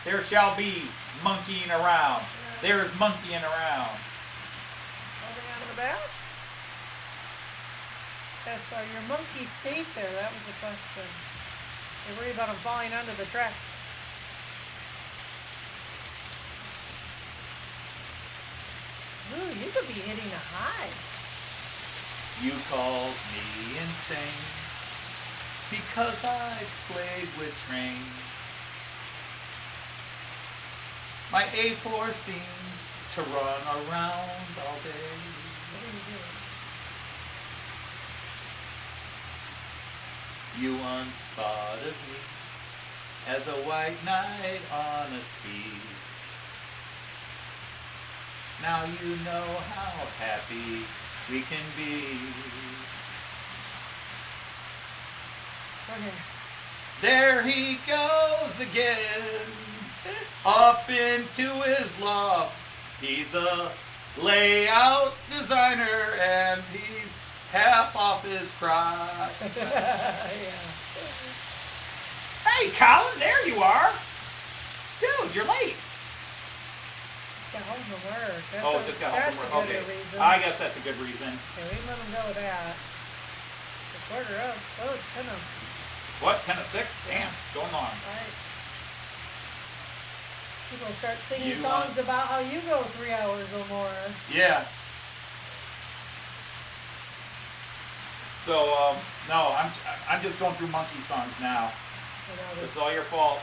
There shall be monkeying around. There is monkeying around. Holding on to the back? Yes, are your monkeys safe there? That was a question. You're worried about them falling onto the track. Ooh, you could be hitting a high. You called me insane because I played with trains. My A4 seems to run around all day. What are you doing? You once thought of me as a white knight on a steed. Now you know how happy we can be. Okay. There he goes again, up into his loft. He's a layout designer and he's half off his crotch. Yeah. Hey, Colin, there you are. Dude, you're late. Just got home from work. That's Oh, a, just got home that's from a work. good Okay, reason. I guess that's a good reason. Okay, we can let them go with that. It's a quarter up. Oh, it's 10 of. What, 10 to 6? Damn, going on. Alright. People start singing You songs once- about how you go 3 hours or more. Yeah. So, no, I'm just going through monkey songs now. You know, This is all your fault.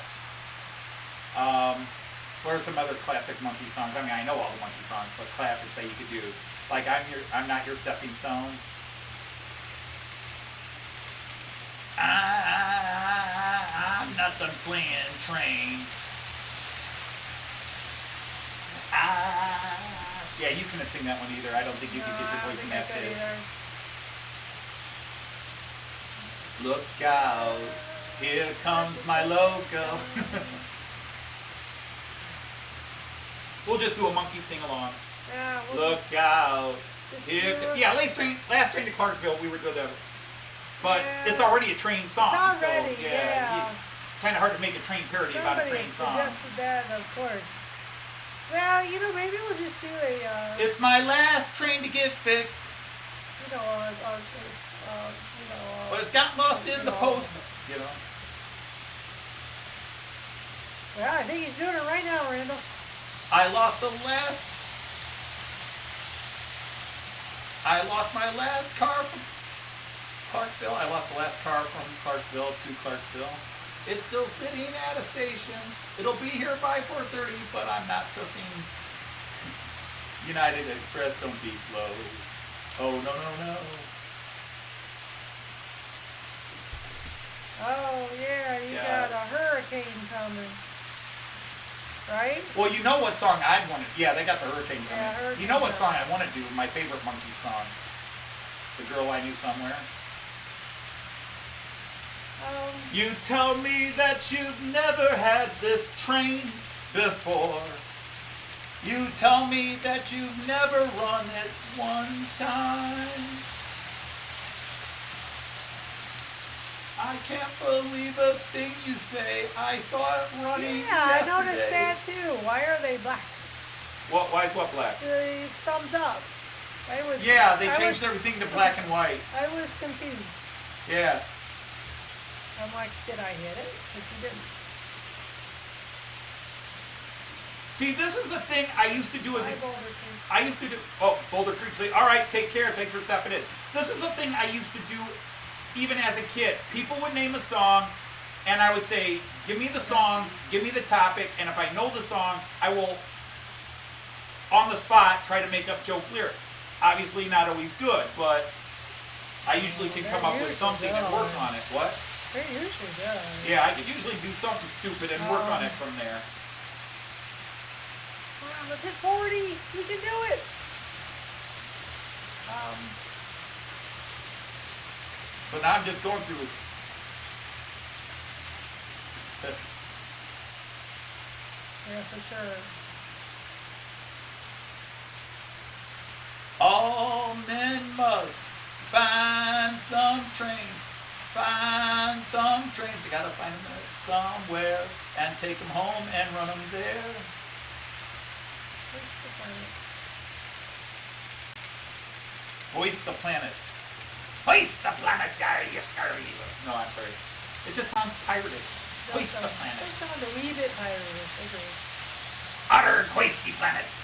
What are some other classic monkey songs? I mean, I know all the monkey songs, but classics that you could do. Like, I'm not your stepping stone. I'm not done playing trains. Yeah, you couldn't sing that one either. I don't think you could get your voice in that pitch. Look out, here comes my loco. We'll just do a monkey sing-along. Yeah, we'll Look just, out, just here. do it. Yeah, last train to Clarksville, we were good at it. But Yeah. it's already a train song. It's already, so, yeah. Kind of hard to make a train parody about a Somebody train song. suggested that, of course. Well, you know, maybe we'll just do a, It's my last train to get fixed, you know, but it's got lost in the post. You know. well, I think he's doing it right now, Randall. I lost my last car from Clarksville. I lost the last car from Clarksville to Clarksville. It's still sitting at a station. It'll be here by 4:30, but I'm not trusting. United Express, don't be slow. Oh, no, no, no. Oh, yeah, you got a hurricane coming. Right? Well, you know what song I'd want to... Yeah, they got the hurricane coming. Yeah, hurricane you know what song coming. I want to do? My favorite Monkey song. The Girl I Knew Somewhere. You tell me that you've never had this train before. You tell me that you've never run it one time. I can't believe a thing you say. I saw it running yeah, yesterday. I noticed that too. Why are they black? Why is what black? The thumbs up. Yeah, they changed everything to black and white. I was confused. Yeah. I'm like, did I hit it? Because he didn't. See, this is a thing I used to do as Hi, a... Boulder Creek. I used to do... Oh, Boulder Creek. So, all right, take care. Thanks for stepping in. This is a thing I used to do even as a kid. People would name a song, and I would say, give me the song, give me the topic, and if I know the song, I will, on the spot, try to make up joke lyrics. Obviously not always good, but I usually can come up with something and work on it. What? They usually do. Yeah, I could usually do something stupid and work on it from there. Wow, let's hit 40. We can do it. So now I'm just going through. Yeah, for sure. All men must find some trains. Find some trains. They gotta find them somewhere and take them home and run them there. Where's the planet? Hoist the planets. Hoist the planets, you scurry. No, I'm sorry. It just sounds piratish. Hoist the They planets. sound a wee bit pirate-ish, I agree. Utter hoist the planets.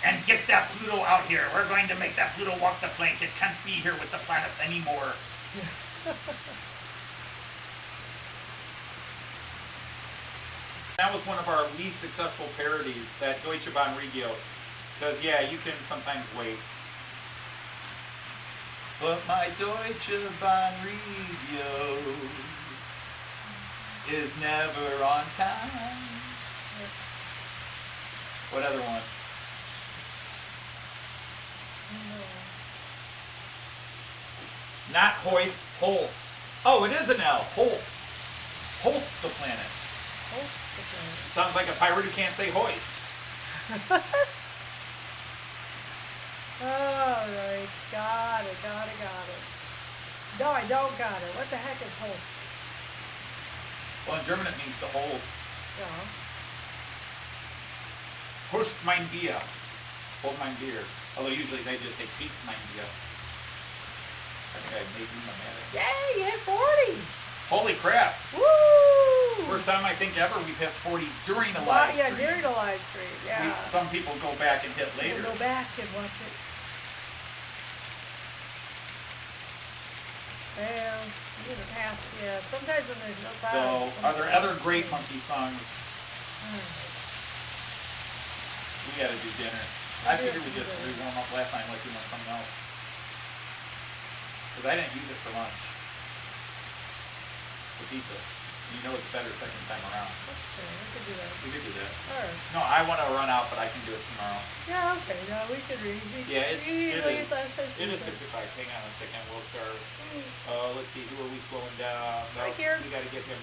And get that Pluto out here. We're going to make that Pluto walk the plank. It can't be here with the planets anymore. That was one of our least successful parodies, that Deutsche Bahn Radio. Because, yeah, you can sometimes wait. But my Deutsche Bahn Radio is never on time. What other one? Not hoist, holst. Oh, it is an L. Holst. Holst the planet. Host the planet. Sounds like a pirate who can't say hoist. Alright, got it. No, I don't got it. What the heck is host? Well, in German it means to hold. Yeah. Horst mein Bier. Hold mein Bier. Although usually they just say keep mein Bier. I think I made my man. Yay, you hit 40! Holy crap. Woo! First time I think ever we've hit 40 during the live stream. Yeah, during the live stream, yeah. Some people go back and hit later. We'll go back and watch it. Well, you get a path, yeah. Sometimes when there's no path. So, are there other great monkey songs? We gotta do dinner. I figured we just warm up last night unless you want something else. Because I didn't use it for lunch. The pizza. You know it's better second time around. That's true. We could do that. We could do that. Alright. No, I want to run out, but I can do it tomorrow. Yeah, okay. No, we could read. Yeah, it is 6:05. Right Hang on a second. We'll start. Let's see. Who are we slowing down? No, here. We gotta get him.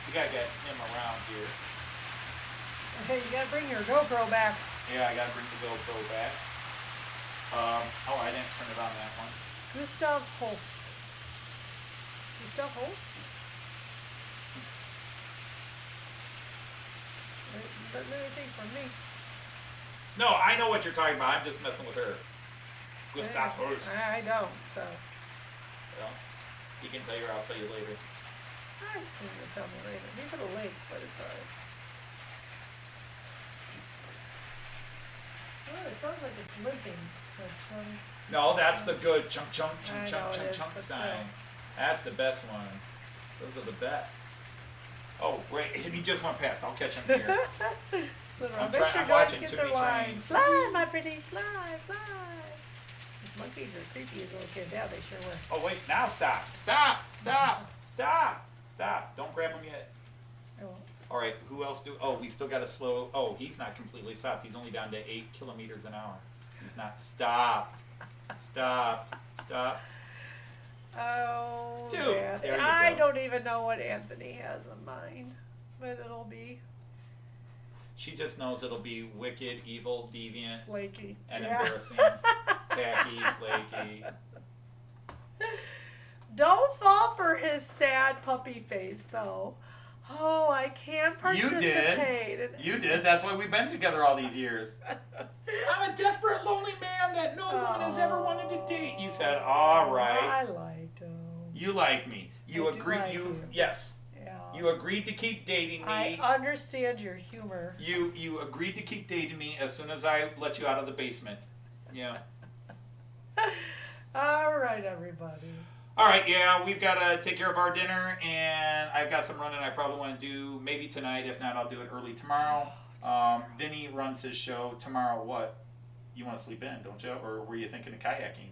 We gotta get him around here. Hey, you gotta bring your GoPro back. Yeah, I gotta bring the GoPro back. Oh, I didn't turn it on that one. Gustav Holst. Gustav Holst? Doesn't do anything for me. No, I know what you're talking about. I'm just messing with her. Gustav Holst. I don't, so. Well, he can tell you, or I'll tell you later. I assume you'll tell me later. Leave it a lake, but it's alright. Oh, it sounds like it's limping. No, that's the good chunk I know it is, sign. but still. That's the best one. Those are the best. Oh, great. And he just went past. I'll catch him here. Swim I'm around. Make sure I'm Joyce watching gets too her many line. trains. Fly, my pretties, fly, fly. These monkeys are creepy as a little kid. Yeah, they sure were. Oh, wait. Now stop. Stop. Stop. Stop. Stop. Don't grab him yet. I won't. All right. Who else do? Oh, we still got to slow. Oh, he's not completely stopped. He's only down to 8 kilometers an hour. He's not. Stop. Stop. Stop. Oh, Dude, man. there you I go. don't even know what Anthony has in mind, but it'll be She just knows it'll be wicked, evil, deviant, flaky. and Yeah. embarrassing. Tacky, flaky. Don't fall for his sad puppy face, though. Oh, I can't You participate. did. You did. That's why we've been together all these years. I'm a desperate, lonely man that no woman has ever wanted to date. You said, all right. I liked him. You like me. You I do agreed. like You you. yes. Yeah. You agreed to keep dating I me. understand your humor. You agreed to keep dating me as soon as I let you out of the basement. Yeah. All right, everybody. All right, yeah, we've got to take care of our dinner, and I've got some running I probably want to do maybe tonight. If not, I'll do it early tomorrow. Vinny runs his show tomorrow. What? You want to sleep in, don't you? Or were you thinking of kayaking?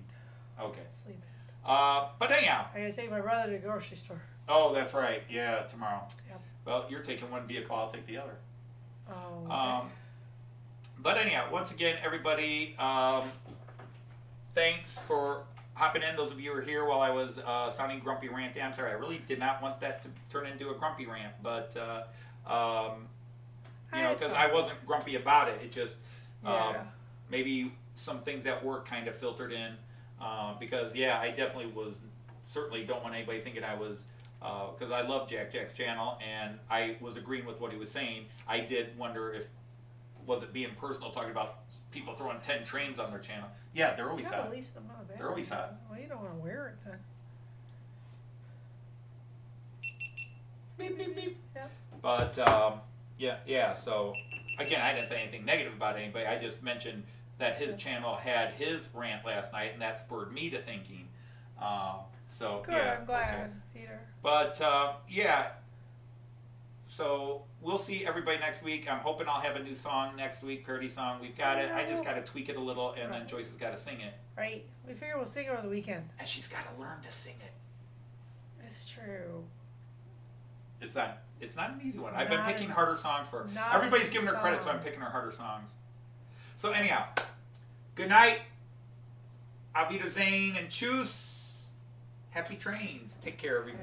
Okay. Sleep in. But anyhow. I gotta take my brother to the grocery store. Oh, that's right. Yeah, tomorrow. Yep. Well, you're taking one vehicle. I'll take the other. Oh. Okay. But anyhow, once again, everybody, thanks for hopping in. Those of you who are here while I was sounding grumpy ranty. I'm sorry, I really did not want that to turn into a grumpy rant, but you know, because I wasn't grumpy about it. It just maybe some things at work kind of filtered in because yeah, I definitely was. Certainly don't want anybody thinking I was. Because I love Jack's channel, and I was agreeing with what he was saying. I did wonder if was it being personal, talking about people throwing 10 trains on their channel. Yeah, they're always hot. They're always hot. Well, you don't want to wear it then. Beep, beep, beep. Yeah. But, yeah, so, again, I didn't say anything negative about anybody. I just mentioned that his channel had his rant last night, and that spurred me to thinking. So, Good, yeah. I'm glad, okay. Peter. But, yeah. So we'll see everybody next week. I'm hoping I'll have a new song next week, parody song. We've got it. I just got to tweak it a little, and then Joyce has got to sing it. Right. We figure we'll sing over the weekend. And she's got to learn to sing it. It's true. It's not an easy one. I've been picking an- harder songs for her. not Everybody's an giving easy her credit, so I'm song. picking her harder songs. So anyhow, good night. Auf Wiedersehen and tschüss. Happy trains. Take care, everybody.